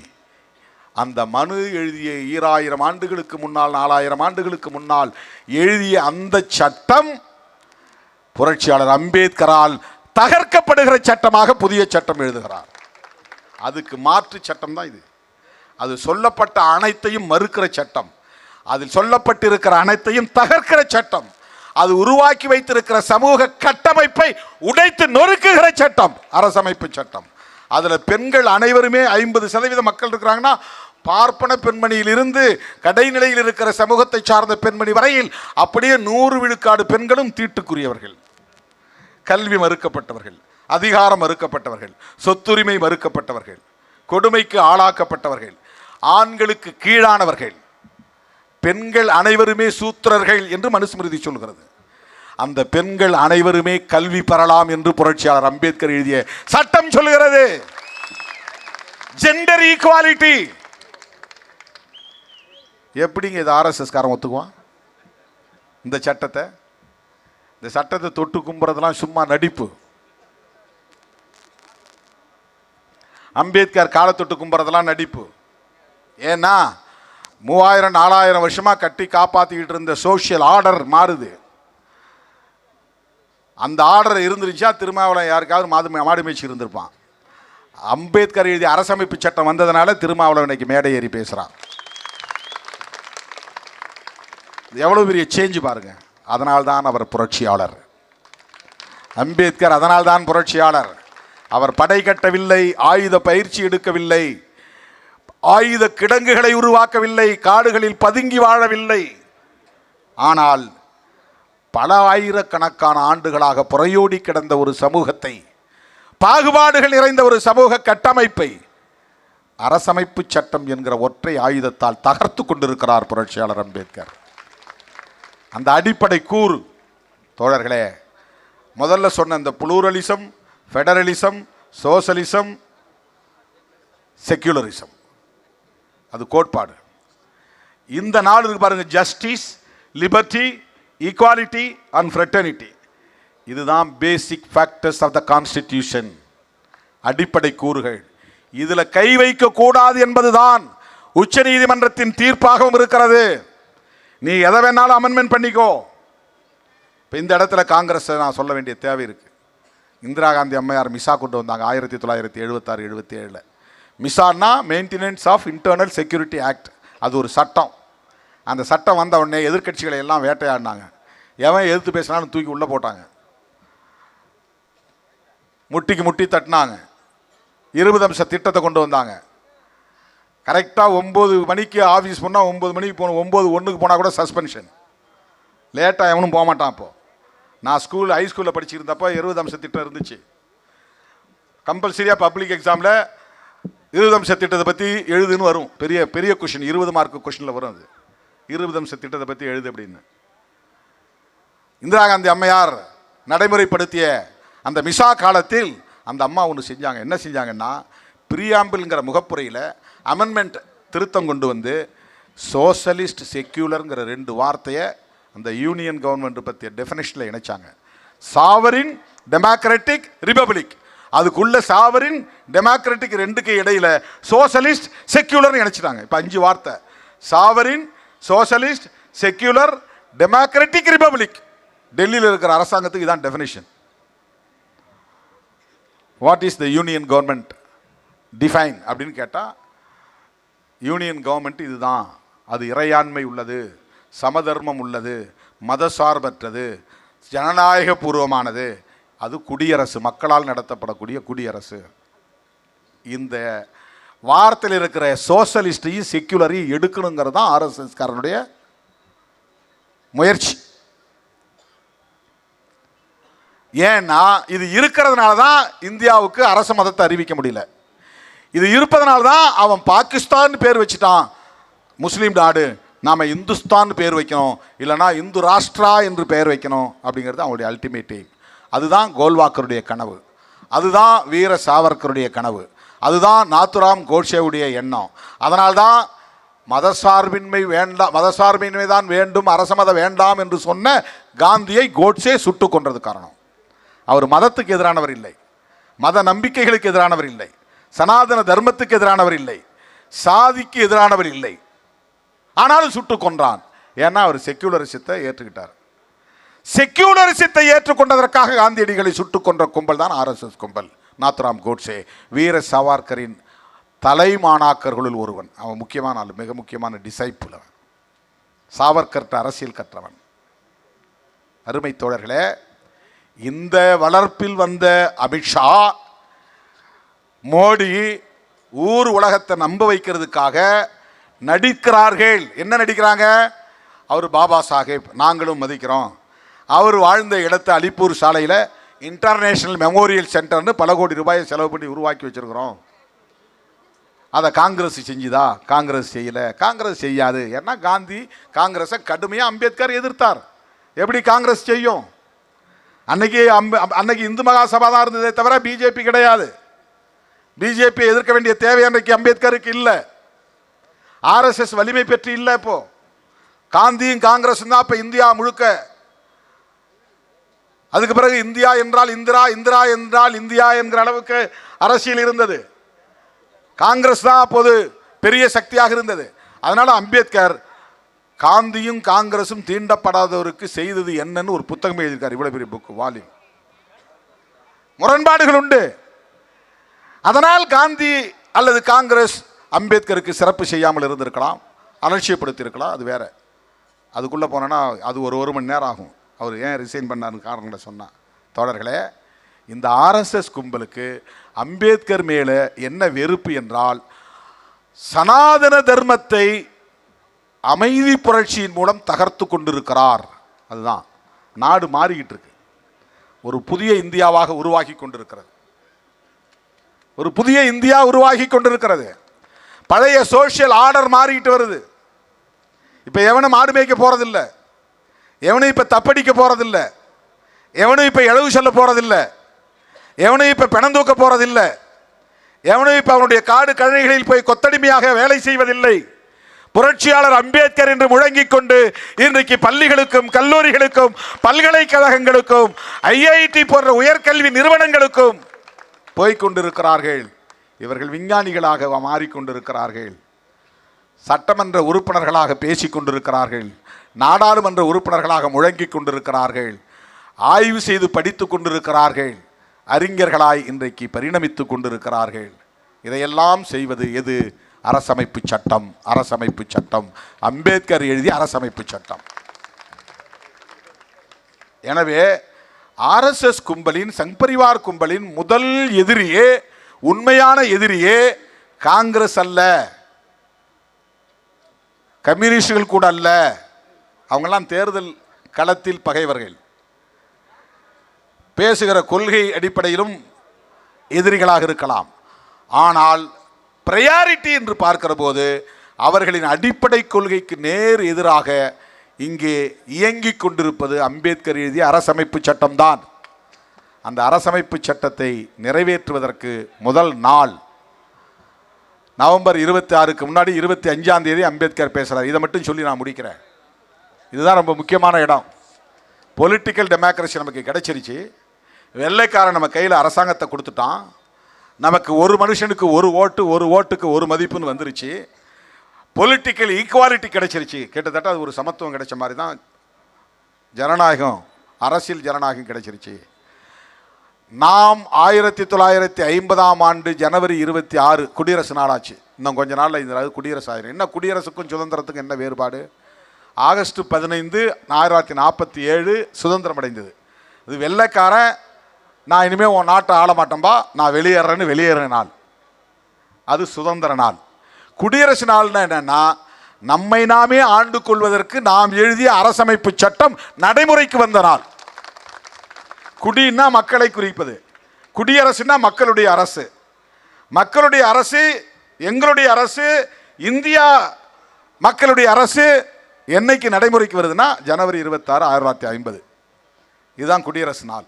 அந்த மனு எழுதிய 2000 ஆண்டுகளுக்கு முன்னால், 4000 ஆண்டுகளுக்கு முன்னால் எழுதிய அந்த சட்டம் புரட்சியாளர் அம்பேத்கரால் தகர்க்கப்படுகிற சட்டமாக புதிய சட்டம் எழுதுகிறார். அதுக்கு மாற்று சட்டம் தான் இது. அது சொல்லப்பட்ட அனைத்தையும் மறுக்கிற சட்டம், அதில் சொல்லப்பட்டிருக்கிற அனைத்தையும் தகர்க்கிற சட்டம், அது உருவாக்கி வைத்திருக்கிற சமூக கட்டமைப்பை உடைத்து நொறுக்குகிற சட்டம் அரசமைப்பு சட்டம். அதுல பெண்கள் அனைவருமே 50% மக்கள் இருக்கிறாங்கன்னா, பார்ப்பன பெண்மணியிலிருந்து கடைநிலையில் இருக்கிற சமூகத்தை சார்ந்த பெண்மணி வரையில் அப்படியே 100 விழுக்காடு பெண்களும் தீட்டுக்குரியவர்கள், கல்வி மறுக்கப்பட்டவர்கள், அதிகாரம் மறுக்கப்பட்டவர்கள், சொத்துரிமை மறுக்கப்பட்டவர்கள், கொடுமைக்கு ஆளாக்கப்பட்டவர்கள், ஆண்களுக்கு கீழானவர்கள். பெண்கள் அனைவருமே சூத்திரர்கள் என்று மனுஸ்மிருதி சொல்கிறது. அந்த பெண்கள் அனைவருமே கல்வி பெறலாம் என்று புரட்சியாளர் அம்பேத்கர் எழுதிய சட்டம் சொல்லுகிறது. Gender equality. எப்படிங்க இது ஆர்எஸ்எஸ் காரன் ஒத்துக்குவான்? இந்த சட்டத்தை தொட்டு கும்புறதெல்லாம் சும்மா நடிப்பு. அம்பேத்கர் காலை தொட்டு கும்புறதெல்லாம் நடிப்பு. ஏன்னா 3000-4000 வருஷமா கட்டி காப்பாத்திக்கிட்டு இருந்த சோசியல் ஆர்டர் மாறுது. அந்த ஆர்டர் இருந்துருச்சா திருமாவளவன் யாருக்காவது மாடு மேய்ச்சி இருந்திருப்பான். அம்பேத்கர் எழுதிய அரசமைப்பு சட்டம் வந்ததுனால திருமாவளவன் இன்னைக்கு மேடை ஏறி பேசுறான். எவ்வளவு பெரிய சேஞ்ச் பாருங்க. அதனால்தான் அவர் புரட்சியாளர். அம்பேத்கர் அதனால்தான் புரட்சியாளர். அவர் படை கட்டவில்லை, ஆயுத பயிற்சி எடுக்கவில்லை, ஆயுத கிடங்குகளை உருவாக்கவில்லை, காடுகளில் பதுங்கி வாழவில்லை. ஆனால் பல ஆயிரக்கணக்கான ஆண்டுகளாக புறையோடி கிடந்த ஒரு சமூகத்தை, பாகுபாடுகள் நிறைந்த ஒரு சமூக கட்டமைப்பை அரசமைப்பு சட்டம் என்கிற ஒற்றை ஆயுதத்தால் தகர்த்து கொண்டிருக்கிறார் புரட்சியாளர் அம்பேத்கர். அந்த அடிப்படை கூறு தோழர்களே, முதல்ல சொன்ன இந்த புளூரலிசம், ஃபெடரலிசம், சோசலிசம், செக்யூலரிசம், அது கோட்பாடு. இந்த நாடு இருக்கு பாருங்க, justice, liberty, equality and fraternity. இதுதான் பேசிக் ஃபேக்டர்ஸ் ஆஃப் த கான்ஸ்டிடியூஷன், அடிப்படை கூறுகள். இதுல கை வைக்க கூடாது என்பதுதான் உச்ச நீதிமன்றத்தின் தீர்ப்பாகவும் இருக்கிறது. நீ எதை வேணாலும் அமெண்ட்மெண்ட் பண்ணிக்கோ. இப்போ இந்த இடத்துல காங்கிரஸ் நான் சொல்ல வேண்டிய தேவை இருக்கு. இந்திரா காந்தி அம்மையார் மிசா கொண்டு வந்தாங்க 1976-77. மிசான்னா maintenance of internal security act. அது ஒரு சட்டம். அந்த சட்டம் வந்த உடனே எதிர்கட்சிகளை எல்லாம் வேட்டையாடினாங்க. எவன் எதிர்த்து பேசினாலும் தூக்கி உள்ளே போட்டாங்க, முட்டிக்கு முட்டி தட்டினாங்க. 20 அம்ச திட்டத்தை கொண்டு வந்தாங்க. கரெக்டாக 9 மணிக்கு ஆஃபீஸ் போனால் 9 மணிக்கு போகணும், 9:01 போனால் கூட சஸ்பென்ஷன். லேட்டாக எவனும் போக மாட்டான். அப்போது நான் ஹைஸ்கூலில் படிச்சுருந்தப்போ 20 அம்ச திட்டம் இருந்துச்சு. கம்பல்சரியாக பப்ளிக் எக்ஸாமில் 20 அம்ச திட்டத்தை பற்றி எழுதுன்னு வரும். பெரிய பெரிய கொஷின், 20 மார்க்கு கொஷினில் வரும். அது 20 அம்ச திட்டத்தை பற்றி எழுது அப்படின்னு இந்திரா காந்தி அம்மையார் நடைமுறைப்படுத்திய அந்த மிசா காலத்தில் அந்த அம்மா ஒன்று செஞ்சாங்க. என்ன செஞ்சாங்கன்னா, பிரியாம்பிள்ங்கிற முகப்புரையில் அமெண்ட்மெண்ட் திருத்தம் கொண்டு வந்து சோசலிஸ்ட், செக்யூலருங்கிற 2 வார்த்தையை அந்த யூனியன் கவர்மெண்ட் பற்றிய டெஃபினேஷனில் இணைச்சாங்க. Sovereign, democratic, republic. அதுக்குள்ள சாவரின், டெமோக்ராட்டிக் 2க்கு இடையில சோசலிஸ்ட், செக்யூலர் இணைச்சிட்டாங்க. இப்போ 5 வார்த்தை: sovereign, socialist, secular, democratic, republic. டெல்லியில் இருக்கிற அரசாங்கத்துக்கு இதான் definition. What is the union government define அப்படின்னு கேட்டால் யூனியன் கவர்மெண்ட் இதுதான், அது இறையாண்மை உள்ளது, சமதர்மம் உள்ளது, மதசார்பற்றது, ஜனநாயக பூர்வமானது, அது குடியரசு, மக்களால் நடத்தப்படக்கூடிய குடியரசு. இந்த வார்த்தையில் இருக்கிற சோசலிஸ்டையும் செக்யுலரையும் எடுக்கணுங்கிறது தான் ஆர்எஸ்எஸ் காரனுடைய முயற்சி. ஏன்னா இது இருக்கிறதுனால தான் இந்தியாவுக்கு அரச மதத்தை அறிவிக்க முடியல. இது இருப்பதனால தான் அவன் பாகிஸ்தான் பேர் வச்சுட்டான், முஸ்லீம் நாடு, நாம் இந்துஸ்தான் பேர் வைக்கணும், இல்லைனா இந்து ராஷ்டிரா என்று பெயர் வைக்கணும் அப்படிங்கிறது அவங்களுடைய அல்டிமேட் எய்ம். அதுதான் கோல்வாக்கருடைய கனவு, அதுதான் வீர சாவர்கருடைய கனவு, அதுதான் நாத்துராம் கோட்சேவுடைய எண்ணம். அதனால்தான் மதசார்பின்மை வேண்டாம், மதசார்பின்மை தான் வேண்டும், அரச மதம் வேண்டாம் என்று சொன்ன காந்தியை கோட்சே சுட்டு கொன்றது காரணம். அவர் மதத்துக்கு எதிரானவர் இல்லை, மத நம்பிக்கைகளுக்கு எதிரானவர் இல்லை, சனாதன தர்மத்துக்கு எதிரானவர் இல்லை, சாதிக்கு எதிரானவர் இல்லை. ஆனாலும் சுட்டு கொன்றான். ஏன்னா அவர் செக்யூலரிசத்தை ஏற்றுக்கிட்டார். செக்யூலரிசத்தை ஏற்றுக்கொண்டதற்காக காந்தியடிகளை சுட்டு கொன்ற கும்பல் தான் ஆர்எஸ்எஸ் கும்பல். நாத்துராம் கோட்சே வீர சாவர்கரின் தலைமாணாக்கர்களுள் ஒருவன். அவன் முக்கியமான ஆள், மிக முக்கியமான டிசைப்புல். அவன் சாவர்கர்ட்ட அரசியல் கற்றவன். அருமை தோழர்களே, இந்த வளர்ப்பில் வந்த அமித்ஷா, மோடி ஊர் உலகத்தை நம்ப வைக்கிறதுக்காக நடிக்கிறார்கள். என்ன நடிக்கிறாங்க? அவர் பாபா சாஹேப், நாங்களும் மதிக்கிறோம், அவர் வாழ்ந்த இடத்தை அலிப்பூர் சாலையில் இன்டர்நேஷனல் மெமோரியல் சென்டர்னு பல கோடி ரூபாயை செலவு பண்ணி உருவாக்கி வச்சிருக்கிறோம். அதை காங்கிரஸ் செஞ்சுதா? காங்கிரஸ் செய்யலை, காங்கிரஸ் செய்யாது. ஏன்னா காந்தி காங்கிரஸை கடுமையாக அம்பேத்கர் எதிர்த்தார். எப்படி காங்கிரஸ் செய்யும்? அன்னைக்கு இந்து மகாசபா தான் இருந்ததே தவிர பிஜேபி கிடையாது. பிஜேபி எதிர்க்க வேண்டிய தேவை அன்றைக்கு அம்பேத்கருக்கு இல்லை. ஆர்எஸ்எஸ் வலிமை பெற்று இல்லை. இப்போ காந்தியும் காங்கிரஸும் தான் இப்போ இந்தியா முழுக்க. அதுக்கு பிறகு இந்தியா என்றால் இந்திரா, இந்திரா என்றால் இந்தியா என்கிற அளவுக்கு அரசியல் இருந்தது. காங்கிரஸ் தான் அப்போது பெரிய சக்தியாக இருந்தது. அதனால அம்பேத்கர் காந்தியும் காங்கிரசும் தீண்டப்படாதவருக்கு செய்தது என்னன்னு ஒரு புத்தகம் எழுதியிருக்கார். இவ்வளவு பெரிய புக், வால்யூம். முரண்பாடுகள் உண்டு. அதனால் காந்தி அல்லது காங்கிரஸ் அம்பேத்கருக்கு சிறப்பு செய்யாமல் இருந்திருக்கலாம், அலட்சியப்படுத்தியிருக்கலாம், அது வேற. அதுக்குள்ளே போனோன்னா அது ஒரு மணி நேரம் ஆகும். அவர் ஏன் ரிசைன் பண்ணார்னு காரணங்களை சொன்னார். தோழர்களே, இந்த ஆர்எஸ்எஸ் கும்பலுக்கு அம்பேத்கர் மேலே என்ன வெறுப்பு என்றால், சனாதன தர்மத்தை அமைதி புரட்சியின் மூலம் தகர்த்து கொண்டிருக்கிறார். அதுதான் நாடு மாறிக்கிட்டு இருக்கு. ஒரு புதிய இந்தியாவாக உருவாகி கொண்டிருக்கிறது. ஒரு புதிய இந்தியா உருவாகி கொண்டிருக்கிறது. பழைய சோசியல் ஆர்டர் மாறிக்கிட்டு வருது. இப்போ எவனும் மாடு மேய்க்க போறதில்லை, எவனும் இப்போ தப்படிக்க போறதில்லை, எவனும் இப்போ இழவு சொல்ல போறதில்லை, எவனும் இப்போ பிணம் தூக்க போறதில்லை, எவனும் இப்போ அவனுடைய காடு கழனிகளில் போய் கொத்தடிமையாக வேலை செய்வதில்லை. புரட்சியாளர் அம்பேத்கர் என்று முழங்கிக் கொண்டு இன்றைக்கு பள்ளிகளுக்கும் கல்லூரிகளுக்கும் பல்கலைக்கழகங்களுக்கும் ஐஐடி போன்ற உயர்கல்வி நிறுவனங்களுக்கும் போய்கொண்டிருக்கிறார்கள். இவர்கள் விஞ்ஞானிகளாக மாறிக்கொண்டிருக்கிறார்கள், சட்டமன்ற உறுப்பினர்களாக பேசிக் கொண்டிருக்கிறார்கள், நாடாளுமன்ற உறுப்பினர்களாக முழங்கிக் கொண்டிருக்கிறார்கள், ஆய்வு செய்து படித்து கொண்டிருக்கிறார்கள், அறிஞர்களாய் இன்றைக்கு பரிணமித்துக் கொண்டிருக்கிறார்கள். இதையெல்லாம் செய்வது எது? அரசமைப்பு சட்டம். அரசமைப்பு சட்டம், அம்பேத்கர் எழுதிய அரசமைப்பு சட்டம். எனவே ஆர்எஸ்எஸ் கும்பலின், சங்பரிவார் கும்பலின் முதல் எதிரியே, உண்மையான எதிரியே காங்கிரஸ் அல்ல, கம்யூனிஸ்டுகள் கூட அல்ல. அவங்கெல்லாம் தேர்தல் களத்தில் பகைவர்கள், பேசுகிற கொள்கை அடிப்படையிலும் எதிரிகளாக இருக்கலாம். ஆனால் பிரையாரிட்டி என்று பார்க்கிற போது அவர்களின் அடிப்படை கொள்கைக்கு நேர் எதிராக இங்கே இயங்கிக் கொண்டிருப்பது அம்பேத்கர் எழுதிய அரசமைப்பு சட்டம்தான். அந்த அரசமைப்பு சட்டத்தை நிறைவேற்றுவதற்கு முதல் நாள் நவம்பர் 26க்கு முன்னாடி 25ஆம் தேதி அம்பேத்கர் பேசுகிறார். இதை மட்டும் சொல்லி நான் முடிக்கிறேன். இதுதான் ரொம்ப முக்கியமான இடம். பொலிட்டிக்கல் டெமோக்ரஸி நமக்கு கிடைச்சிருச்சு. வெள்ளைக்காரன் நம்ம கையில் அரசாங்கத்தை கொடுத்துட்டான். நமக்கு ஒரு மனுஷனுக்கு ஒரு ஓட்டு, ஒரு ஓட்டுக்கு ஒரு மதிப்புன்னு வந்துருச்சு. பொலிட்டிக்கல் ஈக்குவாலிட்டி கிடைச்சிருச்சு. கிட்டத்தட்ட அது ஒரு சமத்துவம் கிடைச்ச மாதிரி தான் ஜனநாயகம், அரசியல் ஜனநாயகம் கிடைச்சிருச்சு. நாம் 1950ஆம் ஆண்டு ஜனவரி 26 குடியரசு நாளாச்சு. இன்னும் கொஞ்ச நாளில் இந்த குடியரசு ஆயிரும். என்ன குடியரசுக்கும் சுதந்திரத்துக்கும் என்ன வேறுபாடு? ஆகஸ்ட் 15 1947 சுதந்திரம் அடைந்தது. இது வெள்ளைக்காரன் நான் இனிமேல் உன் நாட்டை ஆள மாட்டேன்பா, நான் வெளியேற நாள். அது சுதந்திர நாள். குடியரசு நாள்னா என்னன்னா, நம்மை நாமே ஆண்டு கொள்வதற்கு நாம் எழுதிய அரசமைப்பு சட்டம் நடைமுறைக்கு வந்த நாள். குடின்னா மக்களை குறிப்பது, குடியரசுனா மக்களுடைய அரசு. மக்களுடைய அரசு எங்களுடைய அரசு, இந்தியா மக்களுடைய அரசு என்னைக்கு நடைமுறைக்கு வருதுன்னா ஜனவரி 26 1950. இதுதான் குடியரசு நாள்.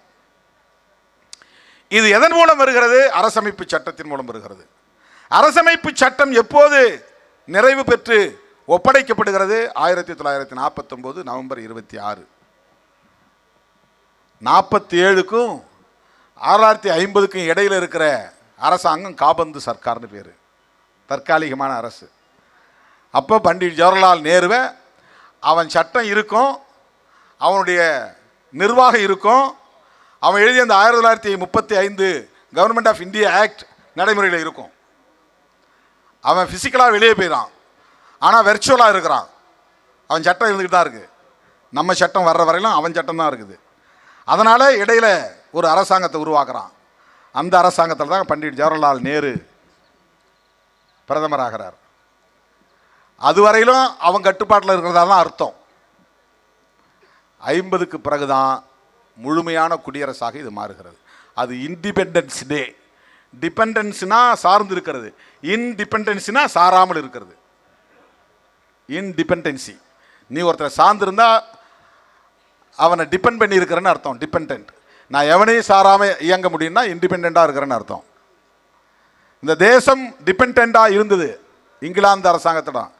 இது எதன் மூலம் வருகிறது? அரசமைப்பு சட்டத்தின் மூலம் வருகிறது. அரசமைப்பு சட்டம் எப்போது நிறைவு பெற்று ஒப்படைக்கப்படுகிறது? 1949 நவம்பர் 26. 47க்கும் 1950க்கும் இடையில் இருக்கிற அரசாங்கம் காபந்து சர்க்கார்னு பேர், தற்காலிகமான அரசு. அப்போ பண்டிட் ஜவஹர்லால் நேருவை அவன் சட்டம் இருக்கும், அவனுடைய நிர்வாகம் இருக்கும், அவன் எழுதிய அந்த 1935 கவர்மெண்ட் ஆஃப் இந்தியா ஆக்ட் நடைமுறையில் இருக்கும். அவன் ஃபிசிக்கலாக வெளியே போயிடான், ஆனால் வெர்ச்சுவலாக இருக்கிறான். அவன் சட்டம் இருந்துக்கிட்டு தான் இருக்குது. நம்ம சட்டம் வர்ற வரையிலும் அவன் சட்டம் தான் இருக்குது. அதனால் இடையில் ஒரு அரசாங்கத்தை உருவாக்குறான். அந்த அரசாங்கத்தில் தான் பண்டிட் ஜவஹர்லால் நேரு பிரதமராகிறார். அதுவரையிலும் அவன் கட்டுப்பாட்டில் இருக்கிறதா தான் அர்த்தம். 50க்கு பிறகுதான் முழுமையான குடியரசாக இது மாறுகிறது. அது இண்டிபெண்டன்ஸ் டே. டிபெண்டன்ஸ்னா சார்ந்து இருக்கிறது, இன்டிபெண்டன்ஸ்னா சாராமல் இருக்கிறது. இன்டிபெண்டன்சி, நீ ஒருத்தரை சார்ந்திருந்தா அவனை டிபெண்ட் பண்ணி இருக்கிறன்னு அர்த்தம். டிபெண்ட், நான் எவனையும் சாராமல் இயங்க முடியும்னா இண்டிபெண்டாக இருக்கிறேன்னு அர்த்தம். இந்த தேசம் டிபெண்டாக இருந்தது இங்கிலாந்து அரசாங்கத்திடம்,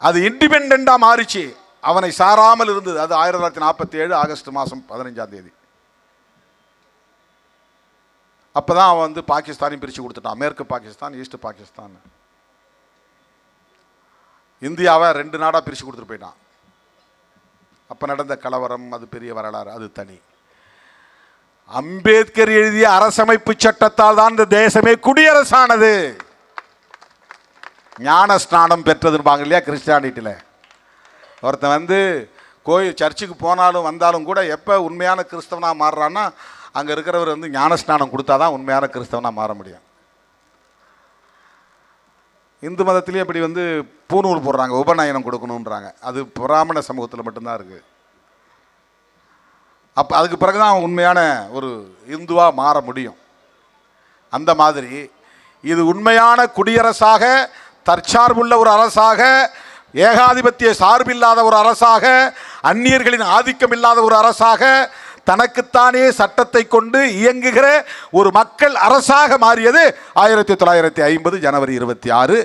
அது இண்டிபெண்டாக மாறிச்சு, அவனை சாராமல் இருந்தது. அது 1947 ஆகஸ்ட் மாதம் 15 அப்போ தான் அவன் வந்து பாகிஸ்தானையும் பிரித்து கொடுத்துட்டான். மேற்கு பாகிஸ்தான், ஈஸ்ட் பாகிஸ்தான். இந்தியாவை 2 நாடாக பிரித்து கொடுத்துட்டு போயிட்டான். அப்போ நடந்த கலவரம் அது பெரிய வரலாறு, அது தனி. அம்பேத்கர் எழுதிய அரசமைப்பு சட்டத்தால் தான் இந்த தேசமே குடியரசானது. ஞான ஸ்நானம் பெற்றதுன்பாங்க இல்லையா கிறிஸ்டியானிட்டியில். ஒருத்தன் வந்து கோயில் சர்ச்சுக்கு போனாலும் வந்தாலும் கூட எப்போ உண்மையான கிறிஸ்தவனாக மாறுறான்னா அங்கே இருக்கிறவர் வந்து ஞானஸ்நானம் கொடுத்தா தான் உண்மையான கிறிஸ்தவனாக மாற முடியும். இந்து மதத்திலேயே இப்படி வந்து பூநூல் போடுறாங்க, உபநயனம் கொடுக்கணுன்றாங்க. அது பிராமண சமூகத்தில் மட்டும்தான் இருக்குது. அப்போ அதுக்கு பிறகு தான் அவன் உண்மையான ஒரு இந்துவாக மாற முடியும். அந்த மாதிரி இது உண்மையான குடியரசாக, தற்சார்புள்ள ஒரு அரசாக, ஏகாதிபத்திய சார்பில்லாத ஒரு அரசாக, அந்நியர்களின் ஆதிக்கம் இல்லாத ஒரு அரசாக, தனக்குத்தானே சட்டத்தை கொண்டு இயங்குகிற ஒரு மக்கள் அரசாக மாறியது 1950 ஜனவரி 26.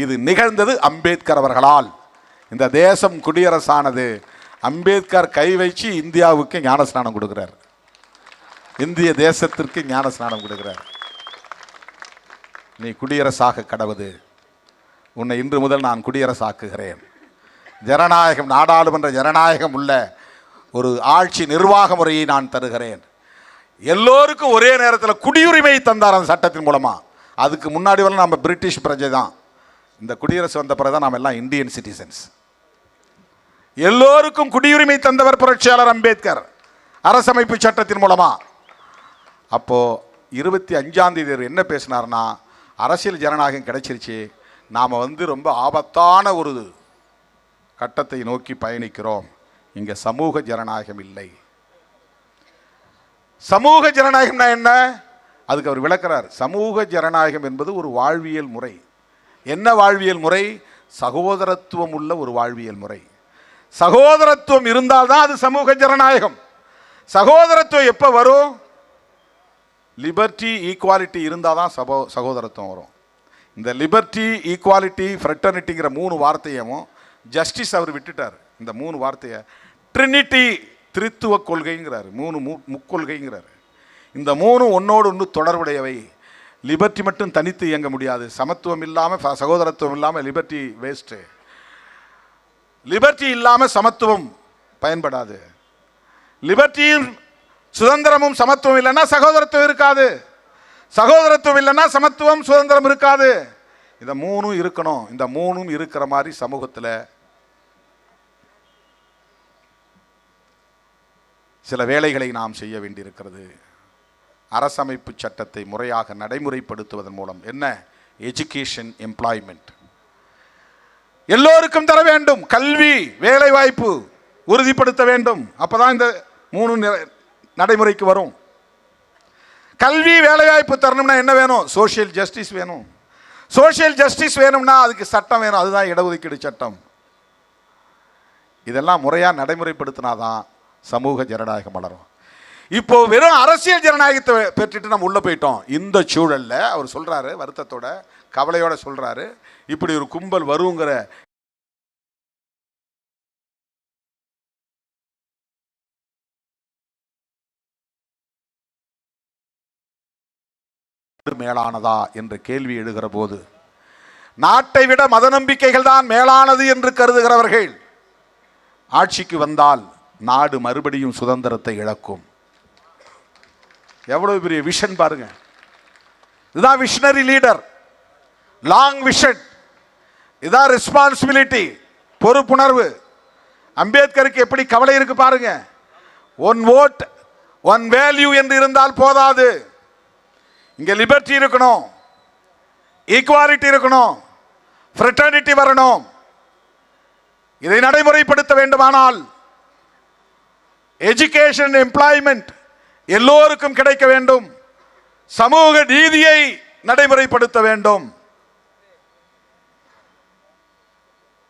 இது நிகழ்ந்தது அம்பேத்கர் அவர்களால். இந்த தேசம் குடியரசானது. அம்பேத்கர் கை வச்சு இந்தியாவுக்கு ஞானஸ்நானம் கொடுக்கிறார், இந்திய தேசத்திற்கு ஞானஸ்நானம் கொடுக்கிறார். நீ குடியரசாக கடவுது, உன்னை இன்று முதல் நான் குடியரசாக்குகிறேன். ஜனநாயகம், நாடாளுமன்ற ஜனநாயகம் உள்ள ஒரு ஆட்சி நிர்வாக முறையை நான் தருகிறேன். எல்லோருக்கும் ஒரே நேரத்தில் குடியுரிமை தந்தார் அந்த சட்டத்தின் மூலமாக. அதுக்கு முன்னாடி வரை நம்ம பிரிட்டிஷ் பிரஜை தான். இந்த குடியரசு வந்த பிறகு தான் நாம் எல்லாம் இந்தியன் சிட்டிசன்ஸ். எல்லோருக்கும் குடியுரிமை தந்தவர் புரட்சியாளர் அம்பேத்கர் அரசமைப்பு சட்டத்தின் மூலமாக. அப்போது 25 என்ன பேசினார்னா, அரசியல் ஜனநாயகம் கிடைச்சிருச்சு, நாம் வந்து ரொம்ப ஆபத்தான ஒரு கட்டத்தை நோக்கி பயணிக்கிறோம், இங்கே சமூக ஜனநாயகம் இல்லை. சமூக ஜனநாயகம்னா என்ன? அதுக்கு அவர் விளக்கிறார். சமூக ஜனநாயகம் என்பது ஒரு வாழ்வியல் முறை. என்ன வாழ்வியல் முறை? சகோதரத்துவம் உள்ள ஒரு வாழ்வியல் முறை. சகோதரத்துவம் இருந்தால்தான் அது சமூக ஜனநாயகம். சகோதரத்துவம் எப்போ வரும்? லிபர்ட்டி, ஈக்குவாலிட்டி இருந்தால் தான் சகோதரத்துவம் வரும். இந்த லிபர்ட்டி, ஈக்குவாலிட்டி, ஃப்ரெட்டர்னிட்டிங்கிற 3 வார்த்தையும் ஜஸ்டிஸ் அவர் விட்டுட்டார். இந்த 3 வார்த்தையை ட்ரினிட்டி, திரித்துவ கொள்கைங்கிறார், 3 முக்கொள்கைங்கிறார். இந்த 3 ஒன்னோடு ஒன்று தொடர்புடையவை. லிபர்ட்டி மட்டும் தனித்து இயங்க முடியாது. சமத்துவம் இல்லாமல், சகோதரத்துவம் இல்லாமல் லிபர்ட்டி வேஸ்ட்டு. லிபர்ட்டி இல்லாமல் சமத்துவம் பயன்படாது. லிபர்ட்டியும் சுதந்திரமும் சமத்துவம் இல்லைன்னா சகோதரத்துவம் இருக்காது. சகோதரத்துவம் இல்லைன்னா சமத்துவம் சுதந்திரம் இருக்காது. இந்த மூணும் இருக்கணும். இந்த மூணும் இருக்கிற மாதிரி சமூகத்தில் சில வேலைகளை நாம் செய்ய வேண்டியிருக்கிறது. அரசமைப்பு சட்டத்தை முறையாக நடைமுறைப்படுத்துவதன் மூலம் என்ன? எஜுகேஷன், எம்ப்ளாய்மெண்ட் எல்லோருக்கும் தர வேண்டும். கல்வி, வேலை வாய்ப்பு உறுதிப்படுத்த வேண்டும். அப்பதான் இந்த மூணு நடைமுறைக்கு வரும். கல்வி, வேலை வாய்ப்பு தரணும்னா என்ன வேணும்? சோஷியல் ஜஸ்டிஸ் வேணும். சோஷியல் ஜஸ்டிஸ் வேணும்னா அதுக்கு சட்டம் வேணும். அதுதான் இடஒதுக்கீடு சட்டம். இதெல்லாம் முறையாக நடைமுறைப்படுத்தினாதான் சமூக ஜனநாயகம் வளரும். இப்போ வெறும் அரசியல் ஜனநாயகத்தை பெற்றுட்டு நம்ம உள்ள போயிட்டோம். இந்த சூழல்ல அவர் சொல்றாரு, வருத்தத்தோட கவலையோட சொல்றாரு, இப்படி ஒரு கும்பல் வருங்கிற மேலானதா என்ற கேள்வி எழுகிற போது, நாட்டை விட மத நம்பிக்கைகள் தான் மேலானது என்று கருதுகிறவர்கள் ஆட்சிக்கு வந்தால் நாடு மறுபடியும் சுதந்திரத்தை இழக்கும். எவ்வளவு பெரிய விஷன் பாருங்க. இதுதான் விஷனரி லீடர், லாங் விஷன். இதுதான் ரெஸ்பான்சிபிலிட்டி, பொறுப்புணர்வு. அம்பேத்கருக்கு எப்படி கவலை இருக்கு பாருங்க. ஒன் ஓட் ஒன் வேல்யூ என்று இருந்தால் போதாது. இங்க லிபர்ட்டி இருக்கணும், ஈக்குவாலிட்டி இருக்கணும், ஃப்ரெட்டர்னிட்டி வரணும். இதை நடைமுறைப்படுத்த வேண்டுமானால் எஜுகேஷன், எம்ப்ளாய்மெண்ட் எல்லோருக்கும் கிடைக்க வேண்டும். சமூக நீதியை நடைமுறைப்படுத்த வேண்டும்.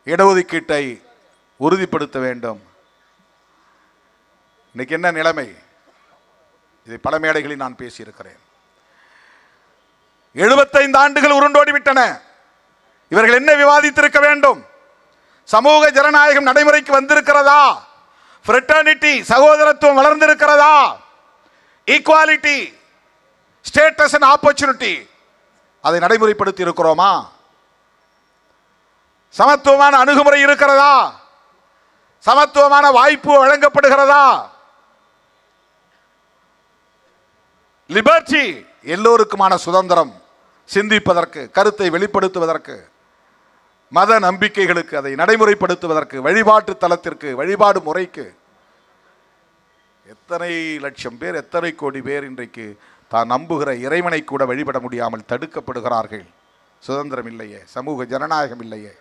இடஒதுக்கீட்டை உறுதிப்படுத்த வேண்டும். இன்னைக்கு என்ன நிலைமை? இதை பல மேடைகளில் நான் பேசியிருக்கிறேன். 75 ஆண்டுகள் உருண்டோடி விட்டன. இவர்கள் என்ன விவாதித்திருக்க வேண்டும்? சமூக ஜனநாயகம் நடைமுறைக்கு வந்திருக்கிறதா? ஃப்ரெட்டர்னிட்டி, சகோதரத்துவம் வளர்ந்திருக்கிறதா? ஈக்குவாலிட்டி, ஸ்டேட்டஸ் அண்ட் ஆப்பர்ச்சுனிட்டி அதை நடைமுறைப்படுத்தி இருக்கிறோமா? சமத்துவமான அணுகுமுறை இருக்கிறதா? சமத்துவமான வாய்ப்பு வழங்கப்படுகிறதா? லிபர்ட்டி, எல்லோருக்குமான சுதந்திரம், சிந்திப்பதற்கு, கருத்தை வெளிப்படுத்துவதற்கு, மத நம்பிக்கைகளுக்கு, அதை நடைமுறைப்படுத்துவதற்கு, வழிபாட்டு தலத்திற்கு, வழிபாடு முறைக்கு. எத்தனை லட்சம் பேர், எத்தனை கோடி பேர் இன்றைக்கு தான் நம்புகிற இறைவனை கூட வழிபட முடியாமல் தடுக்கப்படுகிறார்கள். சுதந்திரம் இல்லையே, சமூக ஜனநாயகம் இல்லையே.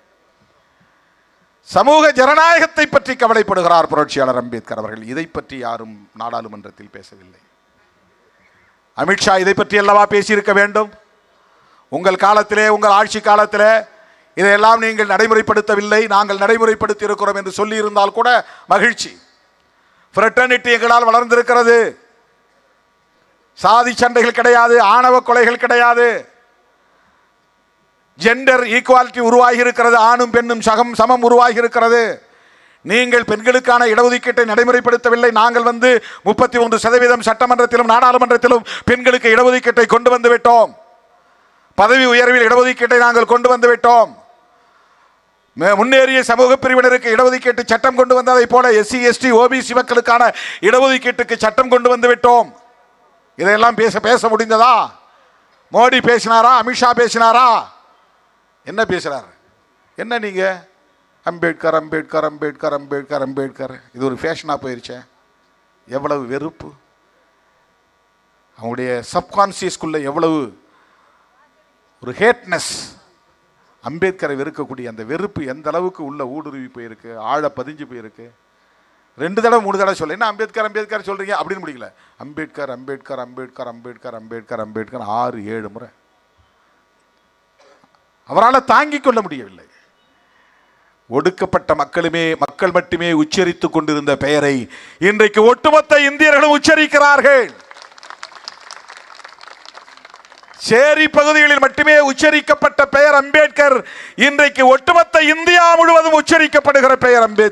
சமூக ஜனநாயகத்தை பற்றி கவலைப்படுகிறார் புரட்சியாளர் அம்பேத்கர் அவர்கள். இதை பற்றி யாரும் நாடாளுமன்றத்தில் பேசவில்லை. அமித்ஷா இதை பற்றி அல்லவா பேசியிருக்க வேண்டும். உங்கள் காலத்திலே, உங்கள் ஆட்சி காலத்திலே இதையெல்லாம் நீங்கள் நடைமுறைப்படுத்தவில்லை, நாங்கள் நடைமுறைப்படுத்தி இருக்கிறோம் என்று சொல்லி இருந்தால் கூட மகிழ்ச்சி. ஃப்ரெட்டர்னிட்டி எங்களால் வளர்ந்திருக்கிறது. சாதி சண்டைகள் கிடையாது, ஆணவ கொலைகள் கிடையாது, ஜெண்டர் ஈக்குவாலிட்டி உருவாகி இருக்கிறது, ஆணும் பெண்ணும் சமம் உருவாகி இருக்கிறது. நீங்கள் பெண்களுக்கான இடஒதுக்கீட்டை நடைமுறைப்படுத்தவில்லை. நாங்கள் 33% சட்டமன்றத்திலும் நாடாளுமன்றத்திலும் பெண்களுக்கு இடஒதுக்கீட்டை கொண்டு வந்து விட்டோம். பதவி உயர்வில் இடஒதுக்கீட்டை நாங்கள் கொண்டு வந்து விட்டோம். முன்னேறிய சமூக பிரிவினருக்கு இடஒதுக்கீட்டு சட்டம் கொண்டு வந்ததை போல SC ST OBC மக்களுக்கான இடஒதுக்கீட்டுக்கு சட்டம் கொண்டு வந்து விட்டோம். இதையெல்லாம் பேச முடிந்ததா? மோடி பேசினாரா? அமித்ஷா பேசினாரா? என்ன பேசுறாரு? என்ன நீங்க அம்பேத்கர் அம்பேத்கர் அம்பேத்கர் அம்பேத்கர் அம்பேத்கர், இது ஒரு ஃபேஷனாக போயிருச்சே. எவ்வளவு வெறுப்பு! அவங்களுடைய சப்கான்சியஸ்குள்ள எவ்வளவு ஒரு ஹேட்னஸ்! அம்பேத்கரை வெறுக்கக்கூடிய அந்த வெறுப்பு எந்த அளவுக்கு உள்ள ஊடுருவி போயிருக்கு, ஆழ பதிஞ்சு போயிருக்கு. 2 தடவை 3 தடவை சொல்ல, என்ன அம்பேத்கர் அம்பேத்கர் சொல்றீங்க அப்படின்னு முடியல. அம்பேத்கர் அம்பேத்கர் அம்பேத்கர் அம்பேத்கர் அம்பேத்கர் அம்பேத்கர் 6-7 முறை அவரால் தாங்கிக் கொள்ள முடியவில்லை. ஒடுக்கப்பட்ட மக்கள் மட்டுமே உச்சரித்துக் கொண்டிருந்த பெயரை இன்றைக்கு ஒட்டுமொத்த இந்தியர்களும் உச்சரிக்கிறார்கள். சேரி பகுதிகளில் மட்டுமே உச்சரிக்கப்பட்ட பெயர் அம்பேத்கர் இன்றைக்கு ஒட்டுமொத்த இந்தியா முழுவதும் உச்சரிக்கப்படுகிற பெயர் அம்பேத்கர்.